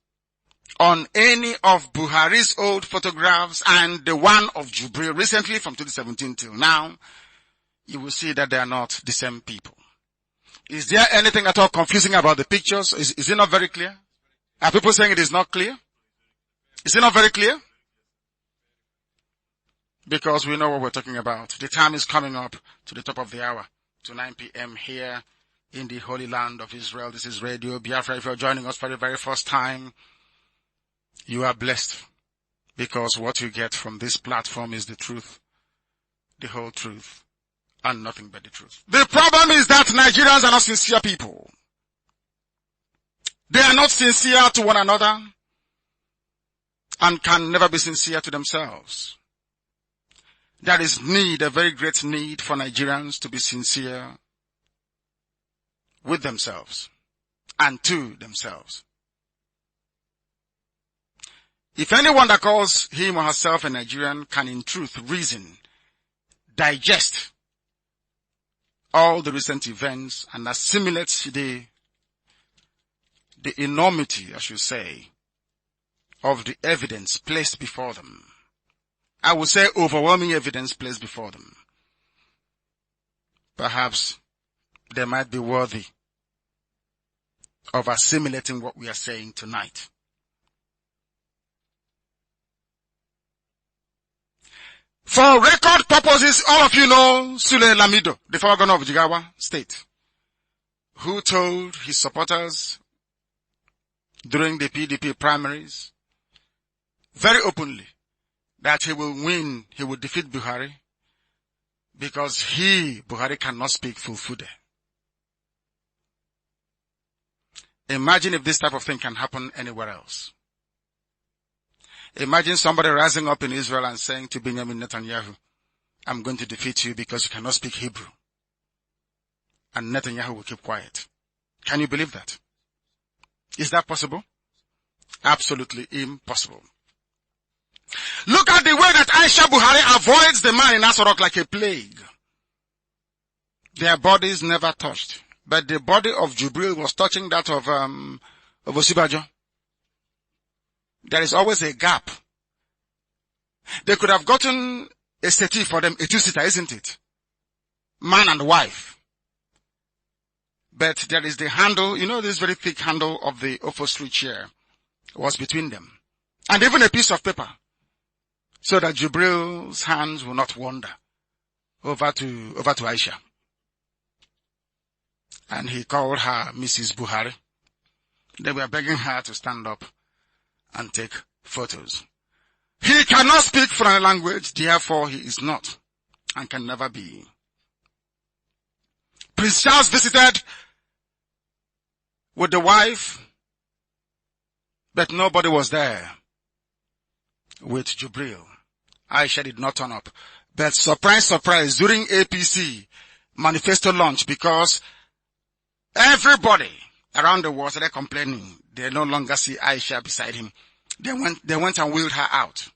on any of Buhari's old photographs and the one of Jubril recently from 2017 till now, you will see that they are not the same people. Is there anything at all confusing about the pictures? Is it not very clear? Are people saying it is not clear? Is it not very clear? Because we know what we're talking about. The time is coming up to the top of the hour, to 9 p.m. here in the Holy Land of Israel. This is Radio Biafra. If you're joining us for the very first time, you are blessed because what you get from this platform is the truth, the whole truth, and nothing but the truth. The problem is that Nigerians are not sincere people. They are not sincere to one another and can never be sincere to themselves. There is need, a very great need for Nigerians to be sincere with themselves and to themselves. If anyone that calls him or herself a Nigerian can in truth reason, digest all the recent events and assimilate the enormity, I should say, of the evidence placed before them, I would say overwhelming evidence placed before them, perhaps they might be worthy of assimilating what we are saying tonight. For record purposes, all of you know Sule Lamido, the former governor of Jigawa State, who told his supporters during the PDP primaries very openly that he will win, he will defeat Buhari because Buhari cannot speak full-Fude. Imagine if this type of thing can happen anywhere else. Imagine somebody rising up in Israel and saying to Benjamin Netanyahu, I'm going to defeat you because you cannot speak Hebrew. And Netanyahu will keep quiet. Can you believe that? Is that possible? Absolutely impossible. Look at the way that Aisha Buhari avoids the man in Asorok like a plague. Their bodies never touched. But the body of Jubril was touching that of Osibajo. There is always a gap. They could have gotten a settee for them, a two-seater, isn't it? Man and wife. But there is the handle, you know, this very thick handle of the upholstery chair was between them. And even a piece of paper, so that Jubril's hands will not wander over to Aisha. And he called her Mrs. Buhari. They were begging her to stand up and take photos. He cannot speak foreign language, therefore he is not and can never be. Prince Charles visited with the wife, but nobody was there with Jubril. Aisha did not turn up. But surprise, surprise, during APC manifesto launch, because everybody around the world started complaining, they no longer see Aisha beside him. They went and wheeled her out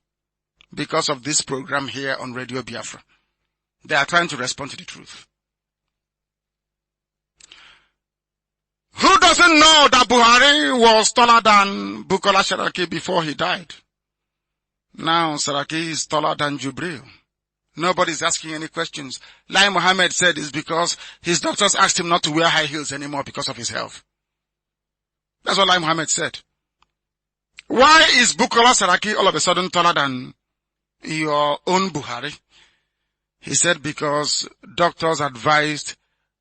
because of this program here on Radio Biafra. They are trying to respond to the truth. Who doesn't know that Buhari was taller than Bukola Saraki before he died? Now Saraki is taller than Jubril. Nobody's asking any questions. Lai Mohammed said it's because his doctors asked him not to wear high heels anymore because of his health. That's what Lai Mohammed said. Why is Bukola Saraki all of a sudden taller than your own Buhari? He said because doctors advised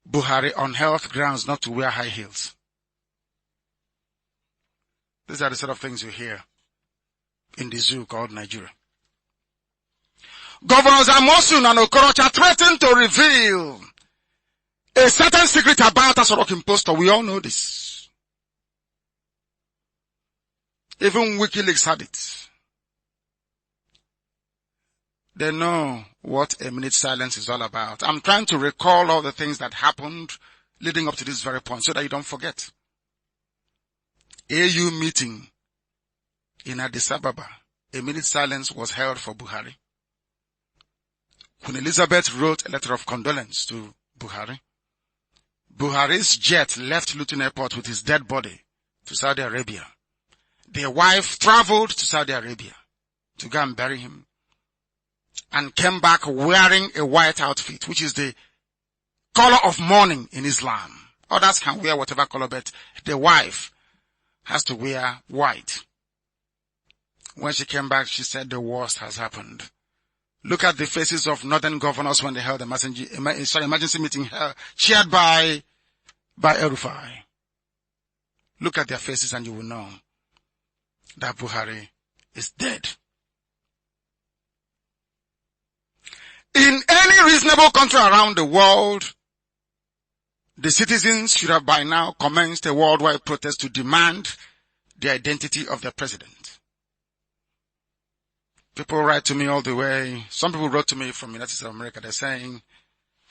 Buhari on health grounds not to wear high heels. These are the sort of things you hear in the zoo called Nigeria. Governors Amosun and Okorocha threatened to reveal a certain secret about Asorok Imposter. We all know this. Even WikiLeaks had it. They know what a minute silence is all about. I'm trying to recall all the things that happened leading up to this very point so that you don't forget. AU meeting in Addis Ababa. A minute silence was held for Buhari. Queen Elizabeth wrote a letter of condolence to Buhari. Buhari's jet left Luton Airport with his dead body to Saudi Arabia. Their wife traveled to Saudi Arabia to go and bury him and came back wearing a white outfit, which is the color of mourning in Islam. Others can wear whatever color, but the wife has to wear white. When she came back, she said the worst has happened. Look at the faces of northern governors when they held the emergency meeting chaired by El-Rufai. Look at their faces and you will know that Buhari is dead. In any reasonable country around the world, the citizens should have by now commenced a worldwide protest to demand the identity of their president. People write to me all the way. Some people wrote to me from the United States of America. They're saying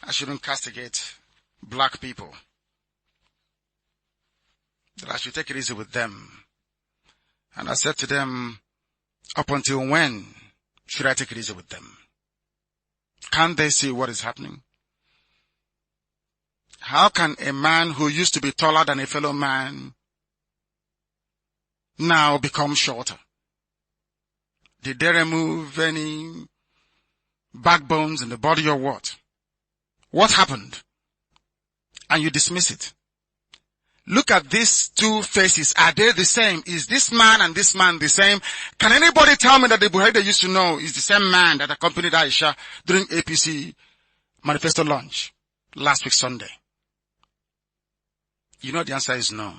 I shouldn't castigate black people, that I should take it easy with them. And I said to them, up until when should I take it easy with them? Can't they see what is happening? How can a man who used to be taller than a fellow man now become shorter? Did they remove any backbones in the body or what? What happened? And you dismiss it. Look at these two faces. Are they the same? Is this man and this man the same? Can anybody tell me that the Buhari they used to know is the same man that accompanied Aisha during APC manifesto launch last week Sunday? You know the answer is no.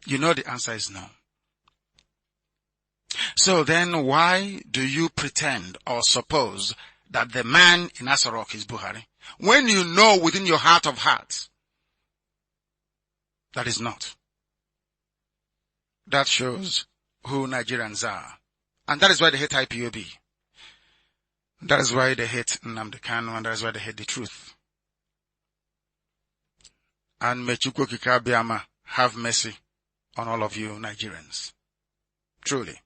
You know the answer is no. So then why do you pretend or suppose that the man in Asorok is Buhari, when you know within your heart of hearts that is not? That shows who Nigerians are. And that is why they hate IPOB. That is why they hate Nnamdi Kanu, and that is why they hate the truth. And may Chukwu Okike Abiama have mercy on all of you Nigerians. Truly.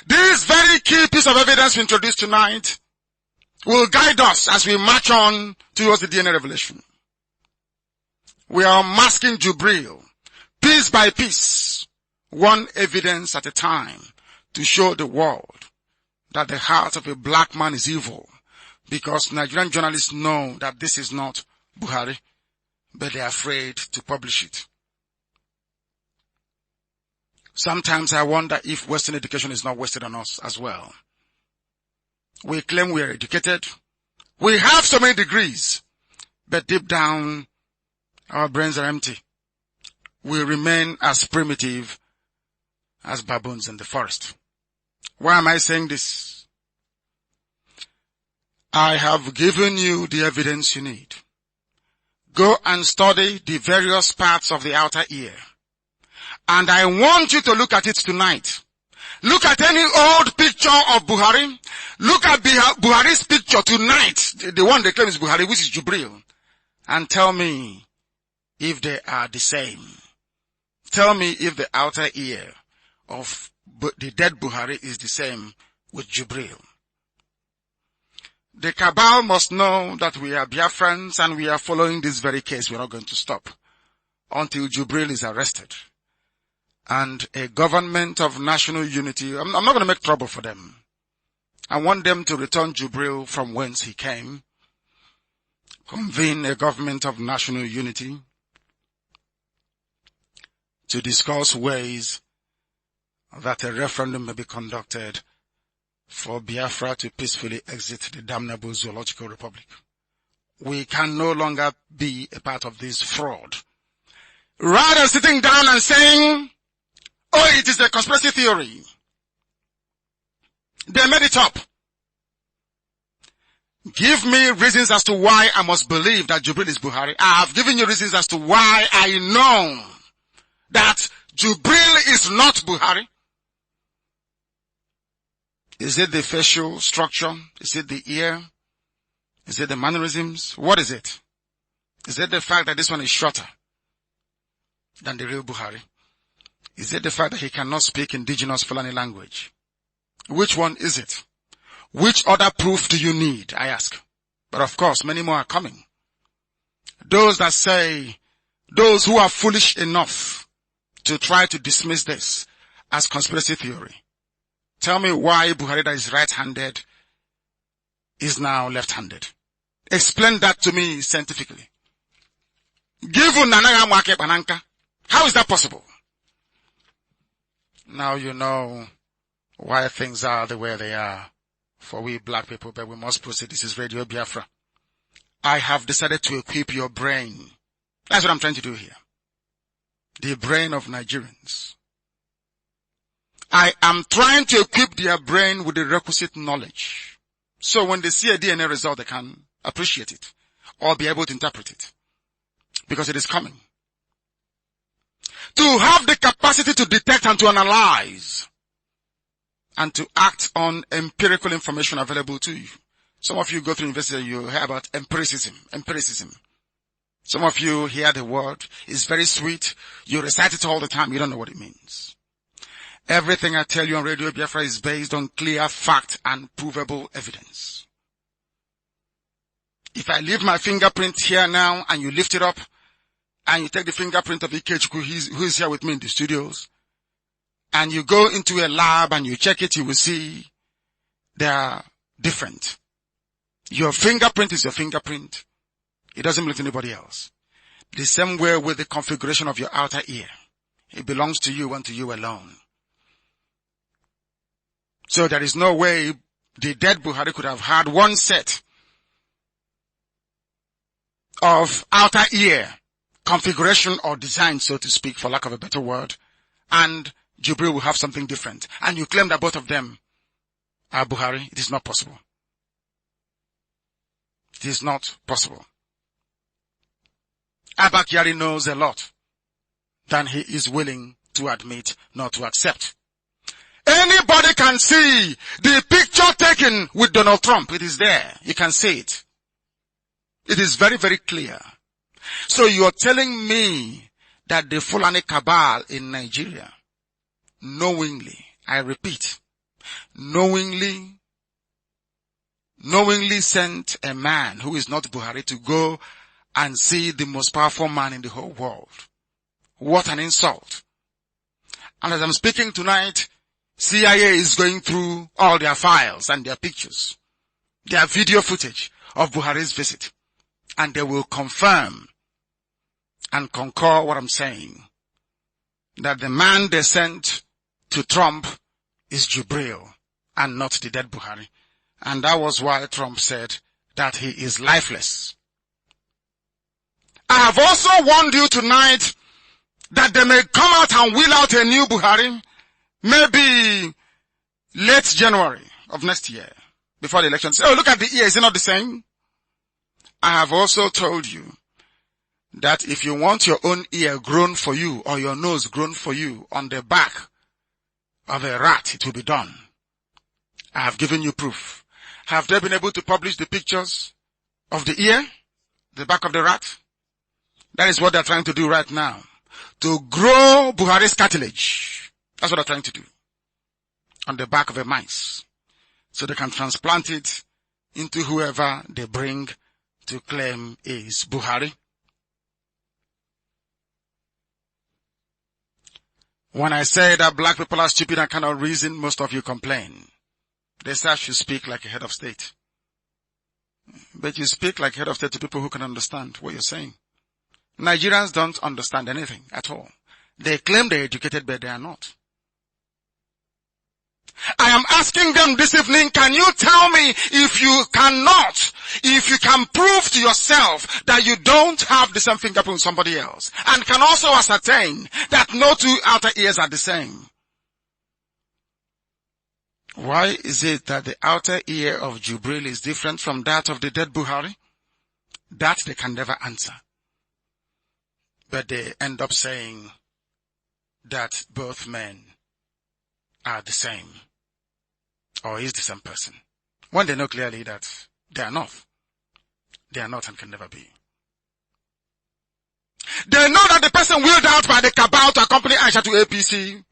This very key piece of evidence we introduced tonight will guide us as we march on towards the DNA revelation. We are unmasking Jubril, piece by piece, one evidence at a time, to show the world that the heart of a black man is evil, because Nigerian journalists know that this is not Buhari, but they are afraid to publish it. Sometimes I wonder if Western education is not wasted on us as well. We claim we are educated. We have so many degrees, but deep down, our brains are empty. We remain as primitive as baboons in the forest. Why am I saying this? I have given you the evidence you need. Go and study the various parts of the outer ear. And I want you to look at it tonight. Look at any old picture of Buhari. Look at Buhari's picture tonight, the one they claim is Buhari, which is Jubril. And tell me if they are the same. Tell me if the outer ear of the dead Buhari is the same with Jubril. The Cabal must know that we are Biafrans and we are following this very case. We're not going to stop until Jubril is arrested. And a government of national unity, I'm not going to make trouble for them. I want them to return Jubril from whence he came, convene a government of national unity to discuss ways that a referendum may be conducted for Biafra to peacefully exit the damnable zoological republic. We can no longer be a part of this fraud. Rather sitting down and saying, oh, it is a conspiracy theory. They made it up. Give me reasons as to why I must believe that Jubril is Buhari. I have given you reasons as to why I know that Jubril is not Buhari. Is it the facial structure? Is it the ear? Is it the mannerisms? What is it? Is it the fact that this one is shorter than the real Buhari? Is it the fact that he cannot speak indigenous Fulani language? Which one is it? Which other proof do you need, I ask? But of course, many more are coming. Those that say, those who are foolish enough to try to dismiss this as conspiracy theory. Tell me why Buhari that is right-handed is now left-handed. Explain that to me scientifically. Given Nanaga Mwake Bananka, how is that possible? Now you know why things are the way they are for we black people, but we must proceed. This is Radio Biafra. I have decided to equip your brain. That's what I'm trying to do here. The brain of Nigerians. I am trying to equip their brain with the requisite knowledge. So when they see a DNA result, they can appreciate it or be able to interpret it. Because it is coming. To have the capacity to detect and to analyze and to act on empirical information available to you. Some of you go through university, you hear about empiricism. Some of you hear the word, it's very sweet, you recite it all the time, you don't know what it means. Everything I tell you on Radio Biafra is based on clear fact and provable evidence. If I leave my fingerprint here now and you lift it up and you take the fingerprint of Ikechukwu who is here with me in the studios and you go into a lab and you check it, you will see they are different. Your fingerprint is your fingerprint. It doesn't belong to anybody else. The same way with the configuration of your outer ear. It belongs to you and to you alone. So there is no way the dead Buhari could have had one set of outer ear configuration or design, so to speak, for lack of a better word, and Jubril will have something different. And you claim that both of them are Buhari. It is not possible. It is not possible. Abba Kyari knows a lot than he is willing to admit, not to accept. Anybody can see the picture taken with Donald Trump. It is there. You can see it. It is very, very clear. So you are telling me that the Fulani Cabal in Nigeria, knowingly, I repeat, knowingly sent a man who is not Buhari to go and see the most powerful man in the whole world. What an insult. And as I'm speaking tonight, CIA is going through all their files and their pictures, their video footage of Buhari's visit. And they will confirm and concur what I'm saying, that the man they sent to Trump is Jubril and not the dead Buhari. And that was why Trump said that he is lifeless. I have also warned you tonight that they may come out and wheel out a new Buhari, maybe late January of next year, before the elections. Oh, look at the ear, is it not the same? I have also told you that if you want your own ear grown for you or your nose grown for you on the back of a rat, it will be done. I have given you proof. Have they been able to publish the pictures of the ear, the back of the rat? That is what they're trying to do right now. To grow Buhari's cartilage. That's what they're trying to do. On the back of a mice. So they can transplant it into whoever they bring to claim is Buhari. When I say that black people are stupid and cannot reason, most of you complain. They say I should speak like a head of state. But you speak like head of state to people who can understand what you're saying. Nigerians don't understand anything at all. They claim they're educated, but they are not. I am asking them this evening, can you tell me if you can prove to yourself that you don't have the same fingerprint with somebody else, and can also ascertain that no two outer ears are the same? Why is it that the outer ear of Jubril is different from that of the dead Buhari? That they can never answer. But they end up saying that both men are the same, or is the same person, when they know clearly that they are not. They are not and can never be. They know that the person wheeled out by the Cabal to accompany Aisha to APC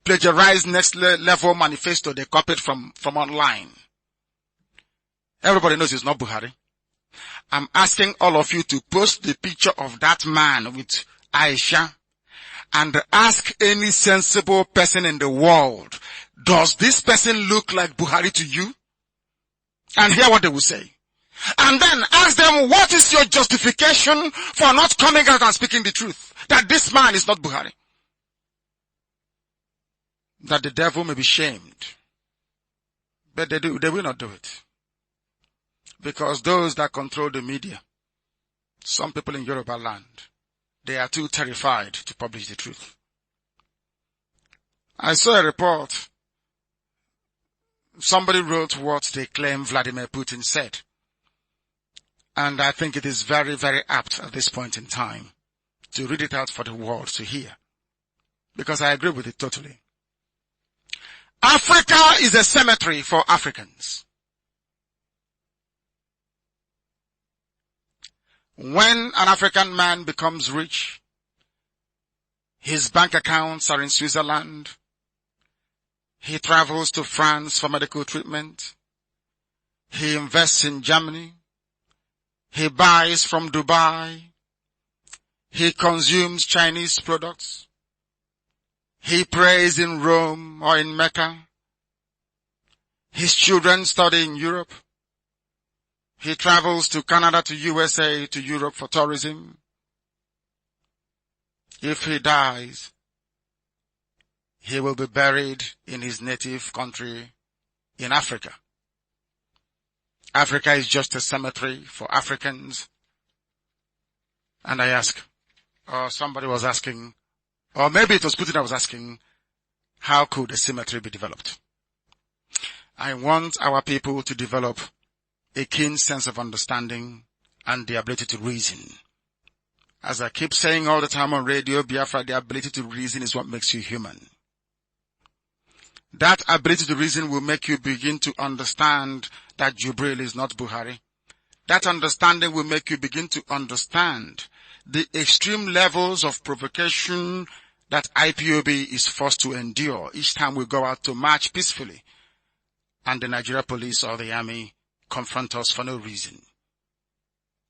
plagiarized next level manifesto they copied from online. Everybody knows it's not Buhari. I'm asking all of you to post the picture of that man with Aisha and ask any sensible person in the world, does this person look like Buhari to you? And hear what they will say. And then ask them, what is your justification for not coming out and speaking the truth? That this man is not Buhari. That the devil may be shamed. But they will not do it. Because those that control the media, some people in Yoruba land, they are too terrified to publish the truth. I saw a report. Somebody wrote what they claim Vladimir Putin said. And I think it is very, very apt at this point in time to read it out for the world to hear. Because I agree with it totally. Africa is a cemetery for Africans. When an African man becomes rich, his bank accounts are in Switzerland. He travels to France for medical treatment. He invests in Germany. He buys from Dubai. He consumes Chinese products. He prays in Rome or in Mecca. His children study in Europe. He travels to Canada, to USA, to Europe for tourism. If he dies, he will be buried in his native country in Africa. Africa is just a cemetery for Africans. And I ask, or somebody was asking, or maybe it was Putin that was asking, how could a cemetery be developed? I want our people to develop a keen sense of understanding and the ability to reason. As I keep saying all the time on radio, Biafra, the ability to reason is what makes you human. That ability to reason will make you begin to understand that Jubril is not Buhari. That understanding will make you begin to understand the extreme levels of provocation that IPOB is forced to endure each time we go out to march peacefully and the Nigeria police or the army confront us for no reason.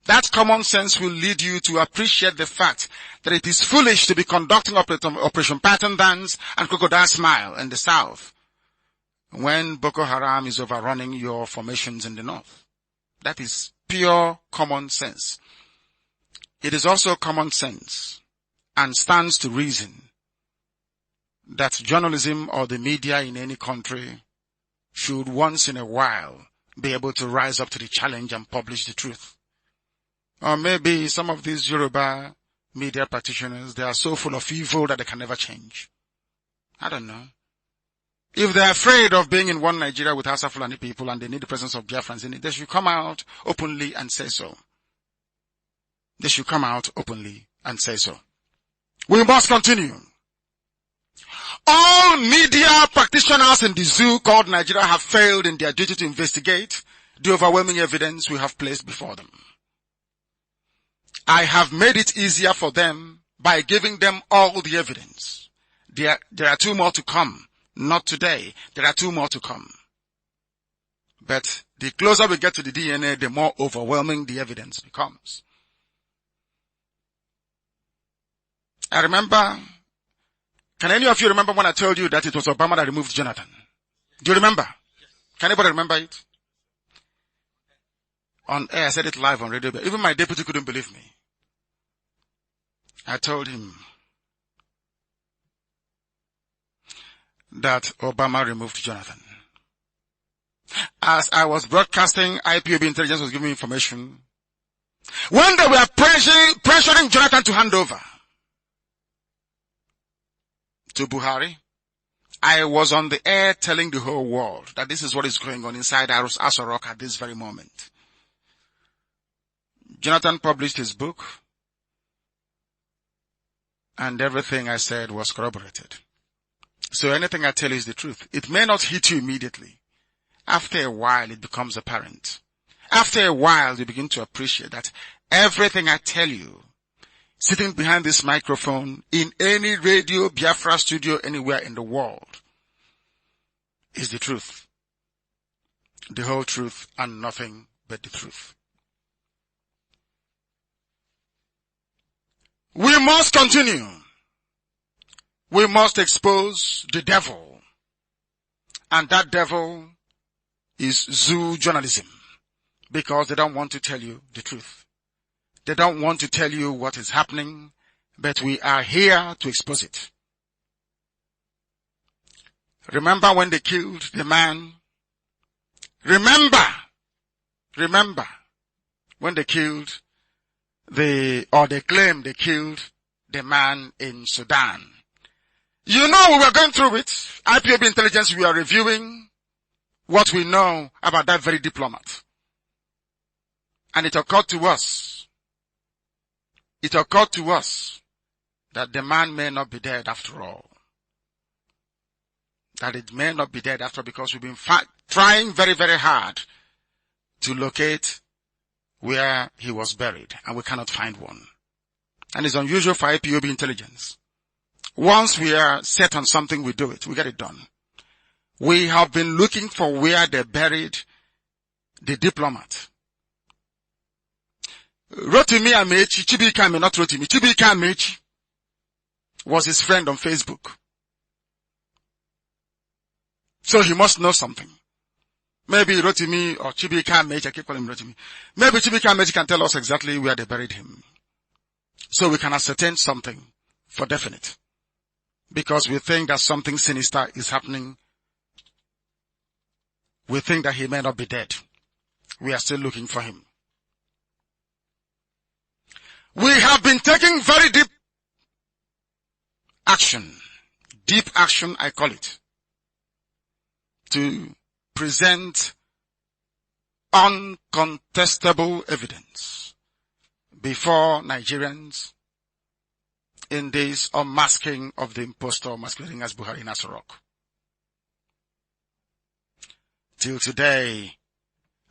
That common sense will lead you to appreciate the fact that it is foolish to be conducting Operation Pattern Dance and Crocodile Smile in the south when Boko Haram is overrunning your formations in the north. That is pure common sense. It is also common sense and stands to reason that journalism or the media in any country should once in a while be able to rise up to the challenge and publish the truth. Or maybe some of these Yoruba media practitioners, they are so full of evil that they can never change. I don't know. If they're afraid of being in one Nigeria with Hausa Fulani people and they need the presence of Biafrans in it, they should come out openly and say so. They should come out openly and say so. We must continue. All media practitioners in the zoo called Nigeria have failed in their duty to investigate the overwhelming evidence we have placed before them. I have made it easier for them by giving them all the evidence. There are two more to come. Not today. There are two more to come. But the closer we get to the DNA, the more overwhelming the evidence becomes. I remember, can any of you remember when I told you that it was Obama that removed Jonathan? Do you remember? Can anybody remember it? On air, I said it live on radio. Even my deputy couldn't believe me. I told him that Obama removed Jonathan. As I was broadcasting, IPOB intelligence was giving me information. When they were pressuring Jonathan to hand over to Buhari, I was on the air telling the whole world that this is what is going on inside Aso Rock at this very moment. Jonathan published his book, and everything I said was corroborated. So anything I tell you is the truth. It may not hit you immediately. After a while, it becomes apparent. After a while, you begin to appreciate that everything I tell you, sitting behind this microphone, in any radio, Biafra studio, anywhere in the world, is the truth. The whole truth and nothing but the truth. We must continue. We must expose the devil. And that devil is zoo journalism. Because they don't want to tell you the truth. They don't want to tell you what is happening, but we are here to expose it. Remember when they killed the man? Remember when they killed they claim they killed the man in Sudan. You know, we were going through it. IPOB intelligence, we are reviewing what we know about that very diplomat. And it occurred to us that the man may not be dead after all. That it may not be dead after all, because we've been trying very, very hard to locate where he was buried, and we cannot find one. And it's unusual for IPOB intelligence. Once we are set on something, we do it. We get it done. We have been looking for where they buried the diplomat. Rotimi Amechi, Chibika Ame, not Rotimi, Chibika Amechi was his friend on Facebook. So he must know something. Maybe Rotimi or Chibika Amechi, I keep calling him Rotimi. Maybe Chibika Amechi can tell us exactly where they buried him. So we can ascertain something for definite. Because we think that something sinister is happening. We think that he may not be dead. We are still looking for him. We have been taking very deep action. Deep action, I call it. To present uncontestable evidence before Nigerians in this unmasking of the imposter masquerading as Buhari in Aso Rock. Till today,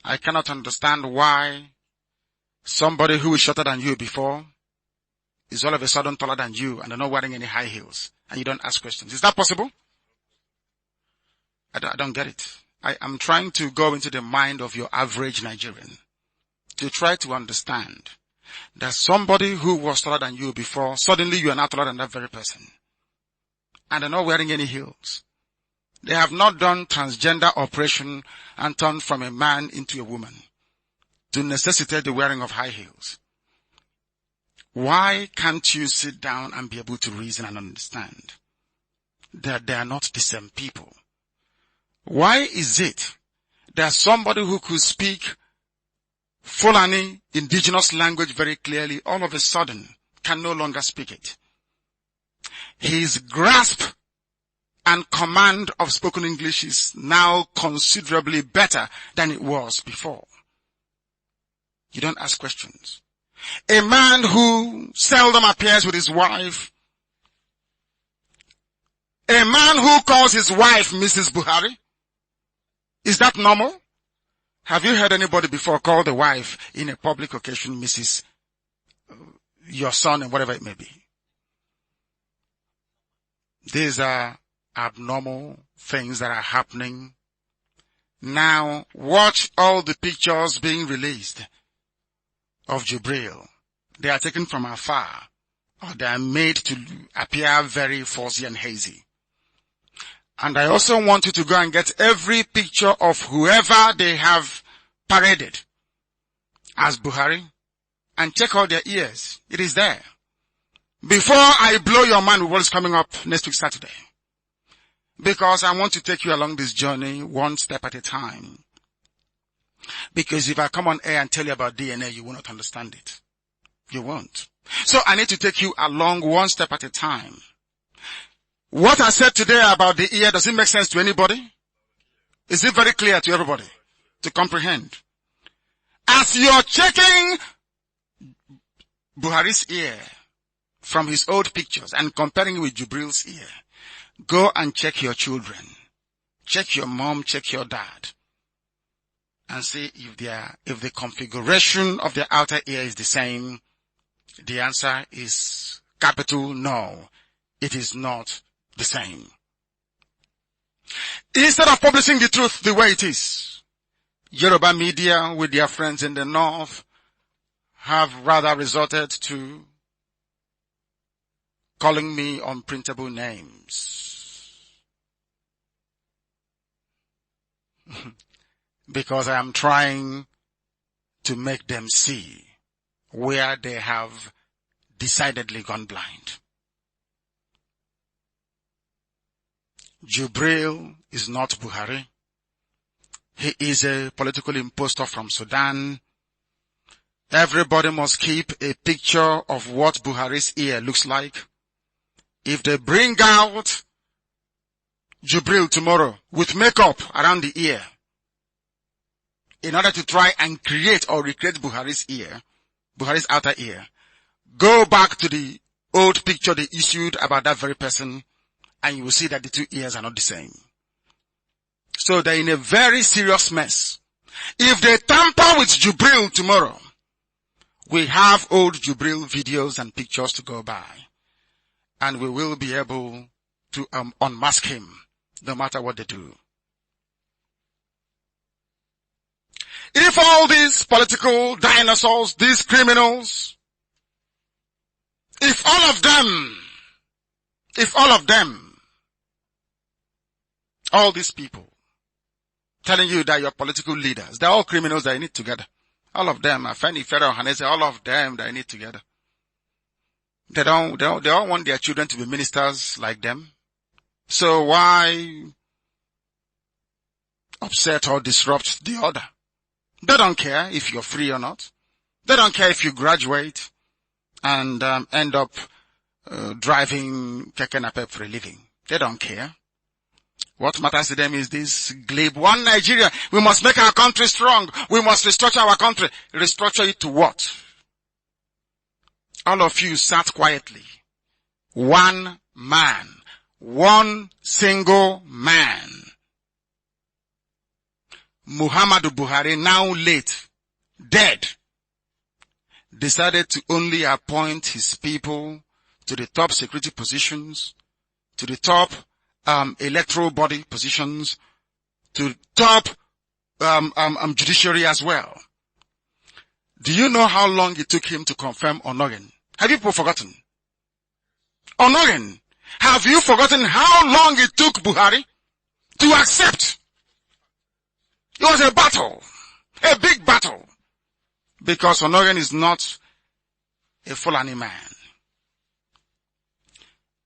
I cannot understand why somebody who is shorter than you before is all of a sudden taller than you and they're not wearing any high heels and you don't ask questions. Is that possible? I don't get it. I'm trying to go into the mind of your average Nigerian to try to understand that somebody who was taller than you before, suddenly you are now taller than that very person. And they're not wearing any heels. They have not done transgender operation and turned from a man into a woman to necessitate the wearing of high heels. Why can't you sit down and be able to reason and understand that they are not the same people? Why is it that somebody who could speak Fulani indigenous language very clearly all of a sudden can no longer speak it? His grasp and command of spoken English is now considerably better than it was before. You don't ask questions. A man who seldom appears with his wife, a man who calls his wife Mrs. Buhari, is that normal? Have you heard anybody before call the wife in a public occasion Mrs. your son and whatever it may be? These are abnormal things that are happening Now watch all the pictures being released of Jubril. They are taken from afar, or they are made to appear very fuzzy and hazy. And I also want you to go and get every picture of whoever they have paraded as Buhari and check out their ears. It is there. Before I blow your mind with what is coming up next week Saturday. Because I want to take you along this journey one step at a time. Because if I come on air and tell you about DNA, you will not understand it. You won't. So I need to take you along one step at a time. What I said today about the ear, does it make sense to anybody? Is it very clear to everybody to comprehend? As you're checking Buhari's ear from his old pictures and comparing it with Jubril's ear, go and check your children. Check your mom, check your dad. And see if the configuration of the outer ear is the same. The answer is capital no. It is not the same. Instead of publishing the truth the way it is, Yoruba media with their friends in the north have rather resorted to calling me unprintable names. Because I am trying to make them see where they have decidedly gone blind. Jubril is not Buhari. He is a political imposter from Sudan. Everybody must keep a picture of what Buhari's ear looks like. If they bring out Jubril tomorrow with makeup around the ear, in order to try and create or recreate Buhari's ear, Buhari's outer ear, go back to the old picture they issued about that very person, and you will see that the two ears are not the same. So they're in a very serious mess. If they tamper with Jubril tomorrow, we have old Jubril videos and pictures to go by, and we will be able to unmask him, no matter what they do. If all these political dinosaurs, these criminals, if all of them, all these people telling you that you're political leaders, they're all criminals that you need together. All of them, Afeni, Federal, Hanese, all of them that you need together. They all want their children to be ministers like them. So why upset or disrupt the other? They don't care if you're free or not. They don't care if you graduate and end up driving keke napep for a living. They don't care. What matters to them is this glib one Nigeria. We must make our country strong. We must restructure our country. Restructure it to what? All of you sat quietly. One man. One single man. Muhammadu Buhari, now late, dead, decided to only appoint his people to the top security positions, to the top electoral body positions, to top judiciary as well. Do you know how long it took him to confirm Onogen? Have people forgotten? Onogen, have you forgotten how long it took Buhari to accept? It was a battle, a big battle, because Onogen is not a Fulani man.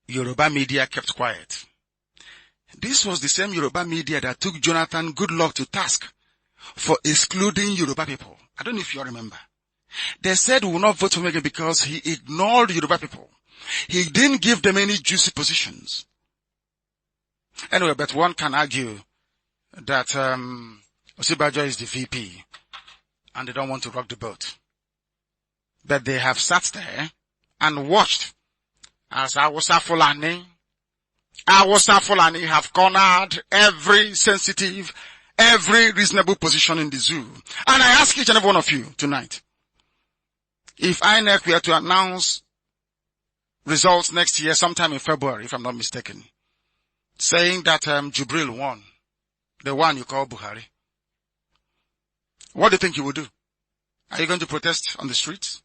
Yoruba media kept quiet. This was the same Yoruba media that took Jonathan Goodluck to task for excluding Yoruba people. I don't know if you remember. They said we will not vote for him again because he ignored Yoruba people. He didn't give them any juicy positions. Anyway, but one can argue that Osibajo is the VP and they don't want to rock the boat. But they have sat there and watched as Awusa Fulani have cornered every sensitive, every reasonable position in the zoo. And I ask each and every one of you tonight, if INEC were to announce results next year, sometime in February, if I'm not mistaken, saying that Jubril won, the one you call Buhari, What do you think you will do? Are you going to protest on the streets?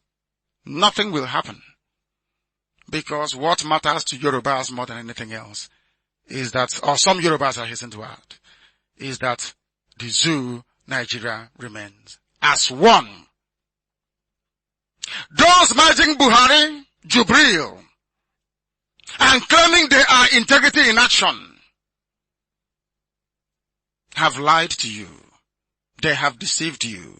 Nothing will happen. Because what matters to Yorubas more than anything else is that, or some Yorubas are hasten to add, is that the zoo, Nigeria, remains as one. Those managing Buhari, Jubril, and claiming they are integrity in action have lied to you. They have deceived you.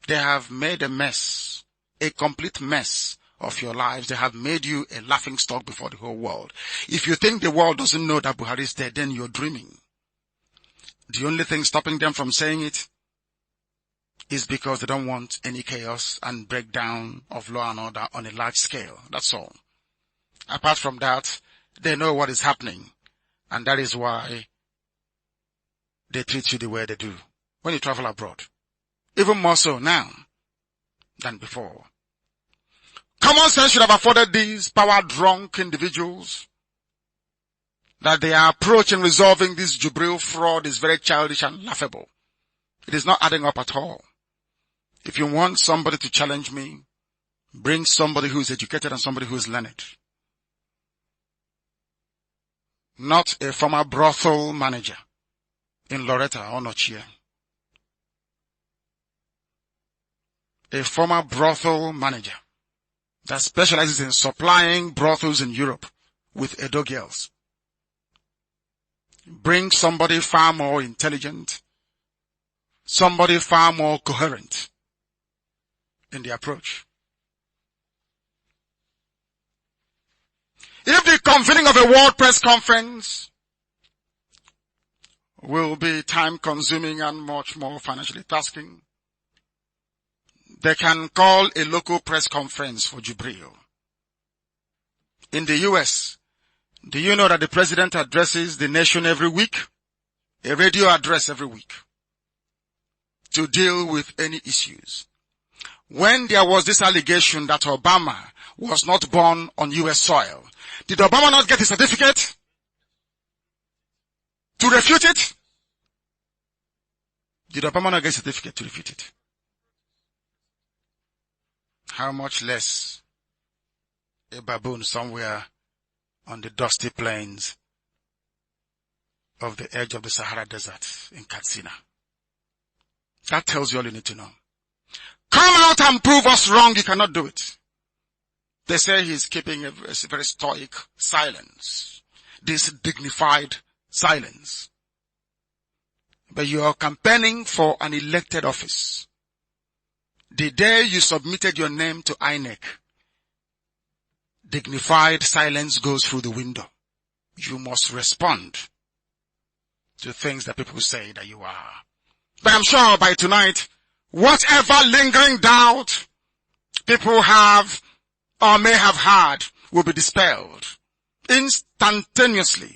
They have made a mess, a complete mess of your lives. They have made you a laughing stock before the whole world. If you think the world doesn't know that Buhari is dead, then you're dreaming. The only thing stopping them from saying it is because they don't want any chaos and breakdown of law and order on a large scale. That's all. Apart from that, they know what is happening. And that is why they treat you the way they do when you travel abroad. Even more so now than before. Common sense should have afforded these power-drunk individuals that their approach in resolving this Jubril fraud is very childish and laughable. It is not adding up at all. If you want somebody to challenge me, bring somebody who is educated and somebody who is learned. Not a former brothel manager in Loretta or Nochia. A former brothel manager that specializes in supplying brothels in Europe with Edo girls. Bring somebody far more intelligent, somebody far more coherent in the approach. If the convening of a world press conference will be time consuming and much more financially tasking, they can call a local press conference for Jubril. In the US, do you know that the president addresses the nation every week? A radio address every week to deal with any issues. When there was this allegation that Obama was not born on US soil, did Obama not get a certificate to refute it? Did Obama not get a certificate to refute it? How much less a baboon somewhere on the dusty plains of the edge of the Sahara Desert in Katsina. That tells you all you need to know. Come out and prove us wrong. You cannot do it. They say he's keeping a very stoic silence, this dignified silence. But you are campaigning for an elected office. The day you submitted your name to INEC, dignified silence goes through the window. You must respond to things that people say that you are. But I'm sure by tonight, whatever lingering doubt people have or may have had will be dispelled instantaneously.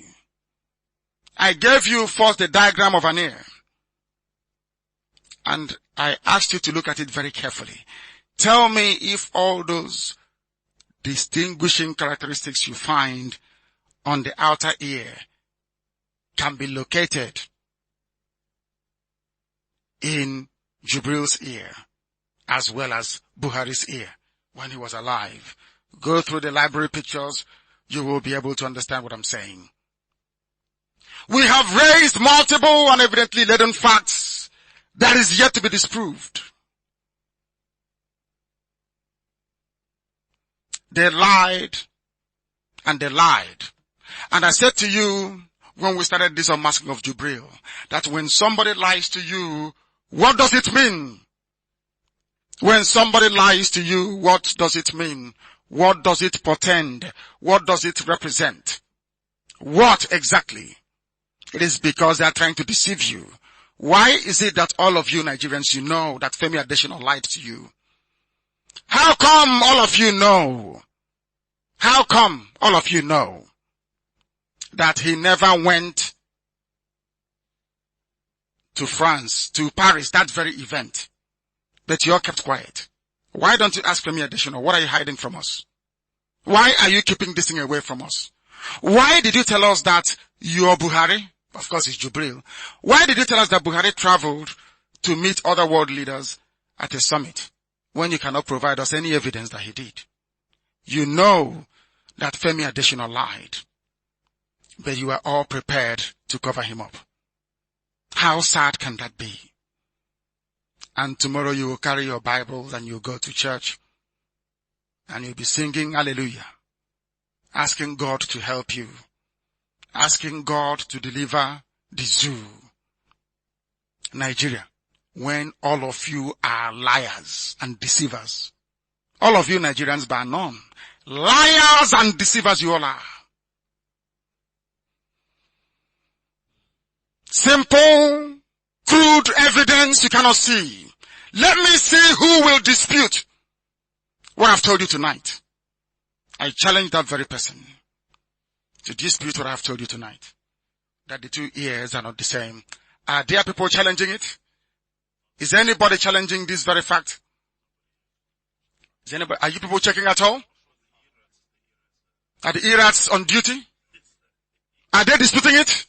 I gave you first the diagram of an ear, and I asked you to look at it very carefully. Tell me if all those distinguishing characteristics you find on the outer ear can be located in Jubril's ear as well as Buhari's ear when he was alive. Go through the library pictures, you will be able to understand what I'm saying. We have raised multiple and evidently laden facts that is yet to be disproved. They lied and they lied. And I said to you when we started this unmasking of Jubril that when somebody lies to you, what does it mean? When somebody lies to you, what does it mean? What does it portend? What does it represent? What exactly? It is because they are trying to deceive you. Why is it that all of you Nigerians, you know that Femi Adesina lied to you? How come all of you know? How come all of you know that he never went to France, to Paris, that very event, but you all kept quiet? Why don't you ask Femi Adesina, what are you hiding from us? Why are you keeping this thing away from us? Why did you tell us that you are Buhari? Of course, it's Jubril. Why did you tell us that Buhari traveled to meet other world leaders at a summit when you cannot provide us any evidence that he did? You know that Femi Adesina lied, but you are all prepared to cover him up. How sad can that be? And tomorrow you will carry your Bibles and you go to church and you'll be singing hallelujah, asking God to help you, asking God to deliver the zoo, Nigeria, when all of you are liars and deceivers. All of you Nigerians bar none. Liars and deceivers you all are. Simple, crude evidence you cannot see. Let me see who will dispute what I've told you tonight. I challenge that very person to dispute what I've told you tonight. That the two ears are not the same. Are there people challenging it? Is anybody challenging this very fact? Are you people checking at all? Are the Irats on duty? Are they disputing it?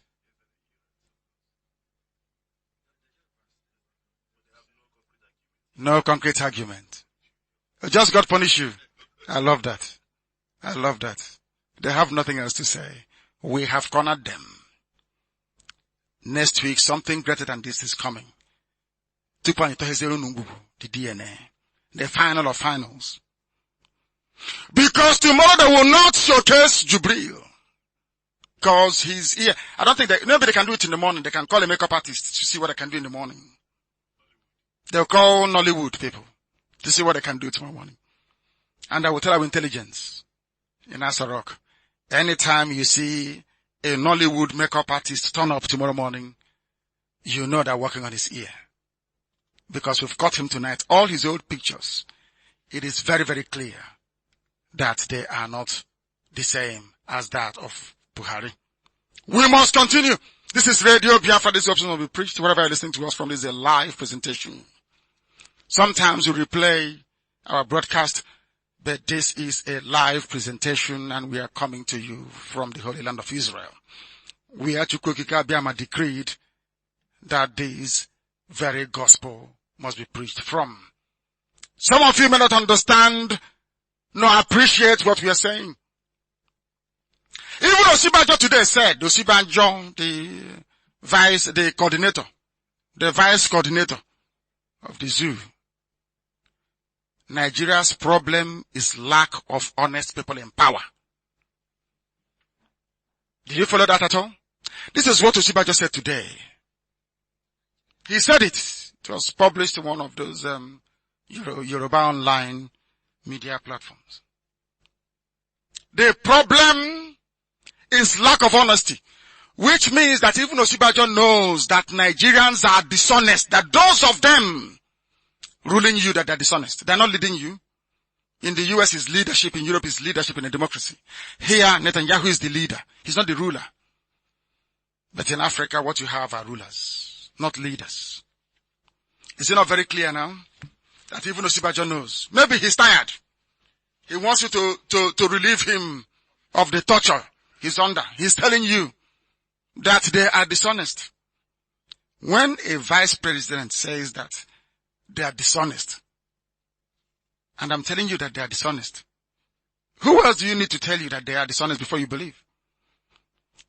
No concrete argument. Just God punish you. I love that. I love that. They have nothing else to say. We have cornered them. Next week, something greater than this is coming. The DNA. The final of finals. Because tomorrow they will not showcase Jubril. Because he's here. I don't think nobody can do it in the morning. They can call a makeup artist to see what they can do in the morning. They'll call Nollywood people to see what they can do tomorrow morning. And I will tell our intelligence in Asarok, anytime you see a Nollywood makeup artist turn up tomorrow morning, you know they're working on his ear. Because we've caught him tonight. All his old pictures, it is very, very clear that they are not the same as that of Buhari. We must continue. This is Radio Biafra. This option will be preached. Wherever you're listening to us from, this is a live presentation. Sometimes we replay our broadcast, but this is a live presentation and we are coming to you from the Holy Land of Israel. We at Chukwuka Biama decreed that this very gospel must be preached from. Some of you may not understand nor appreciate what we are saying. Even Osibanjo today said, Osibanjo, the vice coordinator of the zoo, Nigeria's problem is lack of honest people in power. Did you follow that at all? This is what Osibanjo said today. He said it. It was published in one of those Yoruba online media platforms. The problem is lack of honesty, which means that even Osibanjo knows that Nigerians are dishonest, that those of them ruling you that they're dishonest. They're not leading you. In the US is leadership, in Europe is leadership in a democracy. Here, Netanyahu is the leader. He's not the ruler. But in Africa, what you have are rulers, not leaders. Is it not very clear now? That even Osibanjo knows. Maybe he's tired. He wants you to relieve him of the torture he's under. He's telling you that they are dishonest. When a vice president says that they are dishonest, and I'm telling you that they are dishonest, who else do you need to tell you that they are dishonest before you believe?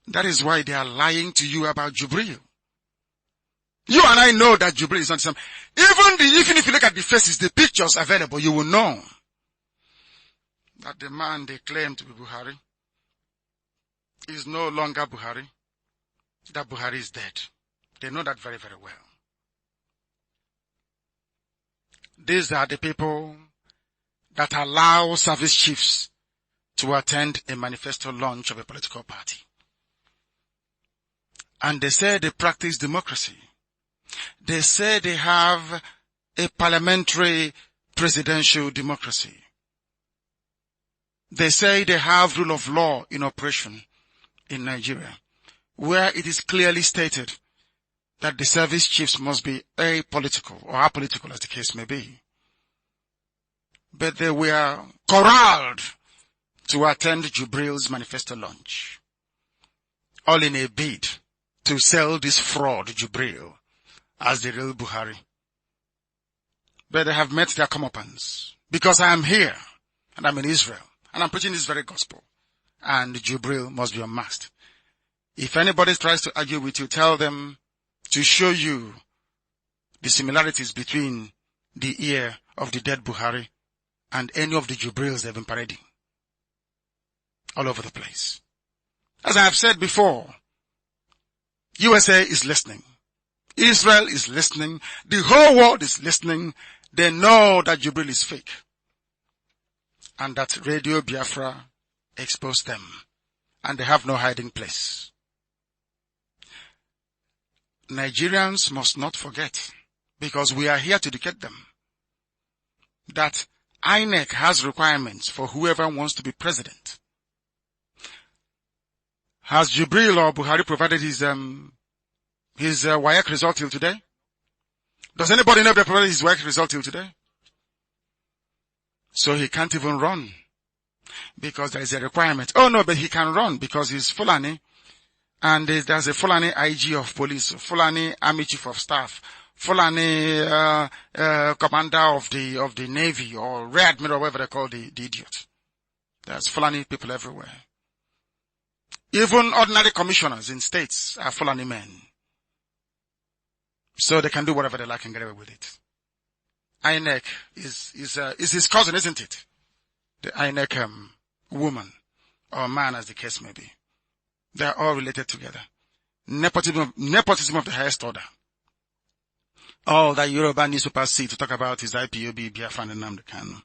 That is why they are lying to you about Jubril. You and I know that Jubril is not the same. Even if you look at the faces, the pictures available, you will know that the man they claim to be Buhari is no longer Buhari. That Buhari is dead. They know that very, very well. These are the people that allow service chiefs to attend a manifesto launch of a political party. And they say they practice democracy. They say they have a parliamentary presidential democracy. They say they have rule of law in operation in Nigeria, where it is clearly stated that the service chiefs must be apolitical or apolitical as the case may be. But they were corralled to attend Jubril's manifesto launch, all in a bid to sell this fraud Jubril as the real Buhari. but they have met their comeuppance. Because I am here, and I'm in Israel, and I'm preaching this very gospel. And Jubril must be unmasked. If anybody tries to argue with you, tell them to show you the similarities between the ear of the dead Buhari and any of the Jubrils they've been parading all over the place. As I have said before, USA is listening. Israel is listening. The whole world is listening. They know that Jubril is fake. And that Radio Biafra exposed them. And they have no hiding place. Nigerians must not forget, because we are here to educate them, that INEC has requirements for whoever wants to be president. Has Jubril or Buhari provided his WAEC result till today? Does anybody know if they provided his WAEC result till today? So he can't even run, because there is a requirement. Oh no, but he can run because he's Fulani, and there's a Fulani IG of police, Fulani Army Chief of Staff, Fulani Commander of the Navy, or Rear Admiral, whatever they call the idiot. There's Fulani people everywhere. Even ordinary commissioners in states are Fulani men. So they can do whatever they like and get away with it. INEC is his cousin, isn't it? The INEC woman or man, as the case may be. They are all related together. Nepotism of the highest order. All that Yoruba newspapers see to talk about is IPOB, Biafra, and Nnamdi Kanu.